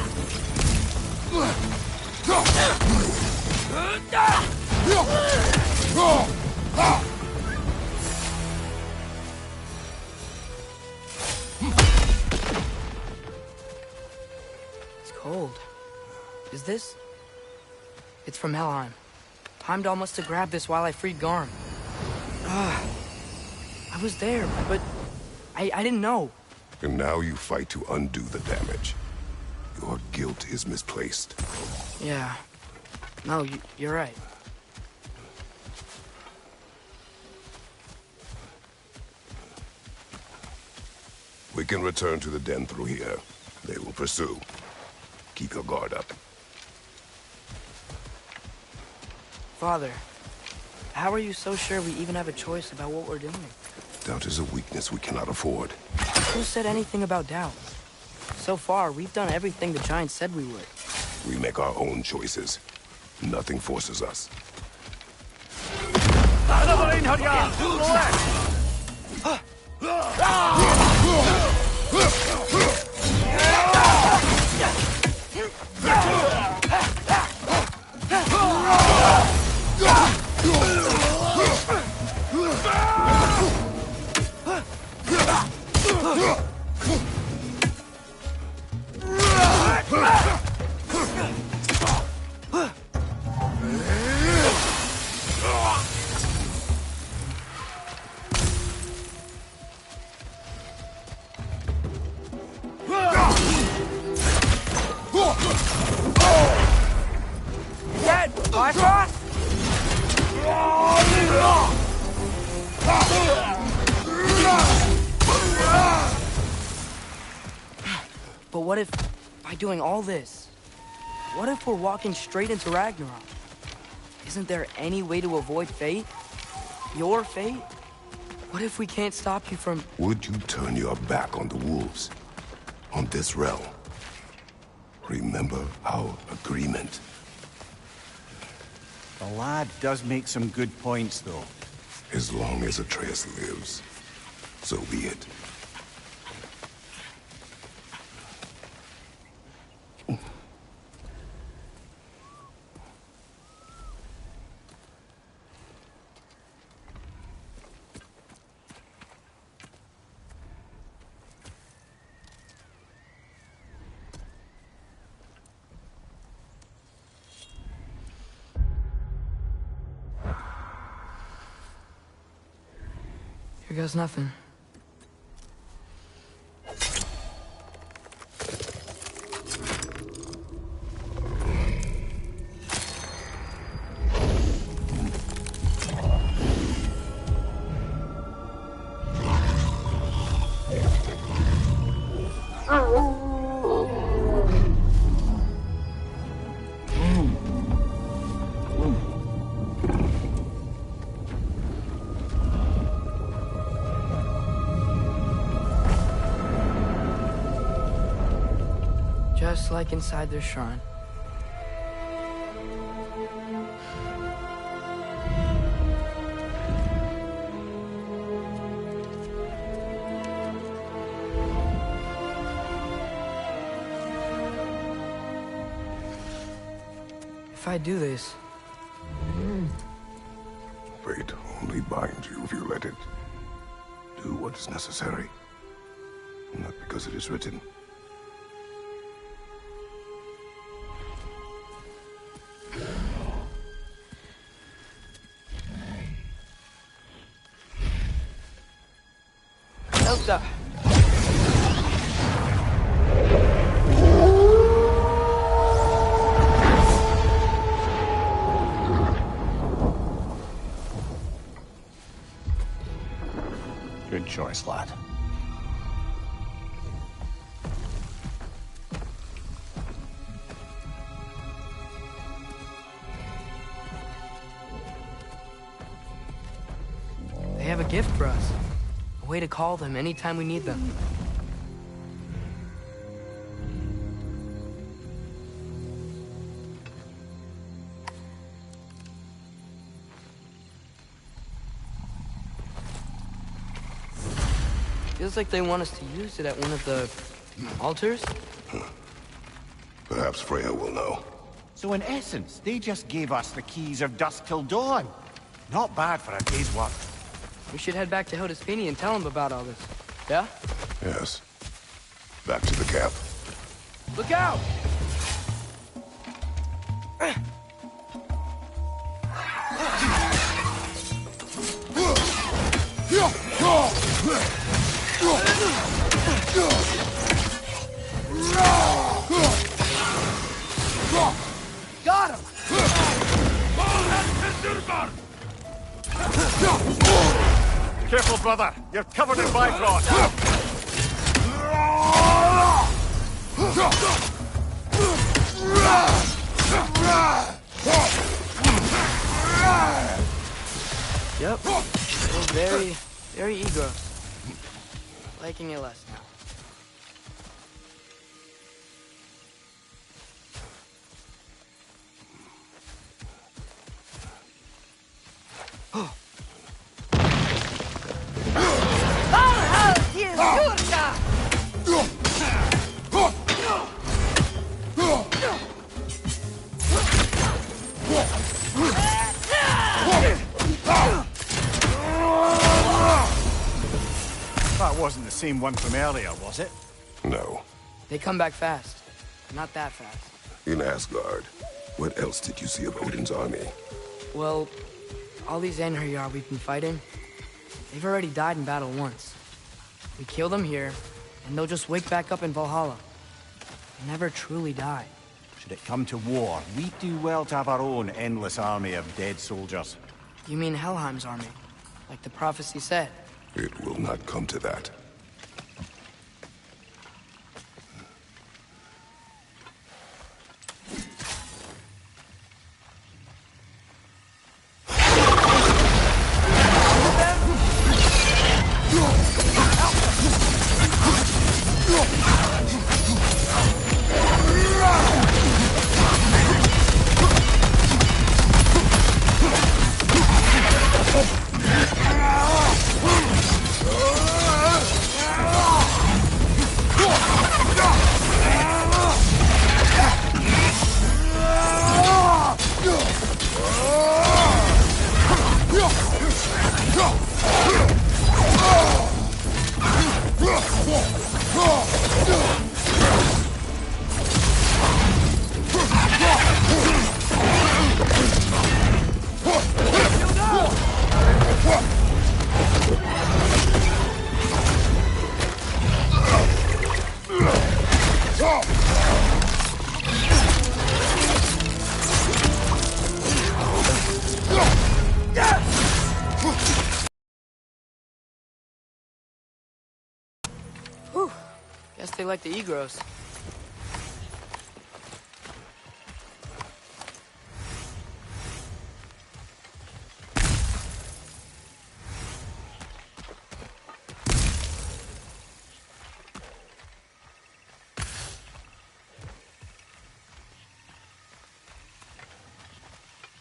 It's cold. Is this? It's from Helheim. Heimdall must have grabbed this while I freed Garm. I was there, but I didn't know. And now you fight to undo the damage. Your guilt is misplaced. Yeah. No, you're right. We can return to the den through here. They will pursue. Keep your guard up. Father, how are you so sure we even have a choice about what we're doing? Doubt is a weakness we cannot afford. Who said anything about doubt? So far, we've done everything the Giants said we would. We make our own choices. Nothing forces us. Dead! Bifrost! But what if, by doing all this, what if we're walking straight into Ragnarok? Isn't there any way to avoid fate? Your fate? What if we can't stop you from... Would you turn your back on the wolves? On this realm? Remember our agreement. The lad does make some good points, though. As long as Atreus lives, so be it. Here goes nothing. Just like inside their shrine. If I do this... Fate only binds you if you let it. Do what is necessary. Not because it is written. Elsa! Good choice, lad. They have a gift for us. A way to call them anytime we need them. Feels like they want us to use it at one of the... altars? Perhaps Freya will know. So in essence, they just gave us the keys of dusk till dawn. Not bad for a day's work. We should head back to Hildesfini and tell him about all this. Yeah? Yes. Back to the camp. Look out! Got him! Careful, brother. You're covered in bifrost. Yep. Still very eager. Liking it less now. That wasn't the same one from earlier, was it? No. They come back fast. Not that fast. In Asgard, what else did you see of Odin's army? Well, all these Einherjar we've been fighting, they've already died in battle once. We kill them here, and they'll just wake back up in Valhalla. They never truly die. Should it come to war, we do well to have our own endless army of dead soldiers. You mean Helheim's army? Like the prophecy said? It will not come to that. Whew. Guess they like the Egros.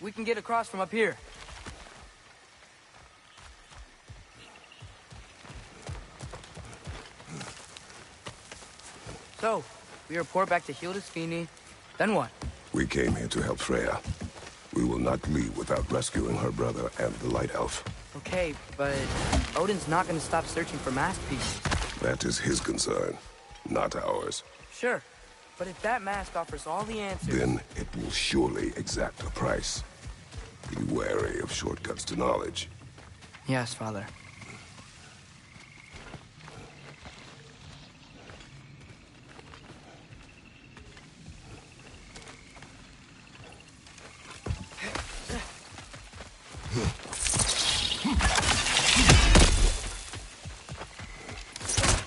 We can get across from up here. So, we report back to Hildesfini. Then what? We came here to help Freya. We will not leave without rescuing her brother and the Light Elf. Okay, but Odin's not gonna stop searching for mask pieces. That is his concern, not ours. Sure, but if that mask offers all the answers... Then it will surely exact a price. Be wary of shortcuts to knowledge. Yes, Father.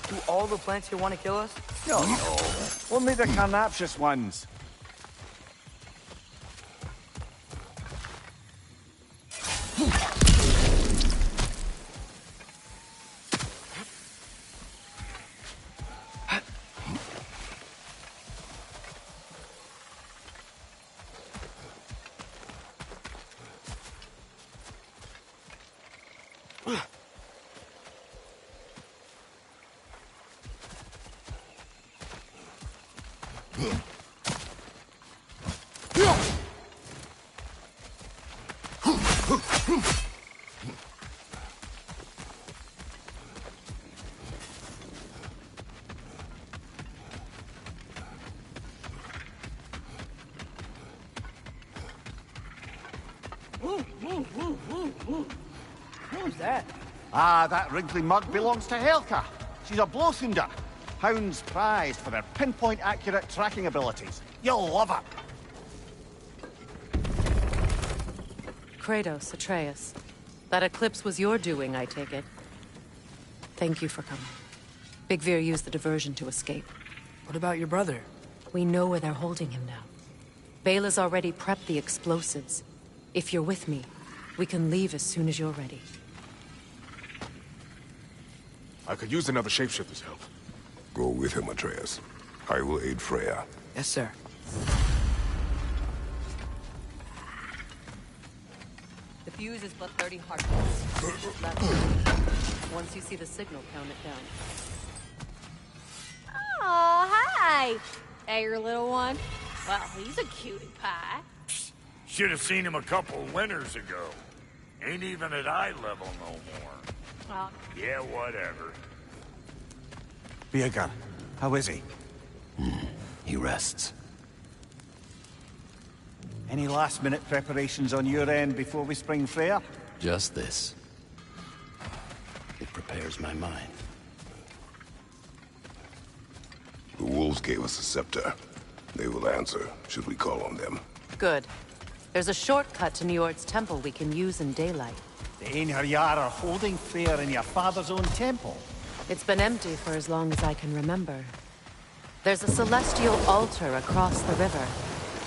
Do all the plants here want to kill us? No, no. Only the carnivorous ones. Who's that? Ah, that wrinkly mug belongs to Helka. She's a blowthunder. Hounds prized for their pinpoint accurate tracking abilities. You'll love her. Kratos, Atreus. That eclipse was your doing, I take it. Thank you for coming. Big Veer used the diversion to escape. What about your brother? We know where they're holding him now. Bela's already prepped the explosives. If you're with me, we can leave as soon as you're ready. I could use another shapeshifter's help. Go with him, Atreus. I will aid Freya. Yes, sir. The fuse is but 30 heartbeats. Left. Once you see the signal, count it down. Oh, hi! Hey, your little one. Well, he's a cutie pie. Should have seen him a couple winters ago. Ain't even at eye level no more. Well, Yeah, whatever. Björn, how is he? He rests. Any last-minute preparations on your end before we spring Freya? Just this. It prepares my mind. The wolves gave us a scepter. They will answer, should we call on them. Good. There's a shortcut to Njord's temple we can use in daylight. The Einherjar are holding Freya in your father's own temple. It's been empty for as long as I can remember. There's a celestial altar across the river.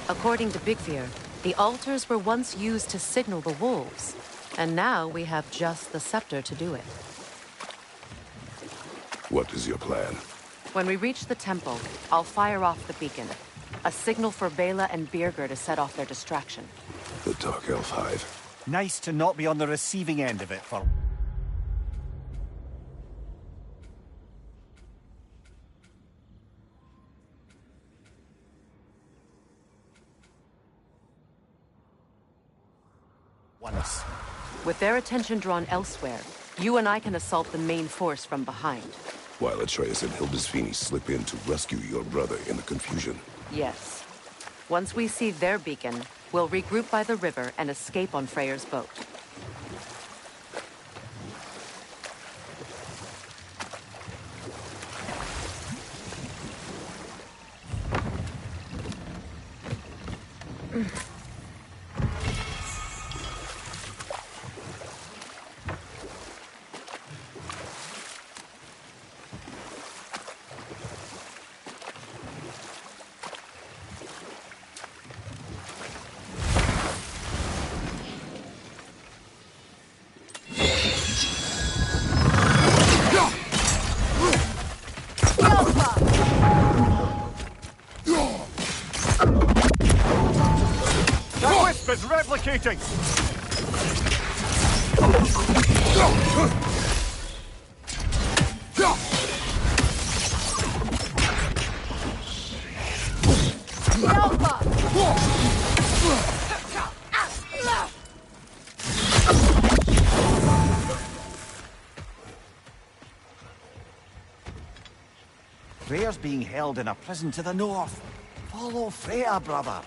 According to Big Veer, the altars were once used to signal the wolves. And now we have just the scepter to do it. What is your plan? When we reach the temple, I'll fire off the beacon. A signal for Bela and Birgir to set off their distraction. The Dark Elf Hive. Nice to not be on the receiving end of it for... once. With their attention drawn elsewhere, you and I can assault the main force from behind. While Atreus and Hildisvini slip in to rescue your brother in the confusion. Yes. Once we see their beacon, we'll regroup by the river and escape on Freyr's boat. Is replicating! Alpha! Freya's being held in a prison to the north. Follow Freya, brother.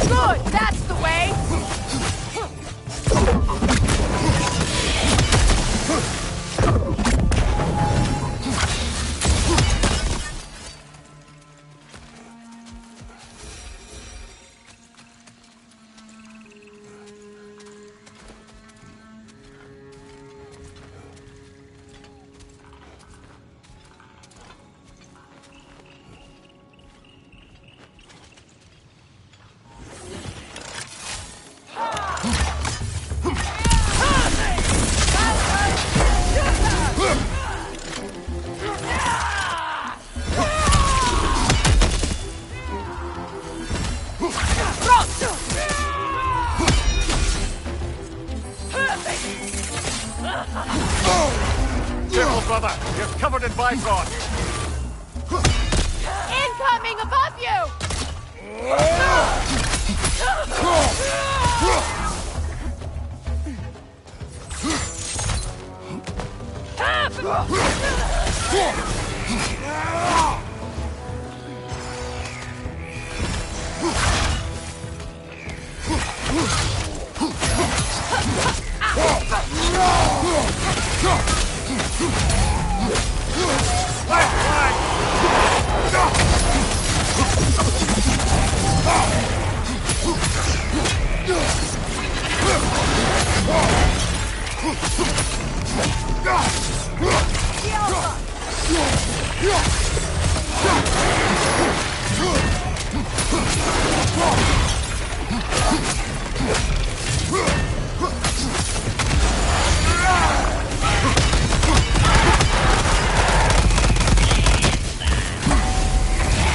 Good, that's the way! Careful, brother. You're covered in bifrost. Incoming above you!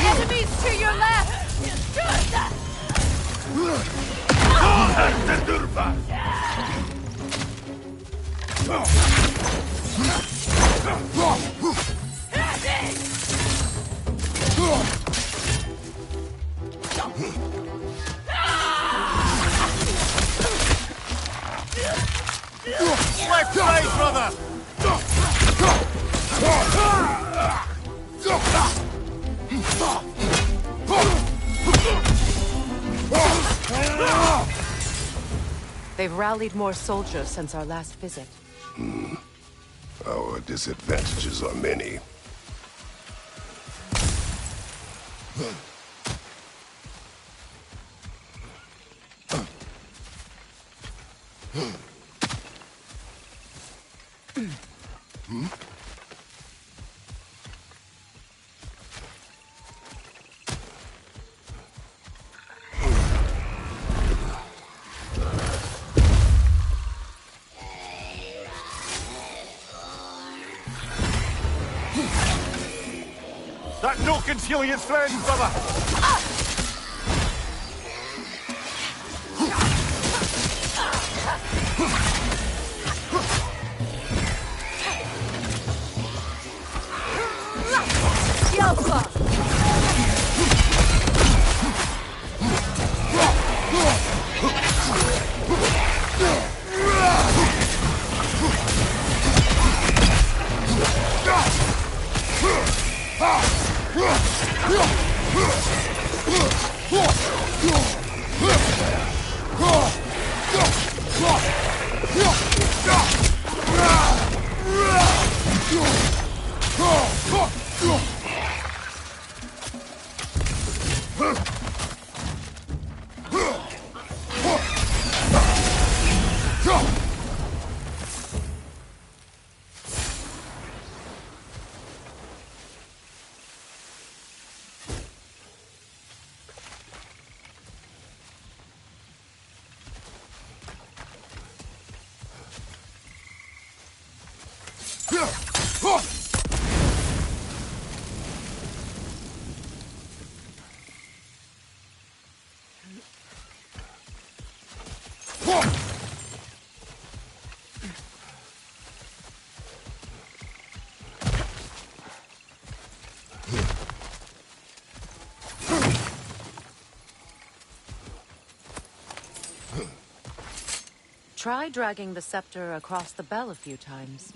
Enemies to your left! Left side, brother! They've rallied more soldiers since our last visit. Our disadvantages are many. That Nokin's healing its friends, brother! Try dragging the scepter across the bell a few times.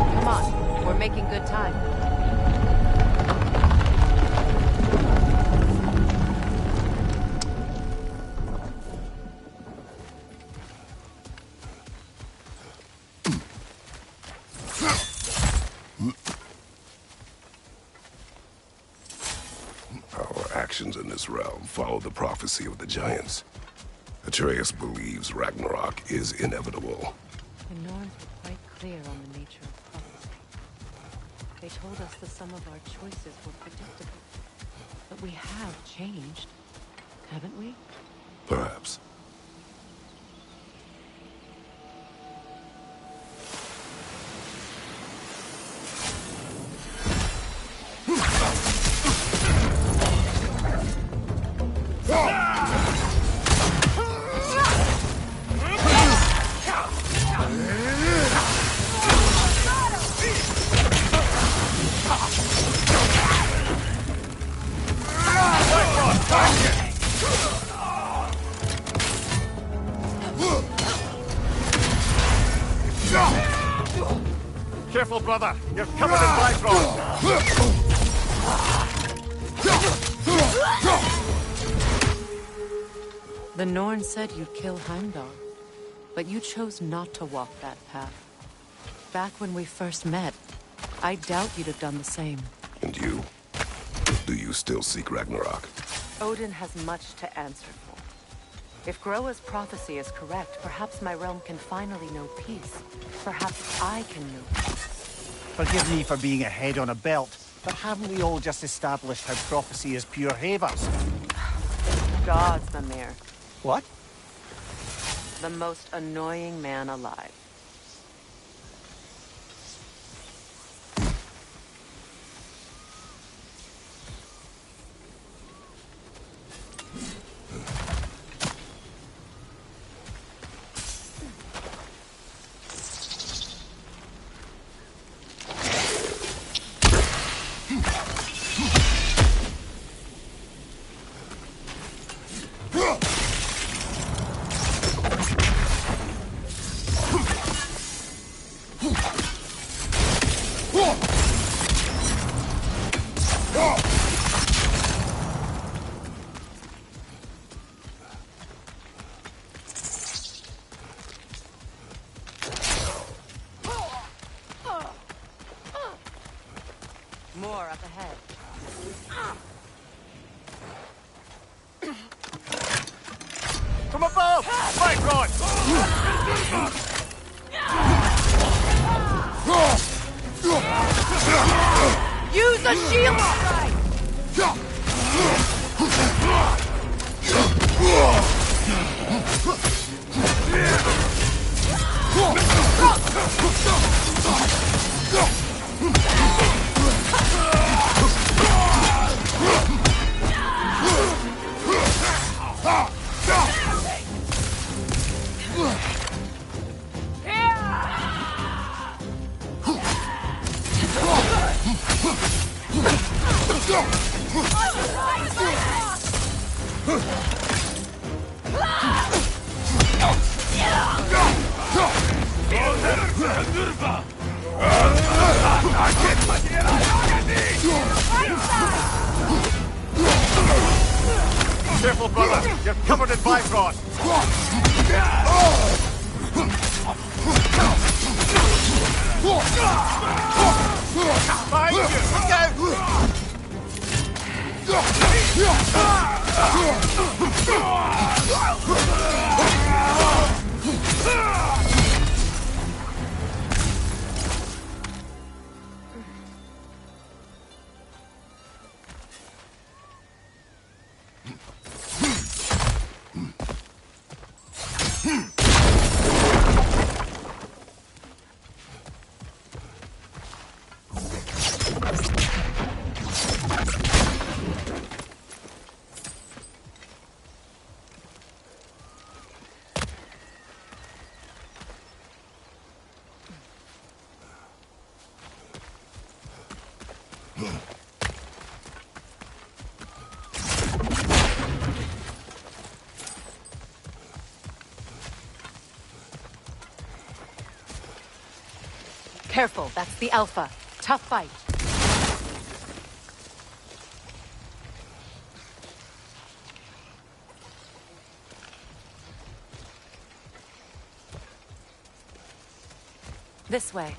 Come on, we're making good time. Our actions in this realm follow the prophecy of the giants. Atreus believes Ragnarok is inevitable. The Norns were quite clear on the nature of prophecy. They told us the sum of our choices were predictable. But we have changed, haven't we? Perhaps. Careful, brother. You're covered in Bifrost. The Norn said you'd kill Heimdall, but you chose not to walk that path. Back when we first met, I doubt you'd have done the same. And you? Do you still seek Ragnarok? Odin has much to answer for. If Groa's prophecy is correct, perhaps my realm can finally know peace. Perhaps I can know peace. Forgive me for being a head on a belt, but haven't we all just established how prophecy is pure havers? Gods, Mimir. What? The most annoying man alive. More up ahead. From above! Bifrost! Use a shield strike! Careful, brother. You're covered in Bifrost. Behind you! Look out! Careful, that's the Alpha. Tough fight. This way.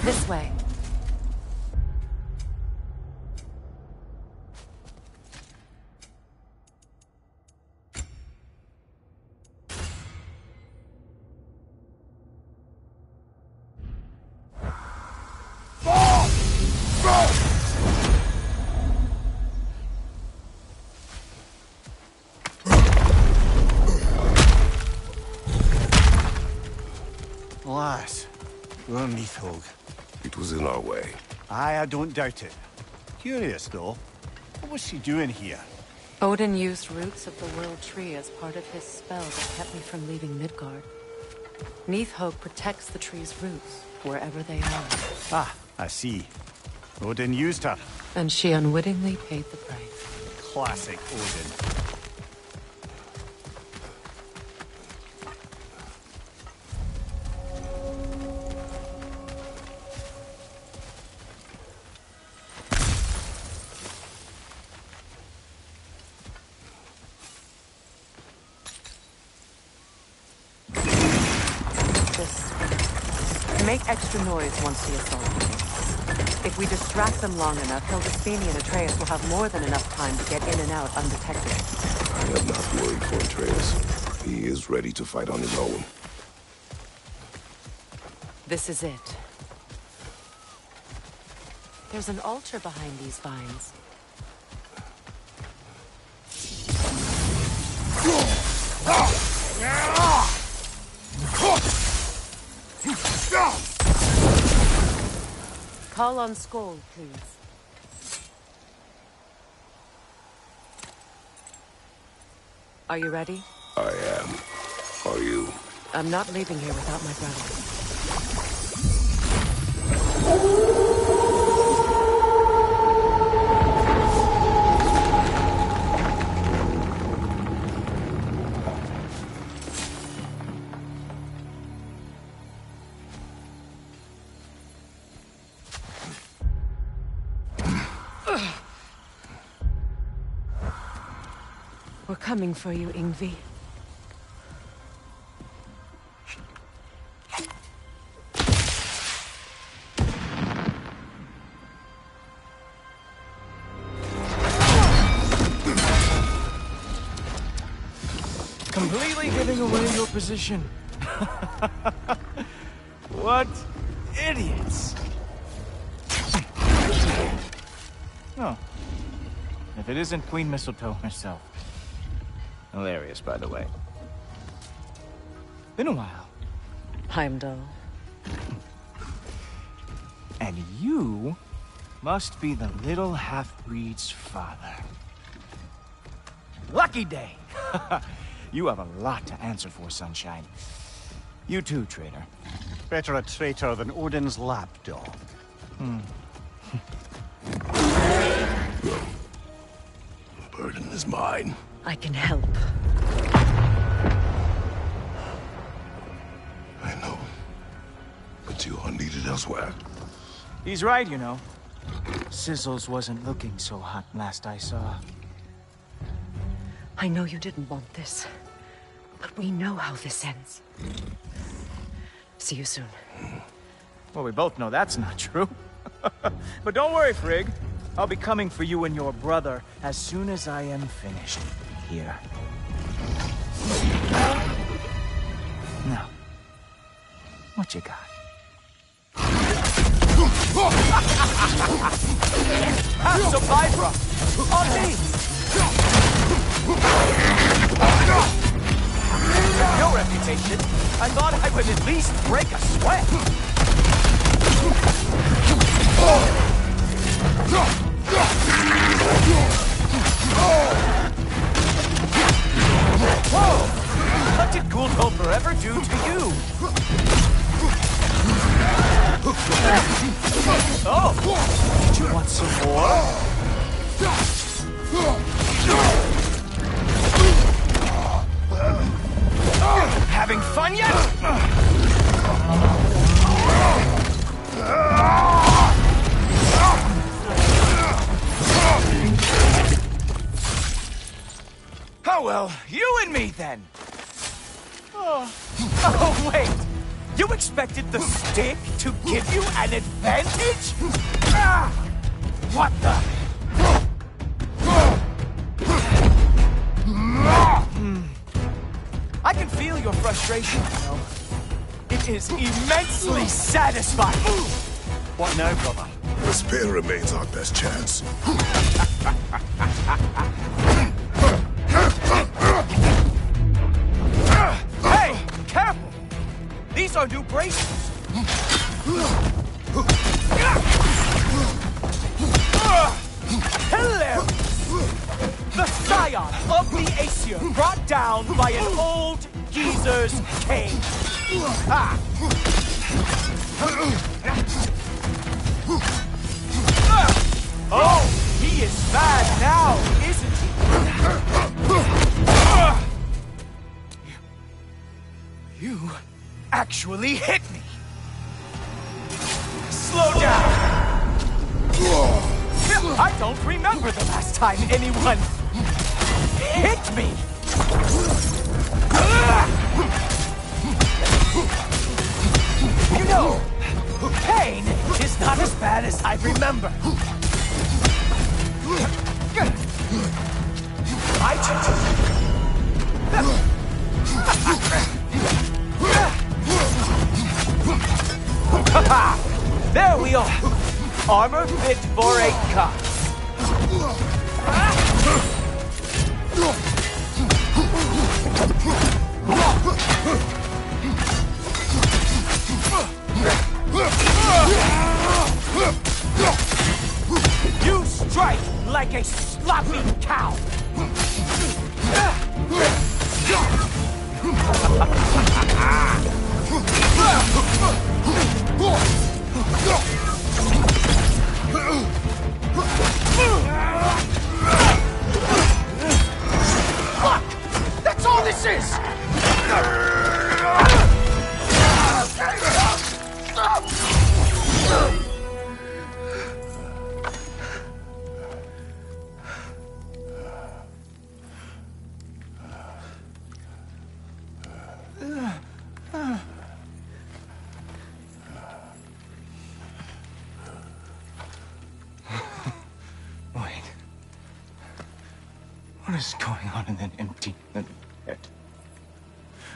This way. Alas, poor Neathhog. It was in our way. Aye, I don't doubt it. Curious, though. What was she doing here? Odin used roots of the World Tree as part of his spell that kept me from leaving Midgard. Neathhog protects the tree's roots, wherever they are. Ah, I see. Odin used her. And she unwittingly paid the price. Classic Odin. Make extra noise once the assault begins. If we distract them long enough, Hildesphini and Atreus will have more than enough time to get in and out undetected. I am not worried for Atreus. He is ready to fight on his own. This is it. There's an altar behind these vines. Call on Skoll, please. Are you ready? I am. Are you? I'm not leaving here without my brother. We're coming for you, Yngvi. Completely giving away your position. What idiots! Oh. If it isn't Queen Mistletoe herself. Hilarious, by the way. Been a while. Heimdall. And you must be the little half-breed's father. Lucky day! You have a lot to answer for, Sunshine. You too, traitor. Better a traitor than Odin's lapdog. The burden is mine. I can help. I know. But you are needed elsewhere. He's right, you know. Sizzles wasn't looking so hot last I saw. I know you didn't want this, but we know how this ends. See you soon. Well, we both know that's not true. But don't worry, Frigg. I'll be coming for you and your brother as soon as I am finished here. Now, what you got? Have some Vibra! On me! With your reputation, I thought I would at least break a sweat. Whoa! What did Ghoul Forever do to you? Oh! Did you want some more? Having fun yet? Oh well, you and me then. Oh wait! You expected the stick to give you an advantage? Ah! What the? I can feel your frustration, you know. It is immensely satisfying. What now, brother? The spear remains our best chance. Hey! Careful! These are new bracelets. Hilarious! The scion of the Aesir brought down by an old geezer's cave. Ah. Oh, he is mad now, isn't he? You actually hit me. Slow down. I don't remember the last time anyone hit me. You know, pain is not as bad as I remember. I There we are. Armor fit for a cop. You strike like a sloppy cow. Fuck! That's all this is! What is going on in that empty little head?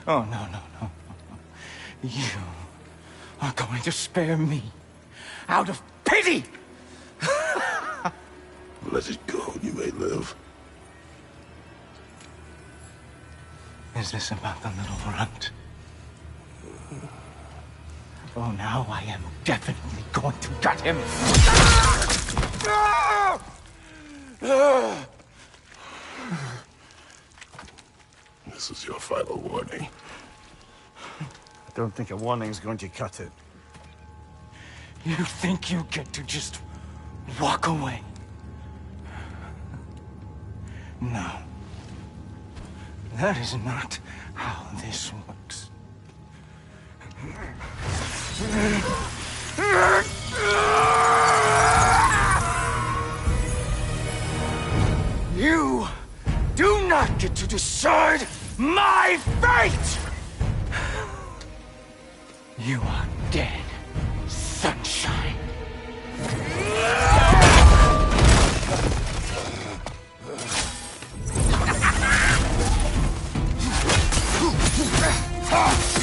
Oh, no. You are going to spare me out of pity! Let it go, you may live. Is this about the little runt? Oh, now I am definitely going to gut him. This is your final warning. Don't think a warning's going to cut it. You think you get to just walk away? No. That is not how this works. You do not get to decide my fate! You are dead, sunshine.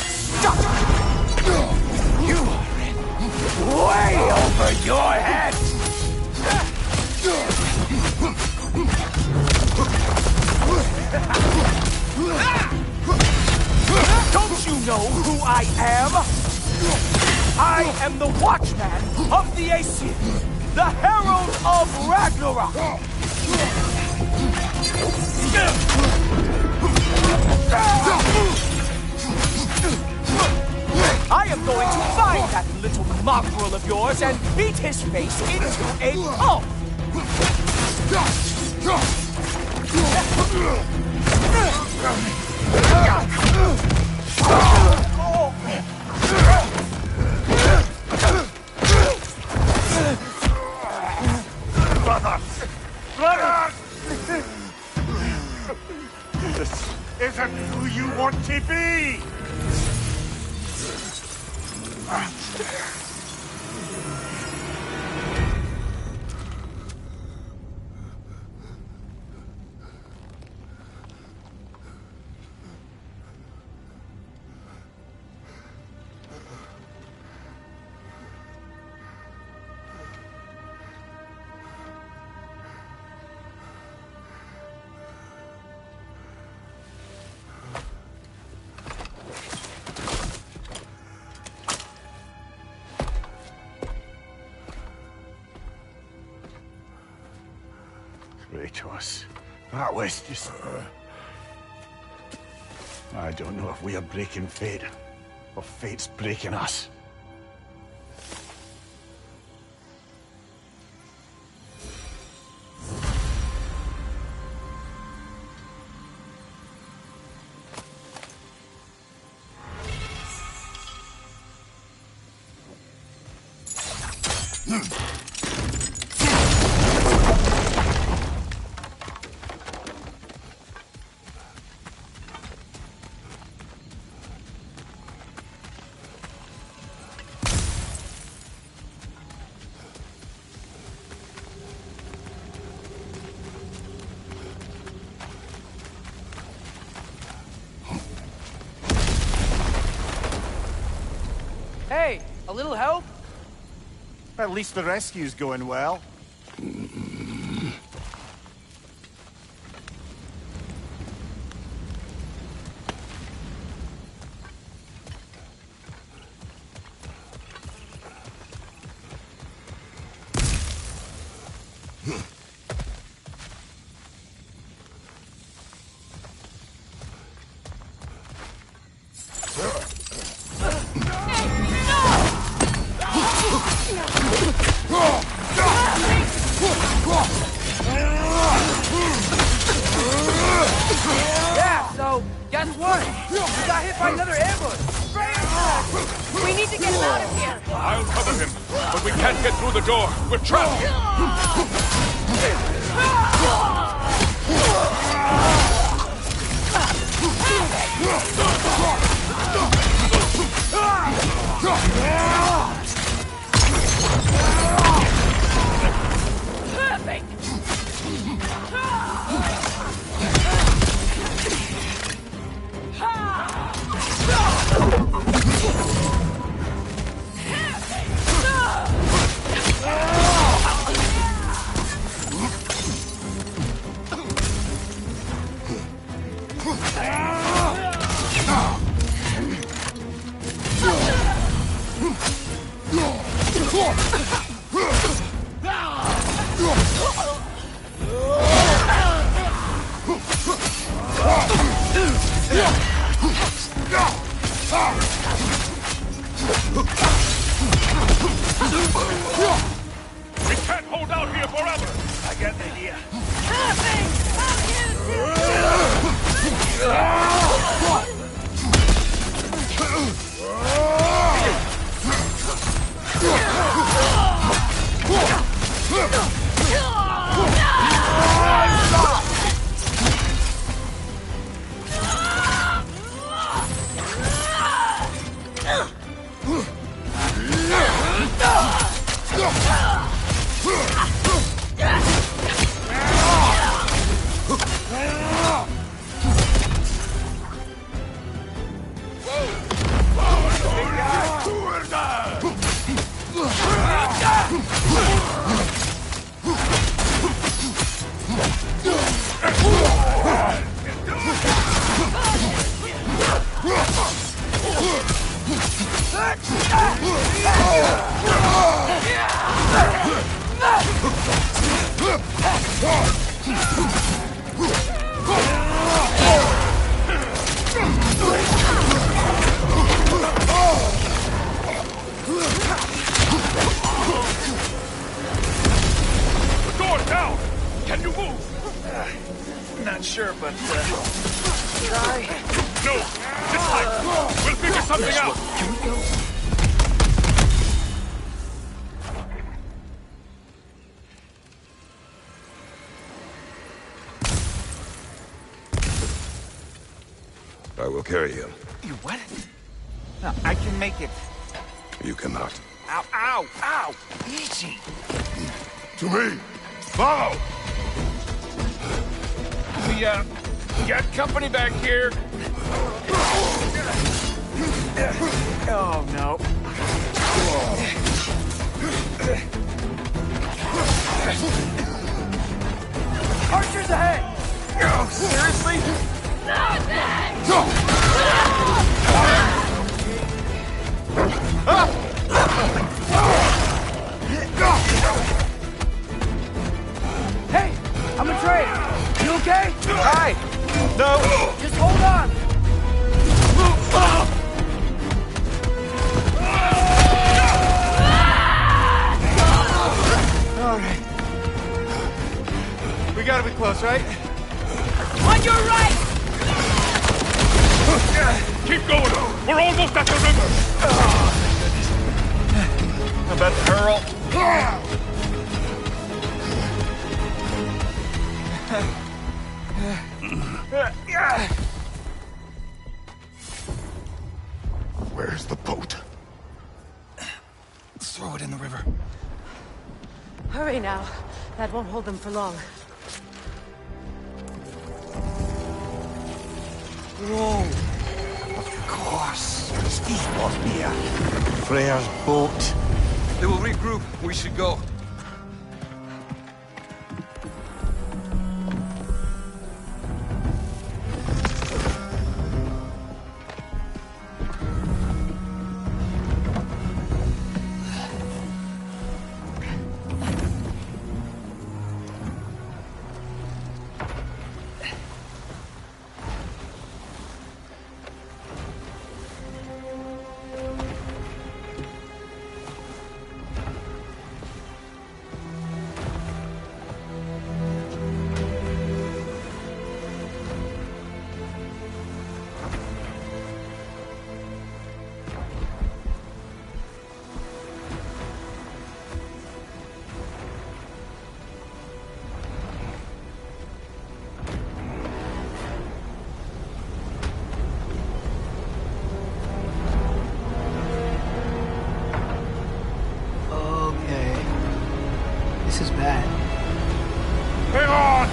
Stop! You are in way over your head! Don't you know who I am? I am the Watchman of the Aesir, the Herald of Ragnarok! I am going to find that little mongrel of yours and beat his face into a pulp! Brother! This isn't who you want to be! Kratos, that was just... I don't know if we are breaking fate, or fate's breaking us. Hey, a little help? At least the rescue's going well. Yeah, so, guess what? We got hit by another ambush! We need to get him out of here! I'll cover him, but we can't get through the door. We're trapped. Perfect! We can't hold out here forever! I got an idea. The door's down! Can you move? Not sure, but, try. No! This time! We'll figure something out! Can we go? I will carry him. You what? No, I can make it. You cannot. Ow, ow, ow! Easy! To me! Follow! We, got company back here. Oh, no. Archers ahead! Oh, seriously? Hey! I'm a Trey! You okay? Hi! No! Just hold on! Alright. We gotta be close, right? On your right! Keep going! We're almost at the river! I'm about to hurl. Where's the boat? Throw it in the river. Hurry now. That won't hold them for long. Whoa! Of course. This must be a Freya's boat. They will regroup. We should go. This is bad. Hang on!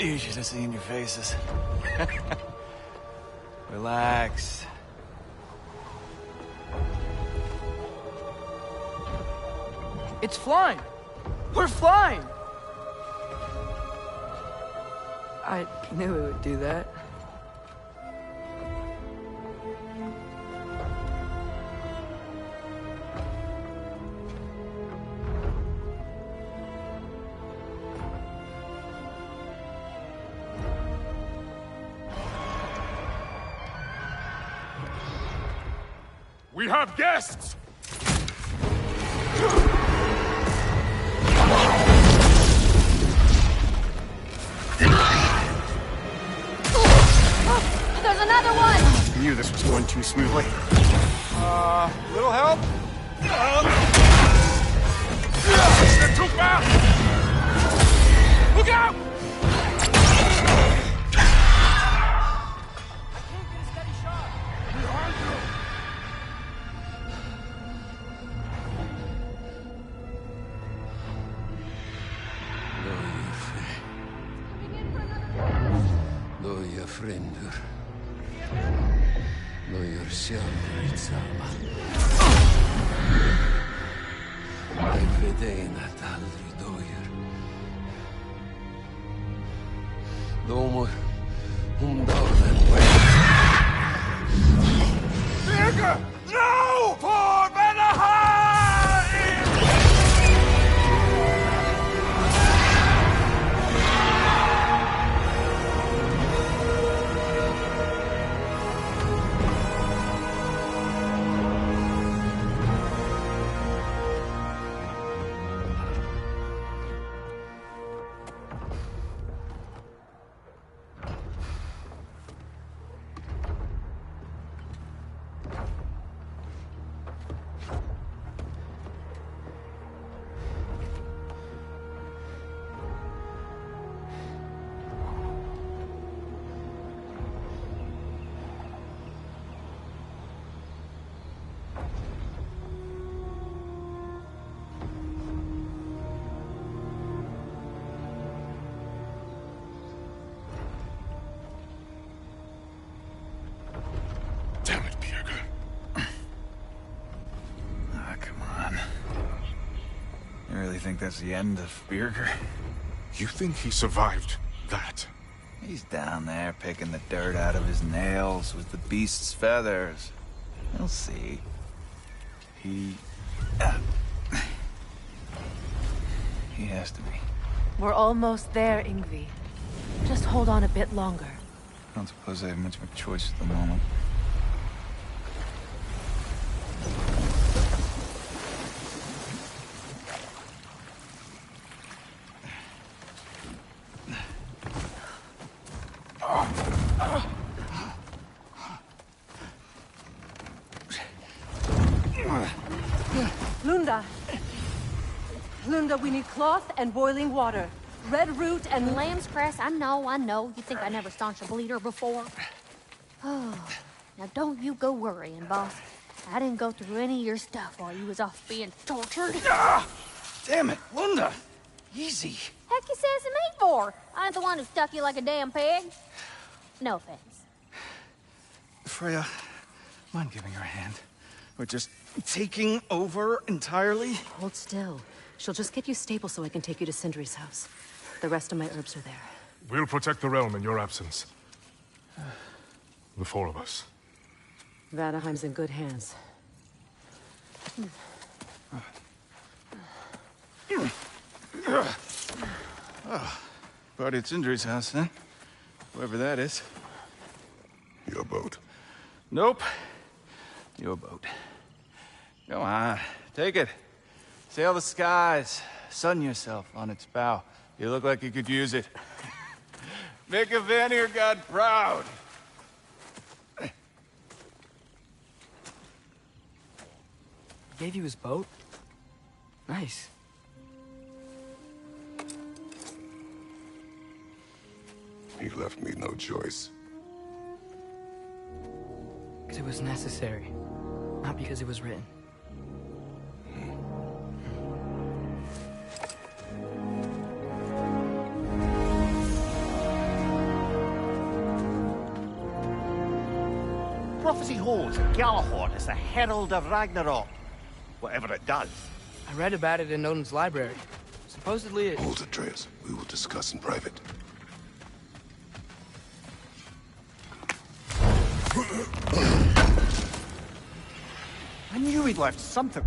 You should have seen your faces. Relax. It's flying! We're flying! I knew it would do that. We have guests! There's another one! I knew this was going too smoothly. Little help? They're too fast! Look out! Loja frendur. Loja sjálfur í sama. Every day that aldrei dóir. Dómur, dáðan veit. Birgir! No! For Vanaheim! Think that's the end of Birgir? You think he survived that? He's down there picking the dirt out of his nails with the beast's feathers. You'll see. He has to be. We're almost there, Ingvi. Just hold on a bit longer. I don't suppose I have much of a choice at the moment. Lunda, we need cloth and boiling water. Red root and Lamb's cress, I know. You think I never staunched a bleeder before? Oh, now don't you go worrying, boss. I didn't go through any of your stuff while you was off being tortured. Damn it, Lunda! Easy. Heck you sassing me for? I ain't the one who stuck you like a damn pig. No offense. Freya, mind giving her a hand? We're just taking over entirely? Hold still. She'll just get you stable so I can take you to Sindri's house. The rest of my herbs are there. We'll protect the realm in your absence. The four of us. Vanaheim's in good hands. Oh, party at Sindri's house, then? Whoever that is. Your boat. Nope. Your boat. Go on, take it. Sail the skies. Sun yourself on its bow. You look like you could use it. Make a Vanir god proud. Gave you his boat? Nice. He left me no choice. Because it was necessary. Not because it was written. Prophecy holds that Galahad is the herald of Ragnarok. Whatever it does. I read about it in Odin's library. Supposedly it... Hold it, Atreus. We will discuss in private. I knew he'd left something.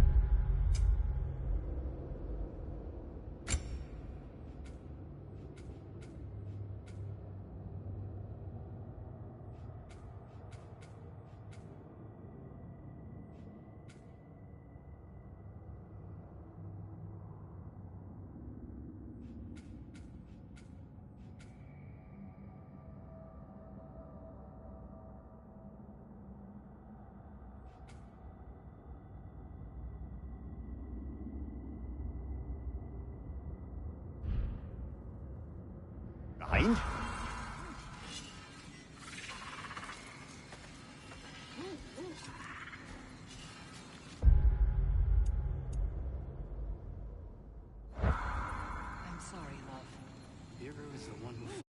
mind. I'm sorry, love. Hero is the one who